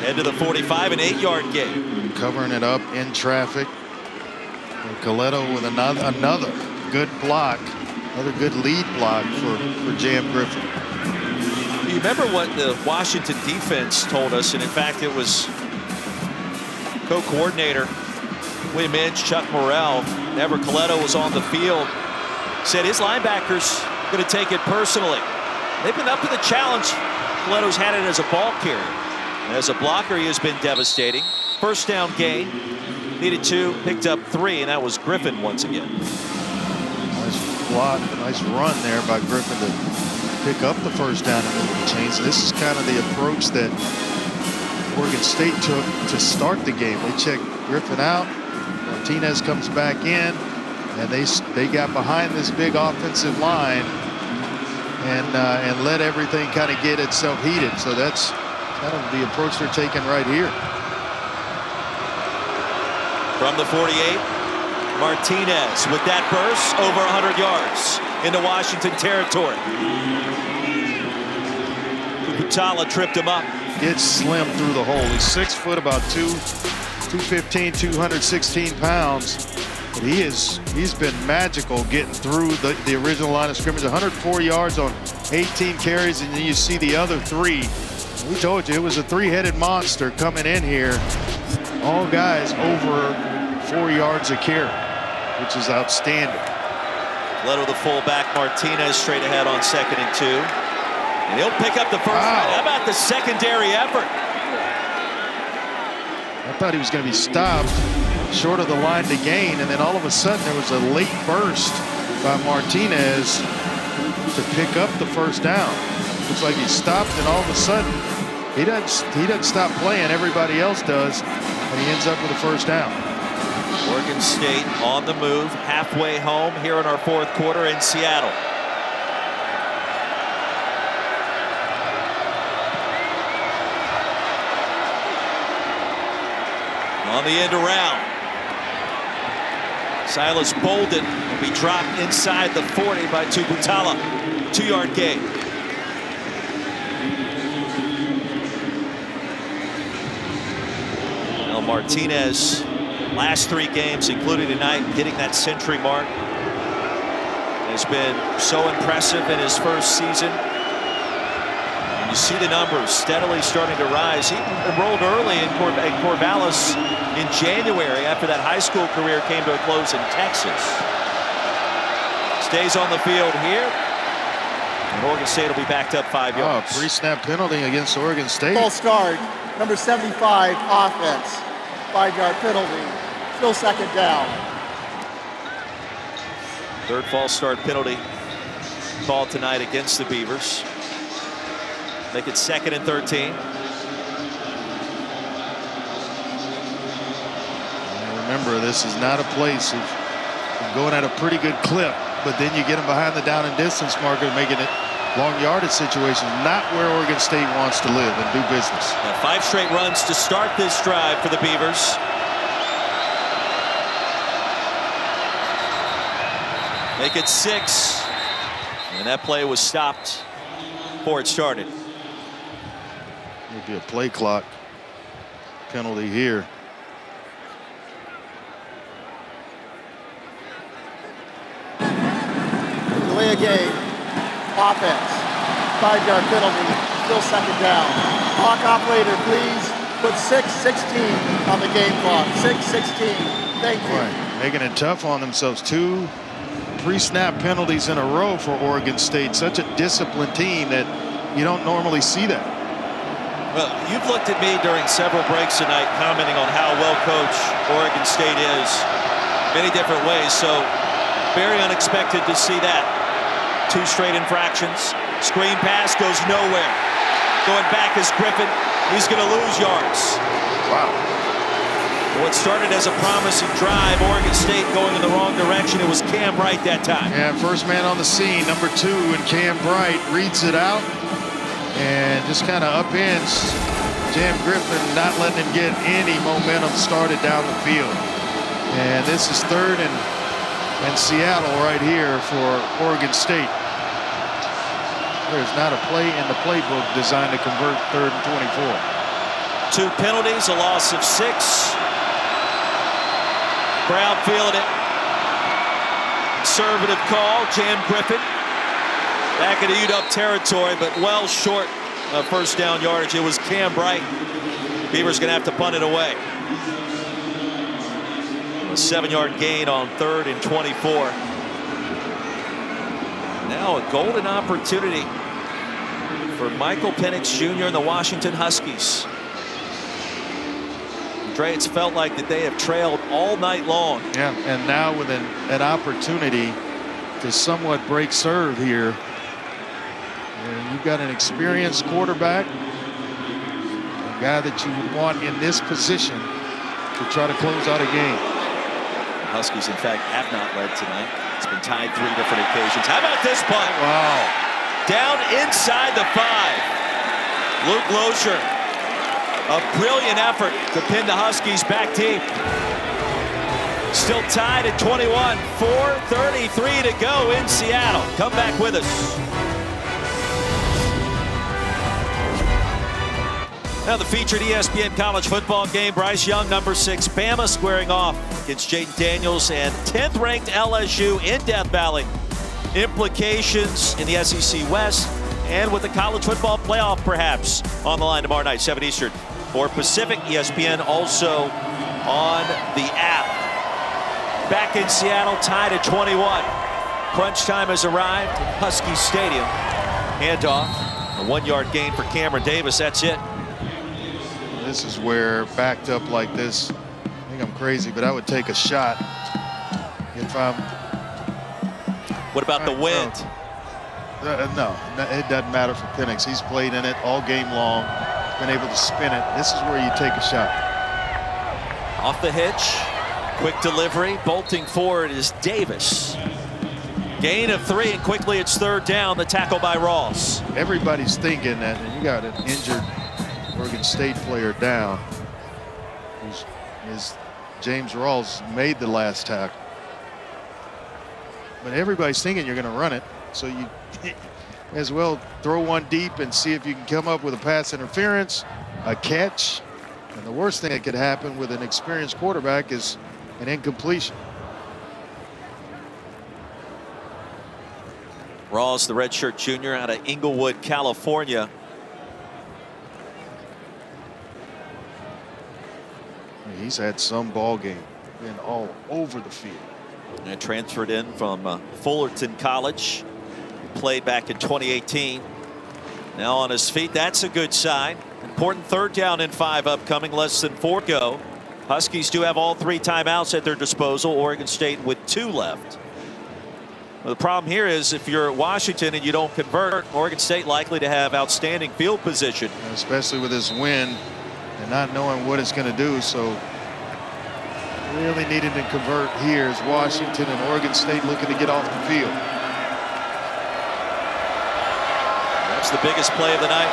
Head to the 45, an 8-yard gain. Covering it up in traffic. And Coletto with another good block. Another good lead block for Jam Griffin. You remember what the Washington defense told us, and in fact it was co-coordinator William Inge, Chuck Morrell, whenever Coletto was on the field, said his linebackers going to take it personally. They've been up to the challenge. Coletto's had it as a ball carrier. And as a blocker, he has been devastating. 1st down gain, needed 2, picked up 3, and that was Griffin once again. Nice block, nice run there by Griffin to pick up the 1st down and move the chains. This is kind of the approach that Oregon State took to start the game. They checked Griffin out. Martinez comes back in, and they got behind this big offensive line and let everything kind of get itself heated. So that's kind of the approach they're taking right here. From the 48, Martinez with that burst over 100 yards into Washington territory. Butala tripped him up. Gets slim through the hole. He's 6 foot, about 215, 216 pounds. But he's been magical getting through the original line of scrimmage. 104 yards on 18 carries, and then you see the other 3. We told you it was a 3-headed monster coming in here. All guys over 4 yards a carry, which is outstanding. Leto, the fullback, Martinez straight ahead on 2nd and 2. And he'll pick up the first. Wow. How about the secondary effort? I thought he was going to be stopped short of the line to gain, and then all of a sudden there was a late burst by Martinez to pick up the 1st down. Looks like he stopped, and all of a sudden he doesn't stop playing. Everybody else does, and he ends up with a 1st down. Oregon State on the move, halfway home here in our 4th quarter in Seattle. On the end around, Silas Bolden will be dropped inside the 40 by Tubutala. 2-yard gain. Well, Martinez, last 3 games, including tonight, hitting that century mark, has been so impressive in his 1st season. You see the numbers steadily starting to rise. He enrolled early in Corvallis in January after that high school career came to a close in Texas. Stays on the field here. Oregon State will be backed up 5 yards. Pre-snap penalty against Oregon State. False start, number 75, offense. 5-yard penalty. Still second down. Third false start penalty called tonight against the Beavers. Make it 2nd and 13. Remember, this is not a place of going at a pretty good clip, but then you get them behind the down and distance marker, making it long yardage situations. Not where Oregon State wants to live and do business. Now 5 straight runs to start this drive for the Beavers. Make it 6. And that play was stopped before it started. There'll be a play clock penalty here. Delay a game. Offense. 5-yard penalty. Still second down. Clock operator, please. Put 6:16 on the game clock. 6:16. Thank you. Right. Making it tough on themselves. 2 pre-snap penalties in a row for Oregon State. Such a disciplined team that you don't normally see that. Well, you've looked at me during several breaks tonight commenting on how well coached Oregon State is many different ways. So very unexpected to see that. 2 straight infractions. Screen pass goes nowhere. Going back is Griffin. He's going to lose yards. Wow. What started as a promising drive, Oregon State going in the wrong direction. It was Cam Bright that time. Yeah, first man on the scene, number 2, and Cam Bright reads it out and just kind of upends Jam Griffin, not letting him get any momentum started down the field. And this is 3rd and Seattle right here for Oregon State. There's not a play in the playbook designed to convert 3rd and 24. 2 penalties, a loss of 6. Brown fielded it. Conservative call, Jam Griffin. Back into UW territory, but well short of first down yardage. It was Cam Bright. Beavers going to have to punt it away. A 7-yard gain on 3rd and 24. Now a golden opportunity for Michael Penix Jr. and the Washington Huskies. Dre, it's felt like that they have trailed all night long. Yeah, and now with an opportunity to somewhat break serve here. And you've got an experienced quarterback, a guy that you would want in this position to try to close out a game. The Huskies, in fact, have not led tonight. It's been tied 3 different occasions. How about this punt? Wow. Down inside the 5. Luke Loescher. A brilliant effort to pin the Huskies back deep. Still tied at 21. 4:33 to go in Seattle. Come back with us. Now the featured ESPN college football game. Bryce Young, number 6, Bama, squaring off against Jaden Daniels and 10th ranked LSU in Death Valley. Implications in the SEC West and with the college football playoff perhaps on the line tomorrow night, 7 Eastern. For Pacific, ESPN also on the app. Back in Seattle, tied at 21. Crunch time has arrived at Husky Stadium. Handoff, a 1-yard gain for Cameron Davis. That's it. This is where, backed up like this, I think I'm crazy, but I would take a shot if I'm... What about the wind? No, it doesn't matter for Penix. He's played in it all game long, been able to spin it. This is where you take a shot. Off the hitch, quick delivery, bolting forward is Davis. Gain of 3, and quickly it's 3rd down. The tackle by Rawls. Everybody's thinking that, and you got an injured Oregon State player down. Is James Rawls made the last tackle. But everybody's thinking you're going to run it, so you as well throw one deep and see if you can come up with a pass interference, a catch, and the worst thing that could happen with an experienced quarterback is an incompletion. Rawls, the redshirt junior out of Inglewood, California. He's had some ball game, been all over the field. And transferred in from Fullerton College. played back in 2018. Now on his feet, that's a good sign. Important 3rd down and 5 upcoming, less than 4 to go. Huskies do have all 3 timeouts at their disposal. Oregon State with 2 left. Well, the problem here is if you're Washington and you don't convert, Oregon State likely to have outstanding field position. Especially with this wind and not knowing what it's going to do. So really needed to convert here as Washington and Oregon State looking to get off the field. That's the biggest play of the night.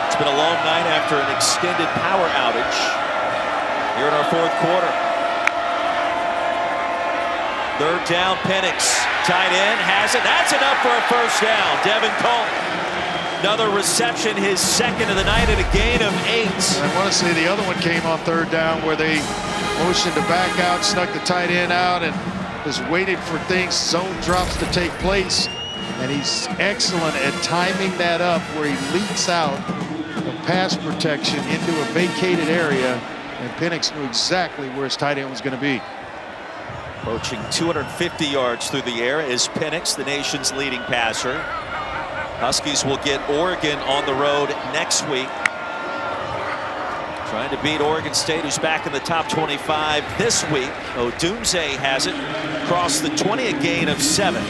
It's been a long night after an extended power outage here in our 4th quarter. 3rd down, Penix. Tight end has it. That's enough for a 1st down. Devin Colt. Another reception, his 2nd of the night, and a gain of 8. I want to say the other one came on 3rd down where they motioned to back out, snuck the tight end out, and just waited for things, zone drops to take place. And he's excellent at timing that up where he leaks out of pass protection into a vacated area. And Penix knew exactly where his tight end was going to be. Approaching 250 yards through the air is Penix, the nation's leading passer. Huskies will get Oregon on the road next week. Trying to beat Oregon State, who's back in the top 25 this week. Odunze has it. Across the 20, a gain of 7.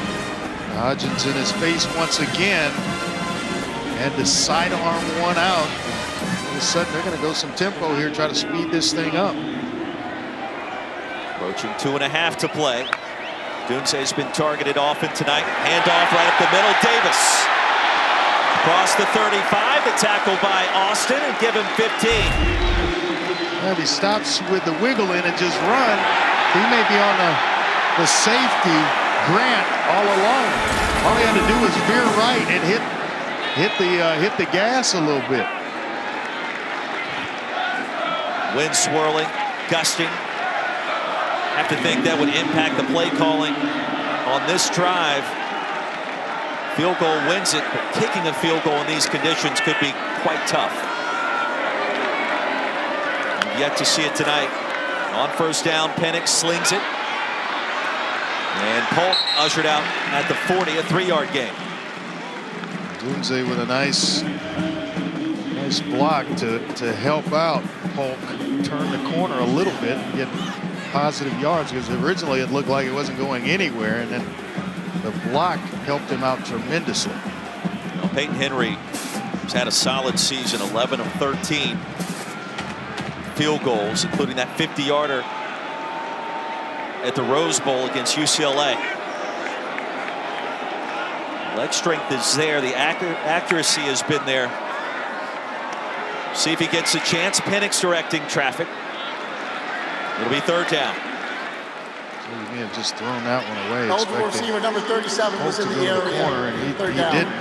Hodgins in his face once again. And to sidearm one out. All of a sudden, they're going to go some tempo here, try to speed this thing up. Approaching 2.5 to play. Odunze's been targeted often tonight. Handoff right up the middle. Davis. Across the 35. The tackle by Austin and give him 15. Well, if he stops with the wiggle in and just run, he may be on the safety Grant all alone. All he had to do was veer right and hit the gas a little bit. Wind swirling, gusting. Have to think that would impact the play calling on this drive. Field goal wins it, but kicking a field goal in these conditions could be quite tough. Yet to see it tonight. On 1st down, Penix slings it. And Polk ushered out at the 40, a 3-yard gain. Odunze with a nice block to help out Polk turn the corner a little bit and get positive yards, because originally it looked like it wasn't going anywhere, and then the block helped him out tremendously. Well, Peyton Henry has had a solid season, 11 of 13 field goals, including that 50-yarder at the Rose Bowl against UCLA. Leg strength is there. The accuracy has been there. See if he gets a chance. Penix directing traffic. It'll be 3rd down. So he may have just thrown that one away. Eligible receiver number 37 was in the area. Corner, and he didn't.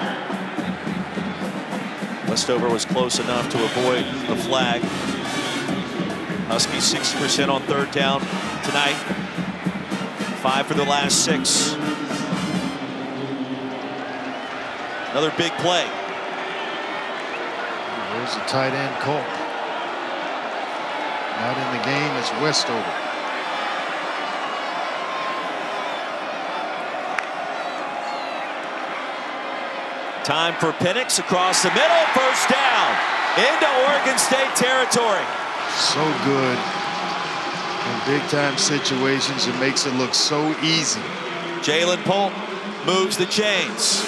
Westover was close enough to avoid the flag. Huskies 60% on 3rd down tonight. 5 for the last 6. Another big play. There's the tight end, Colt. Not in the game is Westover. Time for Penix across the middle. 1st down into Oregon State territory. So good in big-time situations. It makes it look so easy. Jalen Polk moves the chains.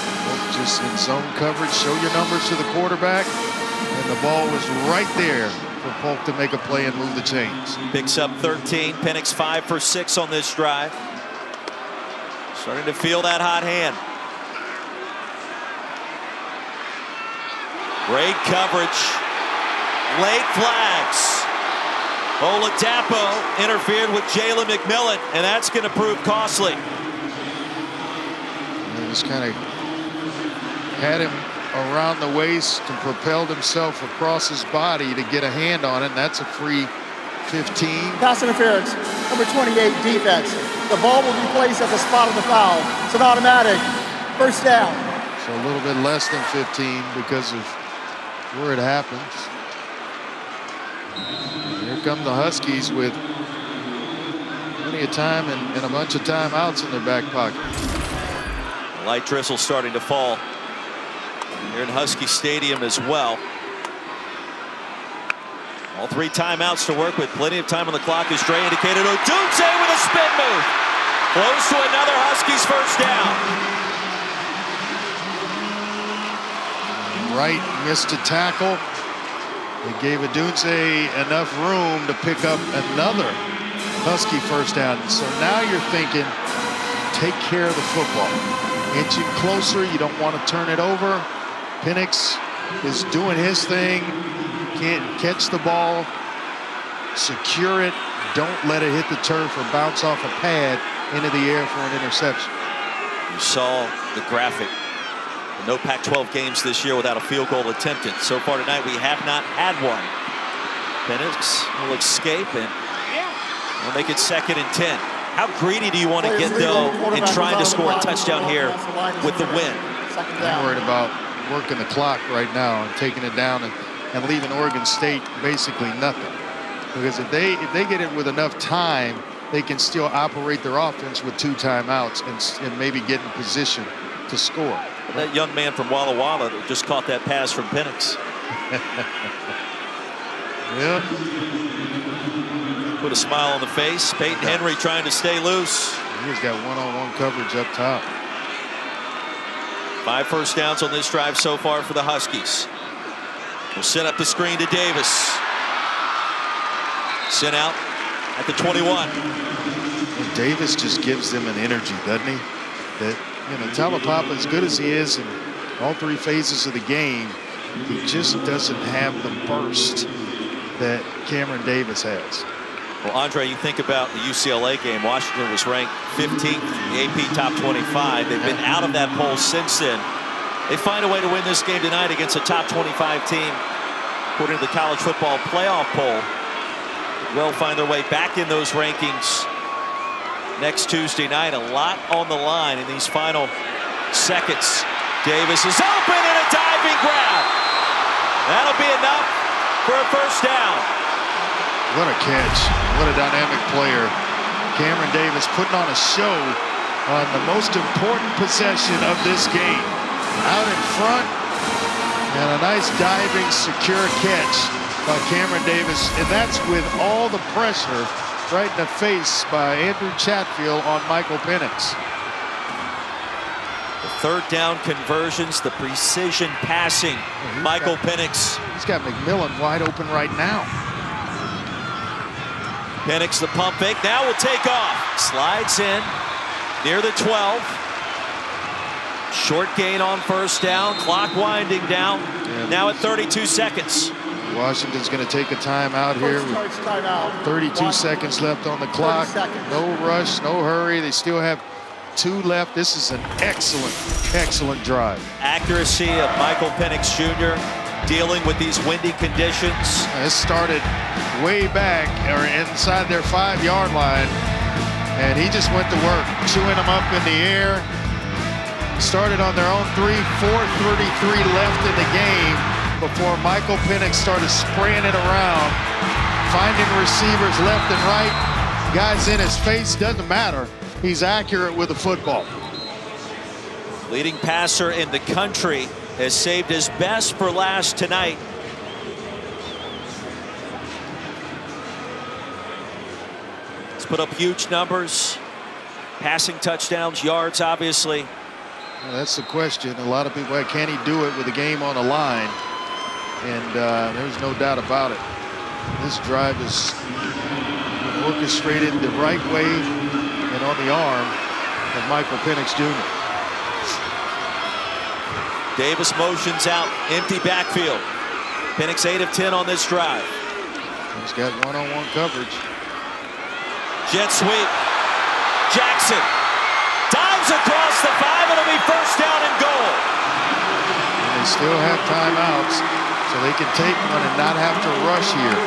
Just in zone coverage, show your numbers to the quarterback, and the ball was right there for Polk to make a play and move the chains. Picks up 13. Penix 5 for 6 on this drive. Starting to feel that hot hand. Great coverage. Late flags. Oladapo interfered with Jalen McMillan, and that's going to prove costly. He just kind of had him around the waist and propelled himself across his body to get a hand on it, and that's a free 15. Pass interference, number 28 defense. The ball will be placed at the spot of the foul. It's an automatic 1st down. So a little bit less than 15 because of where it happens. Here come the Huskies with plenty of time and a bunch of timeouts in their back pocket. Light drizzle starting to fall here in Husky Stadium as well. All 3 timeouts to work with. Plenty of time on the clock, as Dre indicated. Odunze with a spin move. Close to another Huskies first down. Wright missed a tackle. It gave Odunze enough room to pick up another Husky first down. So now you're thinking, take care of the football. Inching closer, you don't want to turn it over. Penix is doing his thing. Can't catch the ball, secure it, don't let it hit the turf or bounce off a pad into the air for an interception. You saw the graphic. No Pac-12 games this year without a field goal attempted. So far tonight, we have not had one. Penix will escape and we'll make it 2nd and 10. How greedy do you want to get, though, in trying to score a touchdown here with the win? I'm worried about working the clock right now and taking it down and leaving Oregon State basically nothing. Because if they get it with enough time, they can still operate their offense with 2 timeouts and maybe get in position to score. That young man from Walla Walla that just caught that pass from Penix. Yeah. Put a smile on the face. Peyton Henry trying to stay loose. He's got one-on-one coverage up top. 5 first downs on this drive so far for the Huskies. We'll set up the screen to Davis. Sent out at the 21. And Davis just gives them an energy, doesn't he? That, you know, Taulapapa, as good as he is in all 3 phases of the game, he just doesn't have the burst that Cameron Davis has. Well, Andre, you think about the UCLA game. Washington was ranked 15th in the AP Top 25. They've been out of that poll since then. They find a way to win this game tonight against a top 25 team. According to the college football playoff poll, they'll find their way back in those rankings next Tuesday night. A lot on the line in these final seconds. Davis is open and a diving grab. That'll be enough for a first down. What a catch. What a dynamic player. Cameron Davis putting on a show on the most important possession of this game. Out in front, and a nice diving, secure catch by Cameron Davis. And that's with all the pressure right in the face by Andrew Chatfield on Michael Penix. The 3rd down conversions, the precision passing. Michael Penix. He's got McMillan wide open right now. Penix, the pump fake, now will take off. Slides in near the 12. Short gain on first down. Clock winding down. Now at 32 seconds. Washington's going to take a timeout here with 32 seconds left on the clock. No rush, no hurry. They still have 2 left. This is an excellent drive. Accuracy of Michael Penix Jr. dealing with these windy conditions. This started way back or inside their 5-yard line, and he just went to work, chewing them up in the air. Started on their own 3, 4:33 left in the game before Michael Penix started spraying it around, finding receivers left and right. Guys in his face, doesn't matter. He's accurate with the football. Leading passer in the country has saved his best for last tonight. He's put up huge numbers, passing touchdowns, yards, obviously. Well, that's the question. A lot of people, well, can he do it with the game on the line? And there's no doubt about it. This drive is orchestrated the right way and on the arm of Michael Penix Jr. Davis motions out, empty backfield. Penix 8 of 10 on this drive. He's got one-on-one coverage. Jet sweep. Jackson dives across the 5. It'll be first down and goal. And they still have timeouts, so they can take one and not have to rush here.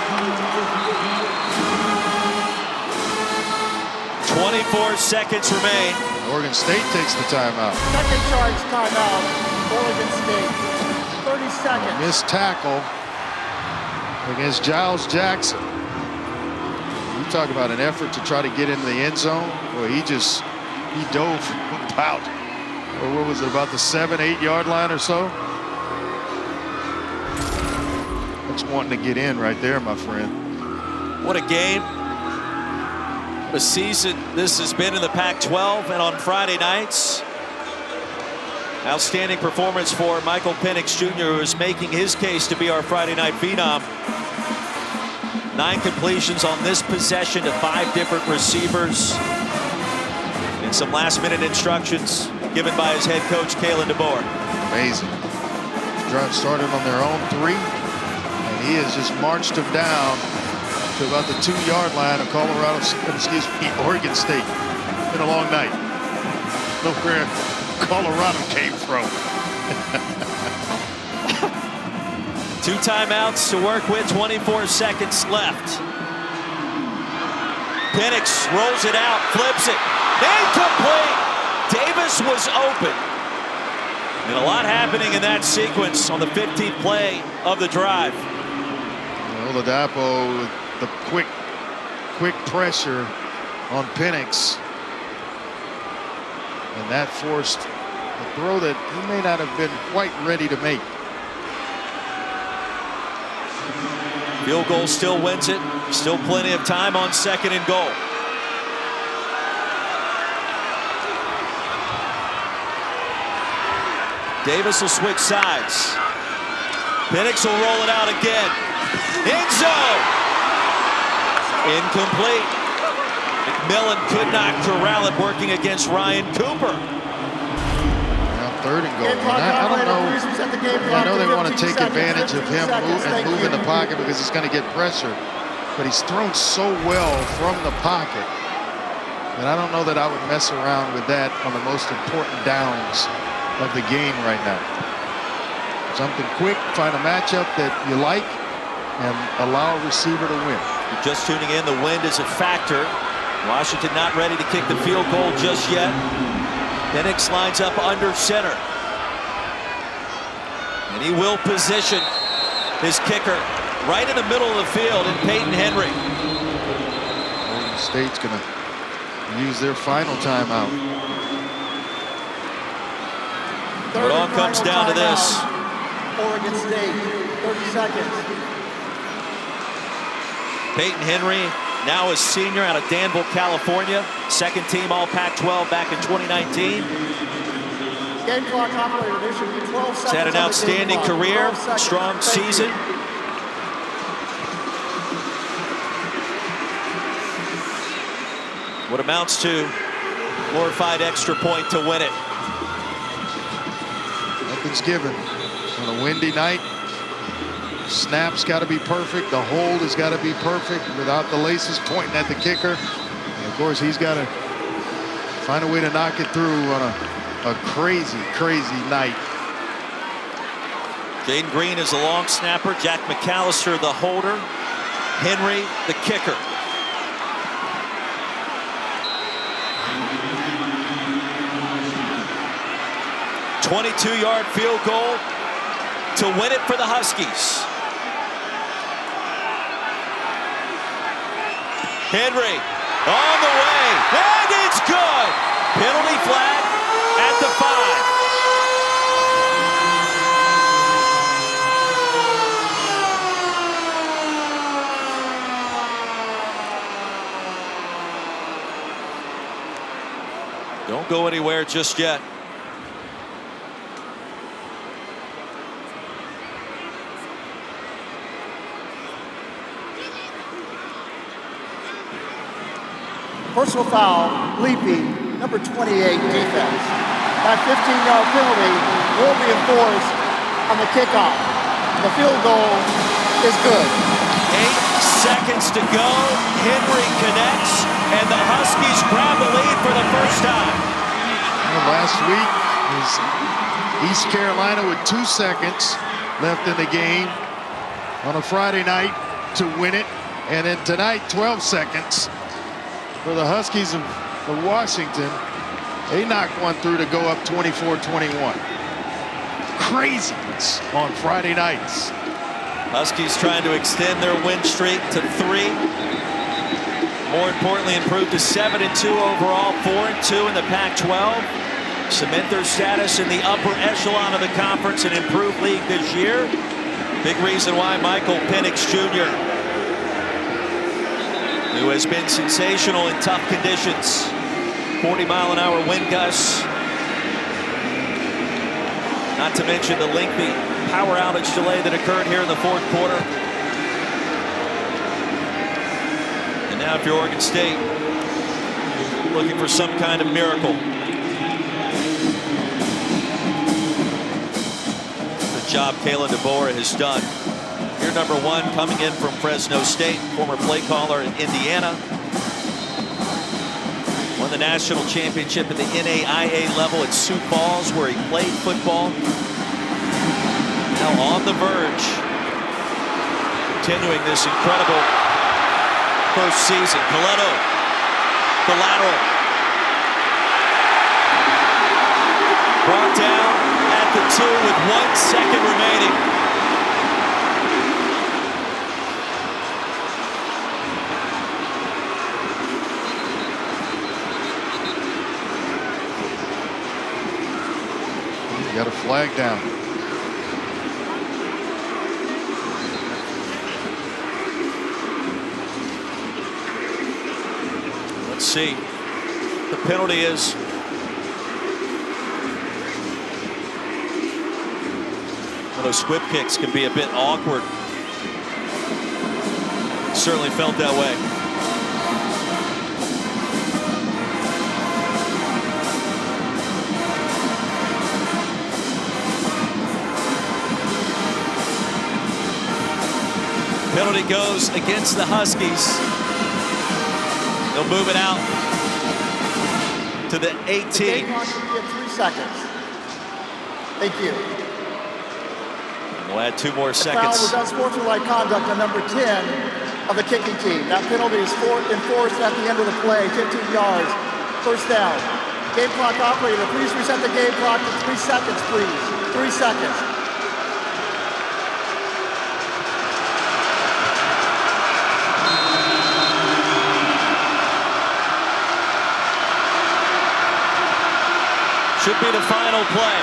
24 seconds remain. Oregon State takes the timeout. Second charge timeout. Oregon State. 30 seconds. Missed tackle against Giles Jackson. You talk about an effort to try to get into the end zone. Boy, he dove from about or what was it, about the 7-8 yard line or so? That's wanting to get in right there, my friend. What a game. What a season this has been in the Pac-12 and on Friday nights. Outstanding performance for Michael Penix Jr., who is making his case to be our Friday night phenom. 9 completions on this possession to 5 different receivers. And some last-minute instructions given by his head coach, Kalen DeBoer. Amazing. Drive started on their own 3, and he has just marched them down to about the 2-yard line of Oregon State. Been a long night. Look where Colorado came from. 2 timeouts to work with, 24 seconds left. Penix rolls it out, flips it, incomplete. Davis was open. And a lot happening in that sequence on the 15th play of the drive. Oladapo with the quick pressure on Penix. And that forced a throw that he may not have been quite ready to make. Field goal still wins it. Still plenty of time on 2nd and goal. Davis will switch sides. Penix will roll it out again. End zone. Incomplete. McMillan could not corral it, working against Ryan Cooper. Now 3rd and goal. I don't know. I know they want to take advantage of him and move in the pocket because he's going to get pressure. But he's thrown so well from the pocket that I don't know that I would mess around with that on the most important downs of the game right now. Something quick, find a matchup that you like, and allow a receiver to win. You're just tuning in, the wind is a factor. Washington not ready to kick the field goal just yet. Penix lines up under center. And he will position his kicker right in the middle of the field in Peyton Henry. Oregon State's going to use their final timeout. It all comes down to this. Oregon State, 30 seconds. Peyton Henry, now a senior out of Danville, California. 2nd team All Pac-12 back in 2019. Game clock operator, there should be 12 seconds. He's had an outstanding career, strong season. What amounts to glorified extra point to win it. Nothing's given. On a windy night, snap's got to be perfect. The hold has got to be perfect without the laces pointing at the kicker. And of course, he's got to find a way to knock it through on a crazy, crazy night. Jaden Green is the long snapper. Jack McAllister, the holder. Henry, the kicker. A 22-yard field goal to win it for the Huskies. Henry on the way, and it's good. Penalty flag at the 5. Don't go anywhere just yet. Personal foul, leaping, number 28 defense. That 15-yard penalty will be enforced on the kickoff. The field goal is good. 8 seconds to go. Henry connects, and the Huskies grab the lead for the first time. Well, last week was East Carolina with 2 seconds left in the game on a Friday night to win it, and then tonight 12 seconds. For the Huskies of Washington, they knocked one through to go up 24-21. Craziness on Friday nights. Huskies trying to extend their win streak to 3. More importantly, improve to 7-2 overall, 4-2 in the Pac-12. cement their status in the upper echelon of the conference and improve league this year. Big reason why Michael Penix Jr., who has been sensational in tough conditions, 40-mile-an-hour wind gusts, not to mention the lengthy power outage delay that occurred here in the fourth quarter. And now if you're Oregon State, looking for some kind of miracle. The job Kalen DeBoer has done. Here, number 1, coming in from Fresno State, former play caller in Indiana. Won the national championship at the NAIA level at Sioux Falls, where he played football. Now on the verge, continuing this incredible first season. Coletto, the lateral. Brought down at the 2 with 1 second remaining. You got a flag down. Let's see. The penalty is those squib kicks can be a bit awkward. Certainly felt that way. Penalty goes against the Huskies. They'll move it out to the 18. 3 seconds. Thank you. We'll add 2 more The seconds. foul was unsportsmanlike conduct on number 10 of the kicking team. That penalty is enforced at the end of the play, 15 yards, first down. Game clock operator, please reset the game clock to 3 seconds, please. 3 seconds. Should be the final play.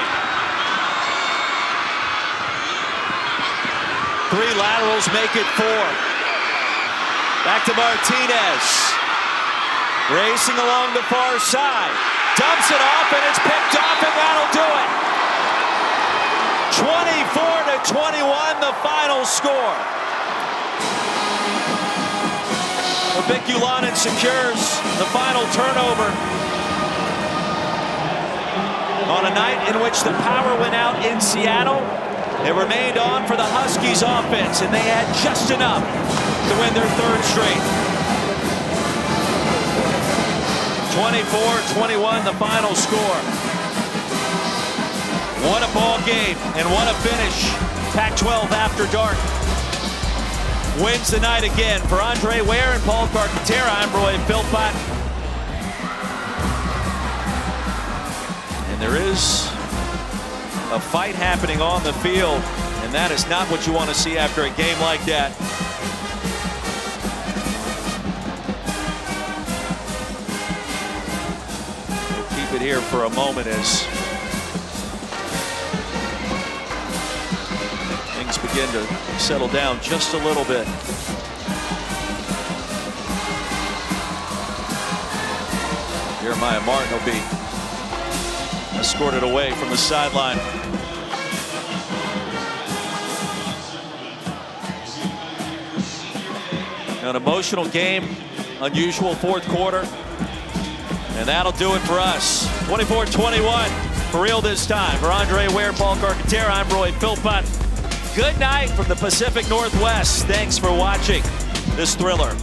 3 laterals make it 4. Back to Martinez. Racing along the far side. Dumps it off and it's picked off, and that'll do it. 24-21 the final score. Ubiquulanen secures the final turnover on a night in which the power went out in Seattle. It remained on for the Huskies offense, and they had just enough to win their 3rd straight. 24-21 the final score. What a ball game and what a finish. Pac-12 After Dark wins the night again. For Andre Ware and Paul Carcaterra, I'm Roy Philpott. There is a fight happening on the field, and that is not what you want to see after a game like that. We'll keep it here for a moment as things begin to settle down just a little bit. Jeremiah Martin will be escorted away from the sideline. An emotional game, unusual fourth quarter, and that'll do it for us. 24-21, for real this time. For Andre Ware, Paul Carcaterra, I'm Roy Philpott. Good night from the Pacific Northwest. Thanks for watching this thriller.